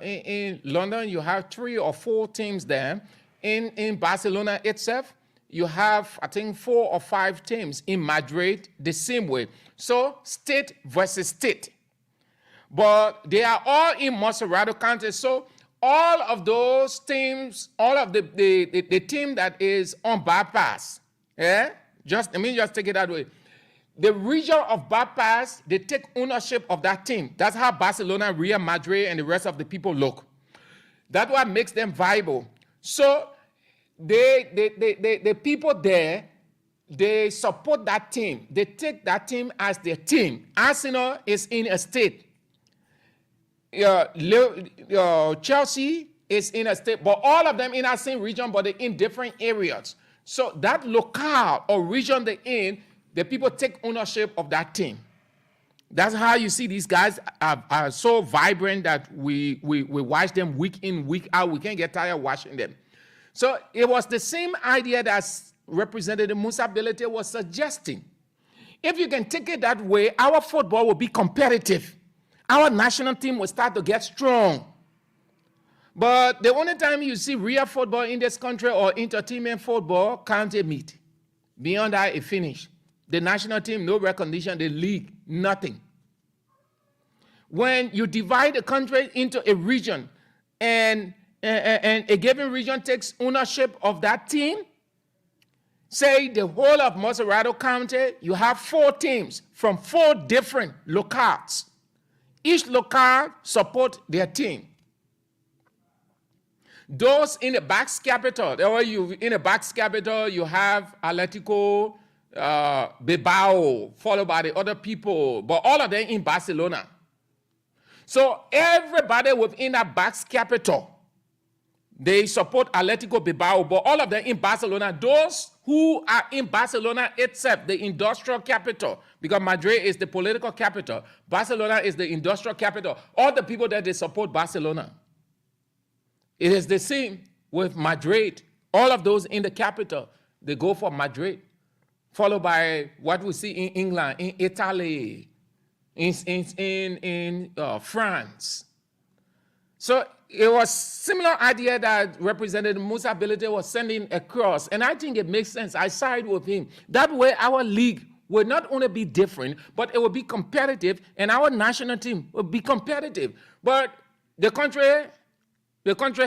in London, you have 3 or 4 teams there. In Barcelona itself, you have, I think, 4 or 5 teams. In Madrid, the same way. So state versus state. But they are all in Maserado County. So all of those teams, all of the team that is on bypass, let me just take it that way. The region of bypass, they take ownership of that team. That's how Barcelona, Real Madrid, and the rest of the people look. That's what makes them viable. So the people there, they support that team. They take that team as their team. Arsenal is in a state. Chelsea is in a state, but all of them in the same region, but they're in different areas. So that locale or region they're in, the people take ownership of that team. That's how you see these guys are so vibrant that we watch them week in, week out. We can't get tired of watching them. So it was the same idea that Representative Musa Bility was suggesting. If you can take it that way, our football will be competitive. Our national team will start to get strong. But the only time you see real football in this country or entertainment football, county meet. Beyond that, it finished. The national team, no recognition. The league, nothing. When you divide the country into a region and a given region takes ownership of that team, say the whole of Maserado County, you have 4 teams from 4 different locales. Each locale support their team. Those in the Basque capital, in the Basque capital, you have Atletico Bilbao, followed by the other people, but all of them in Barcelona. So everybody within that Basque capital, they support Atletico Bilbao, but all of them in Barcelona. Those who are in Barcelona itself, the industrial capital, because Madrid is the political capital, Barcelona is the industrial capital. All the people that they support Barcelona. It is the same with Madrid. All of those in the capital, they go for Madrid, followed by what we see in England, in Italy, in France. So it was similar idea that Representative Musa Bility was sending across, and I think it makes sense. I side with him. That way our league will not only be different, but it will be competitive, and our national team will be competitive. But the country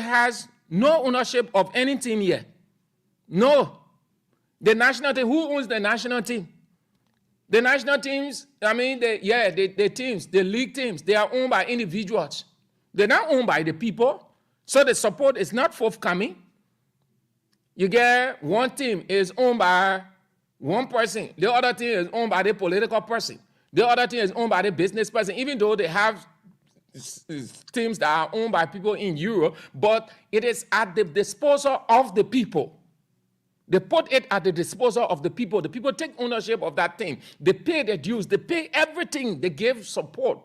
has no ownership of any team yet. No. The national team, who owns the national team? The national teams, the teams, the league teams, they are owned by individuals. They're not owned by the people, so the support is not forthcoming. You get one team is owned by one person, the other team is owned by the political person. The other thing is owned by the business person, even though they have teams that are owned by people in Europe, but it is at the disposal of the people. They put it at the disposal of the people. The people take ownership of that thing. They pay their dues. They pay everything. They give support.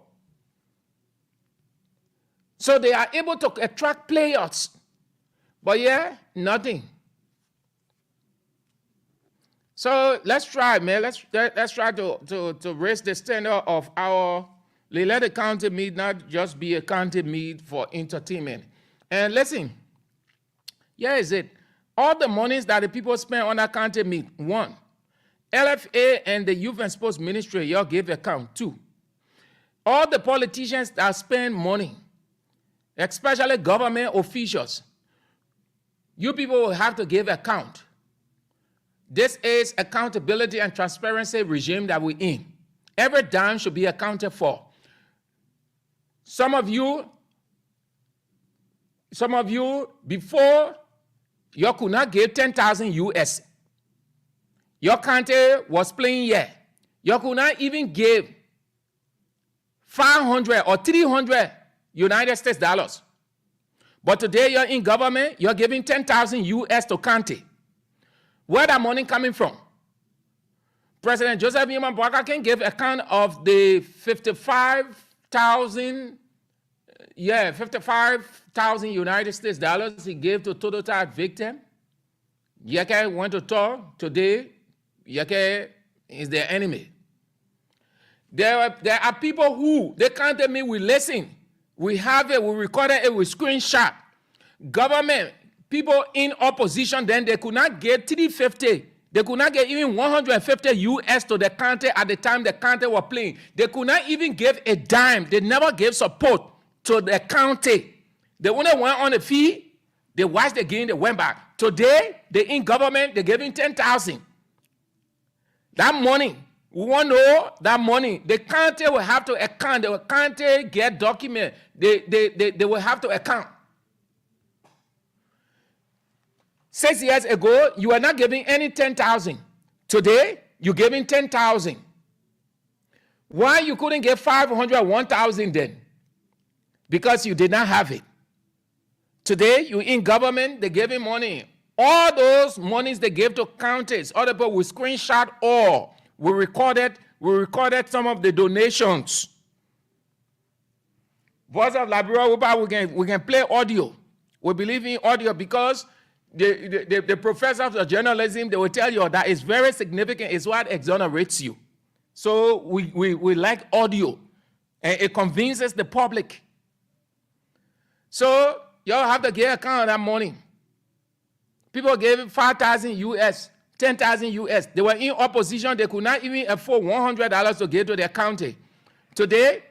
So they are able to attract players. But yeah, nothing. So let's try, man. Let's try to raise the standard of our. Let the county meet not just be a county meet for entertainment. And listen, here is it. All the monies that the people spend on that county meet, 1. LFA and the Youth and Sports Ministry, y'all give account. 2. All the politicians that spend money, especially government officials, you people will have to give account. This is accountability and transparency regime that we're in. Every dime should be accounted for. Some of you, before, you could not give 10,000 US. Your country was playing here. You could not even give 500 or 300 United States dollars. But today you're in government, you're giving 10,000 US to county. Where that money coming from? President Joseph Nyeman Boakai can give account of the 55,000 United States dollars he gave to total type victim. Yeke went to talk today. Yeke is their enemy. There are people who they can't tell me we listen. We have it, we recorded it, we screenshot. Government, people in opposition, then they could not get 350. They could not get even 150 US to the county at the time the county were playing. They could not even give a dime. They never gave support to the county. They only went on the fee. They watched the game, they went back. Today, they in government, they giving 10,000. That money, we want to know that money. The county will have to account. The county get document. They will have to account. 6 years ago, you were not giving any 10,000. Today, you're giving 10,000. Why you couldn't get 500, 1,000 then? Because you did not have it. Today, you're in government, they're giving money. All those monies they gave to counties, other people will screenshot all. We recorded some of the donations. Voice of Liberia, we can play audio. We believe in audio because the professors of journalism, they will tell you that it's very significant. It's what exonerates you. So we like audio, and it convinces the public. So y'all have to get account of that money. People gave 5,000 US, 10,000 US. They were in opposition. They could not even afford $100 to give to their county. Today,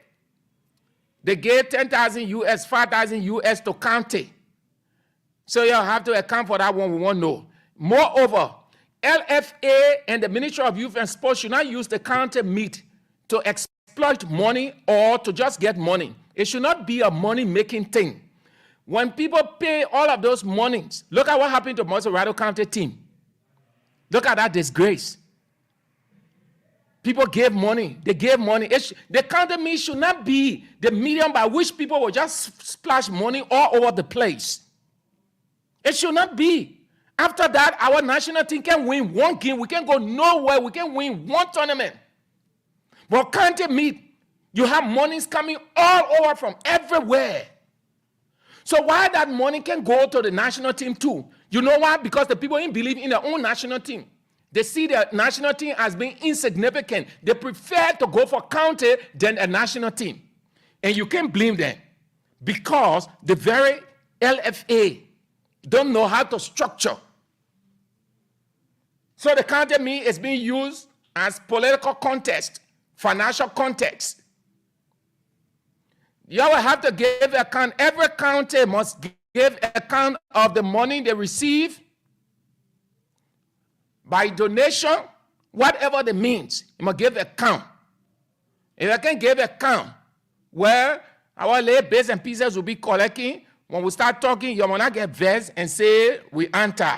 they gave 10,000 US, 5,000 US to county. So you have to account for that one. We want to know. Moreover, LFA and the Ministry of Youth and Sports should not use the county meet to exploit money or to just get money. It should not be a money-making thing. When people pay all of those monies, look at what happened to Montserrat County team. Look at that disgrace. People gave money. They gave money. The county meet should not be the medium by which people will just splash money all over the place. It should not be. After that, our national team can win one game. We can go nowhere. We can win one tournament. But county meet, you have monies coming all over from everywhere. So why that money can go to the national team too? You know why? Because the people ain't believe in their own national team. They see the national team as being insignificant. They prefer to go for county than a national team. And you can't blame them because the very LFA don't know how to structure. So the county meet is being used as political contest, financial context. You will have to give account. Every county must give account of the money they receive by donation, whatever the means. You must give account. If I can give account, where our lay bits and pieces will be collecting, when we start talking, you will not get vexed and say we anti.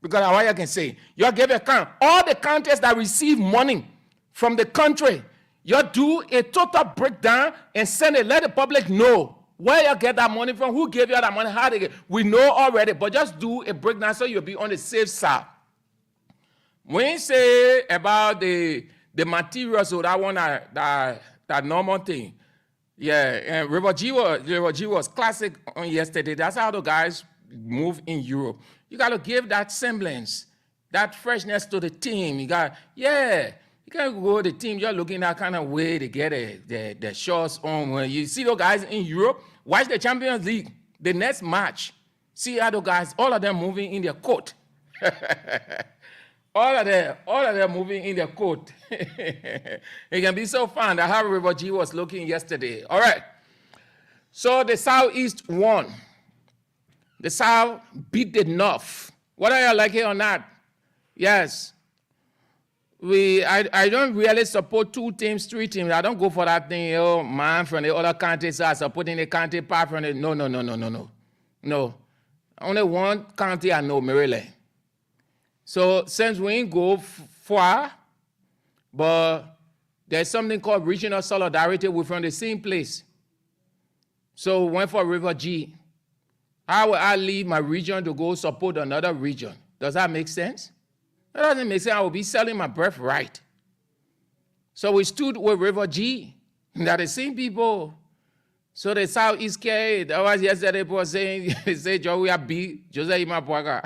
Because how you can say, you give account. All the counties that receive money from the country, You do a total breakdown and send it. Let the public know where you get that money from, who gave you that money, how they get. We know already, but just do a breakdown so you'll be on the safe side. When you say about the materials, so that one, that normal thing, yeah, and River G was classic on yesterday. That's how the guys move in Europe. You got to give that semblance, that freshness to the team. You can't go to the team just looking that kind of way to get the shorts on. When you see those guys in Europe, watch the Champions League, the next match, see how those guys, all of them moving in their coat. All of them moving in their coat. It can be so fun. That's how River G was looking yesterday. All right. So the Southeast won. The South beat the North. Whether you like it or not, yes. I don't really support 2 teams, 3 teams. I don't go for that thing, man from the other countries are supporting the country part from the no. Only one country I know, Maryland. So since we ain't go far, but there's something called regional solidarity. We're from the same place. So went for River G. How will I leave my region to go support another region? Does that make sense? That doesn't make sense. I will be selling my birthright. So we stood with River G. They're the same people. So the Southeast K, that was yesterday, people saying, say, Joe, we are beat, Jose Imabwaga.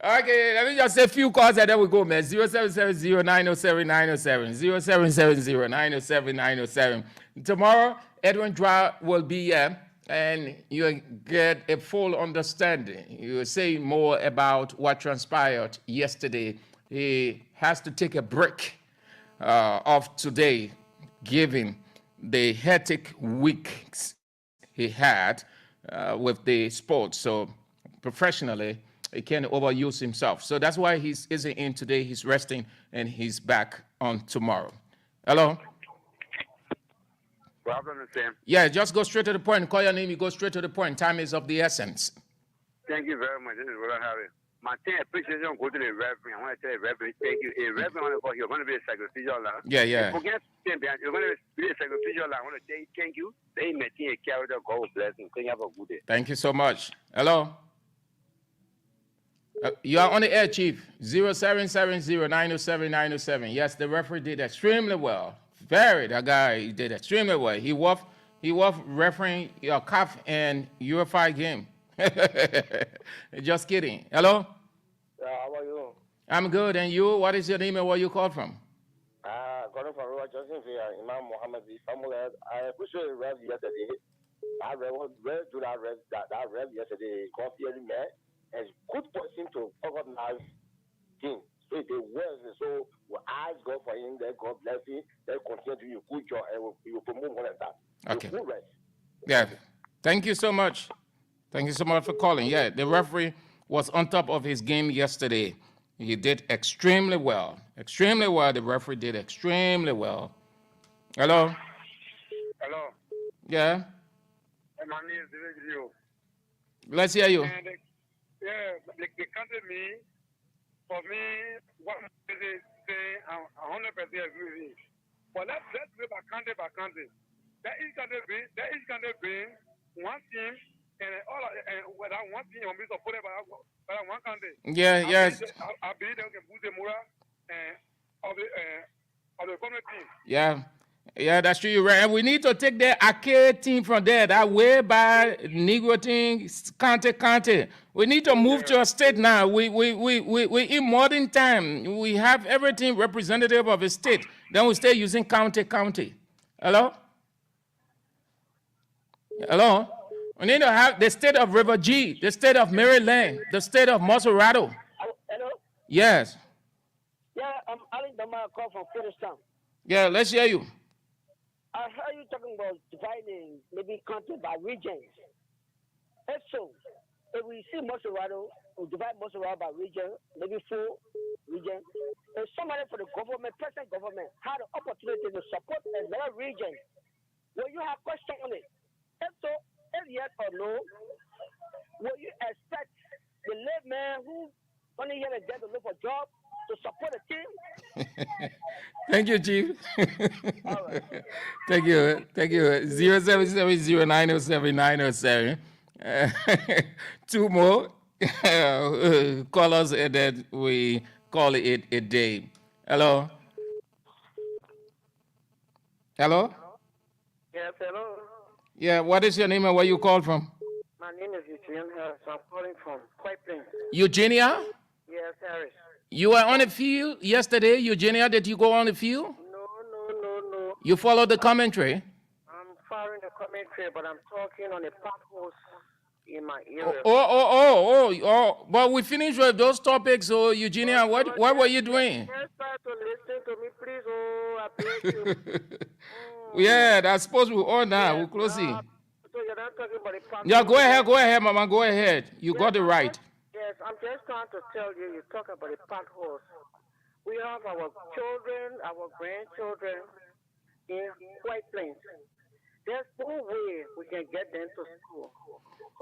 Okay, let me just say a few calls and then we go, man. 0770-907-907. 0770-907-907. Tomorrow, Edwin Dra will be here, and you'll get a full understanding. You'll say more about what transpired yesterday. He has to take a break of today, given the hectic weeks he had with the sports. So professionally, he can't overuse himself. So that's why he isn't in today. He's resting, and he's back on tomorrow. Hello? Problem the same. Yeah, just go straight to the point. Call your name, you go straight to the point. Time is of the essence. Thank you very much. This is what I have. My thing, appreciation go to the reverend. I want to tell the reverend, thank you. A reverend, you're going to be a sacrificial lamb. Yeah. You're going to be a sacrificial lamb. I want to say thank you. They may think a character, God bless you. Thank you. Have a good day. Thank you so much. Hello? You are on the air, Chief. 0770-907-907. Yes, the referee did extremely well. That guy, he did extremely well. He was refereeing your CAF and UFI game. Just kidding. Hello? How are you? I'm good. And you? What is your name and where you called from? Calling from Rural Johnson via Imam Mohammed B. Samuel. I appreciate the rev yesterday. I read to that rev yesterday. Coffee man. As good person to organize things. So they were so we ask God for him, that God bless him, that continue to do a good job and we will promote one of that. Okay. Yeah. Thank you so much. Thank you so much for calling. Yeah, the referee was on top of his game yesterday. He did extremely well. Extremely well. The referee did extremely well. Hello? Hello? Yeah? My name is David. Let's hear you. The country for me, what they say, I'm 100% agree with you. But let's go by country. That each country bring one team, and whether one team will be supported by one country. Yeah, yes. I believe they can boost the morale of the community team. Yeah. Yeah, that's true. You're right. And we need to take the arcade team from there, that way by Negro thing, county. We need to move to a state now. We in modern time. We have everything representative of a state. Then we stay using county. Hello? Hello? We need to have the state of River G, the state of Maryland, the state of Maserado. Hello? Yes. Yeah, I'm Ali Dama call from Kurdistan. Yeah, let's hear you. I heard you talking about dividing maybe country by regions. If so, if we see Maserado, we divide Maserado by region, maybe 4 regions. If somebody for the government, present government, had the opportunity to support another region, will you have question on it? If so, if yes or no, will you expect the layman who only here and there to look for a job to support a team Thank you, Chief. Thank you. 0770907. Two more callers, and then we call it a day. Hello. Hello. Yes, hello. Yeah. What is your name and where you call from? My name is Eugene Harris. I'm calling from White Plains. Eugenia. Yes, Harris. You were on the field yesterday, Eugenia. Did you go on the field? No. You followed the commentary? I'm following the commentary, but I'm talking on the potholes in my area. Oh. But we finished with those topics. So, Eugenia, what were you doing? Just try to listen to me, please. Oh, I beg you. Yeah, that's supposed to be on now. We're closing. So you're not talking about the potholes. Yeah, go ahead, Mama. Go ahead. You got it right. Yes, I'm just trying to tell you, you talk about the potholes. We have our children, our grandchildren in White Plains. There's no way we can get them to school.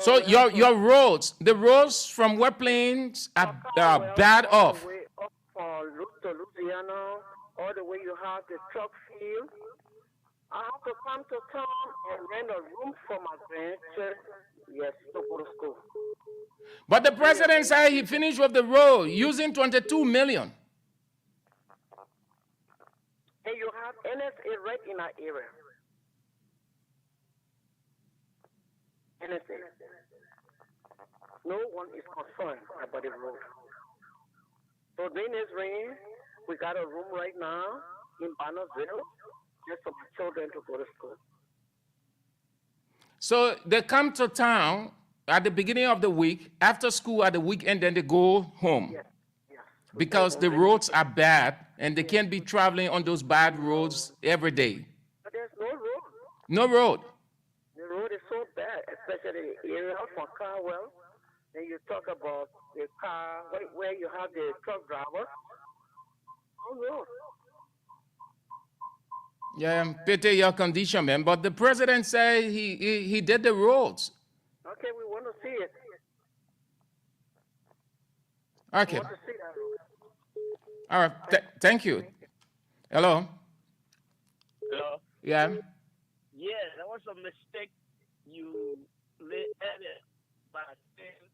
So your roads, the roads from White Plains are bad off. All the way up to Louisiana, all the way you have the truck field. I have to come to town and rent a room for my grandchildren, yes, to go to school. But the president said he finished with the road using 22 million. And you have NSA right in our area. NSA. No one is concerned about the road. So during this rain, we got a room right now in Bannersville just for my children to go to school. So they come to town at the beginning of the week, after school at the weekend, then they go home. Yes. Because the roads are bad and they can't be traveling on those bad roads every day. But there's no road. No road. The road is so bad, especially the area from Carwell. Then you talk about the car where you have the truck drivers. No road. Yeah, pity your condition, man. But the president said he did the roads. Okay, we want to see it. Okay. We want to see that road. All right. Thank you. Hello. Hello. Yeah. Yeah, that was a mistake you made earlier by saying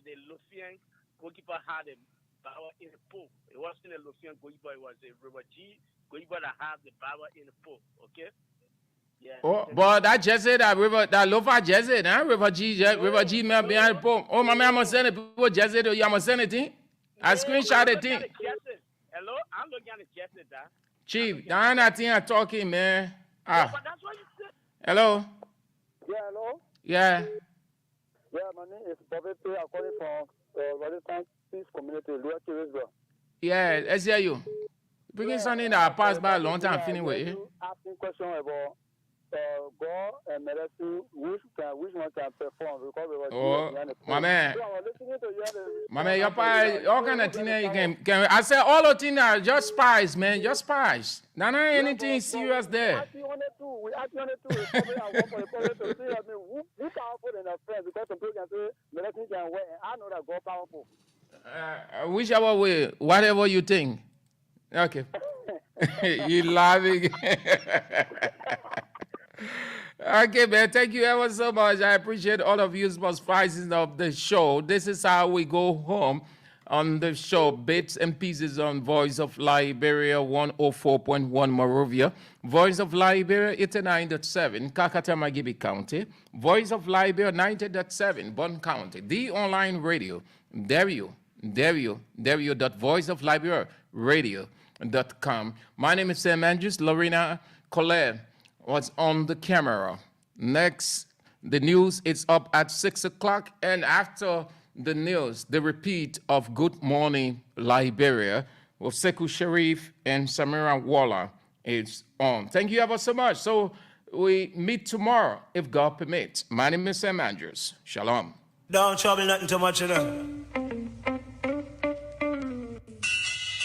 the Lucian goalkeeper had a power in the pool. It wasn't a Lucian goalkeeper, it was a River G goalkeeper that had the power in the pool. Okay. Yeah. Oh, but that jersey, that Lofa jersey, River G man behind the pole. Oh, my man, I'm sending people jersey to you. I'm sending it. I screenshot it. Hello, I'm looking at the jersey, da. Chief, that thing I'm talking, man. But that's what you said. Hello. Yeah, hello. Yeah. Yeah, my name is Bobby P. I'm calling from Resistance Peace Community, Liberia-VOL. Yeah, let's hear you. Bringing something that I passed by a long time, feeling with you. Asking question about God and medicine, which one can perform because we were my man. So I was listening to you. My man, your pie, all kind of thing you can. I said all the things are just spies, man, just spies. Not anything serious there. We actually wanted to. Probably I want for the college to see. I mean, who powerful in a friend because some people can say medicine can work. I know that God powerful. Whichever way, whatever you think. Okay. You laughing. Okay, man. Thank you ever so much. I appreciate all of you spices of the show. This is how we go home on the show. Bits and pieces on Voice of Liberia 104.1 Monrovia. Voice of Liberia 89.7 Kakatamagibi County. Voice of Liberia 90.7 Bon County. The online radio. www.voiceofliberia.radio.com. My name is Sam Andrews. Lorena Colette was on the camera. Next, the news is up at 6 o'clock. And after the news, the repeat of Good Morning Liberia with Sekou Sharif and Samira Waller is on. Thank you ever so much. So we meet tomorrow, if God permits. My name is Sam Andrews. Shalom. Don't trouble nothing too much, you know.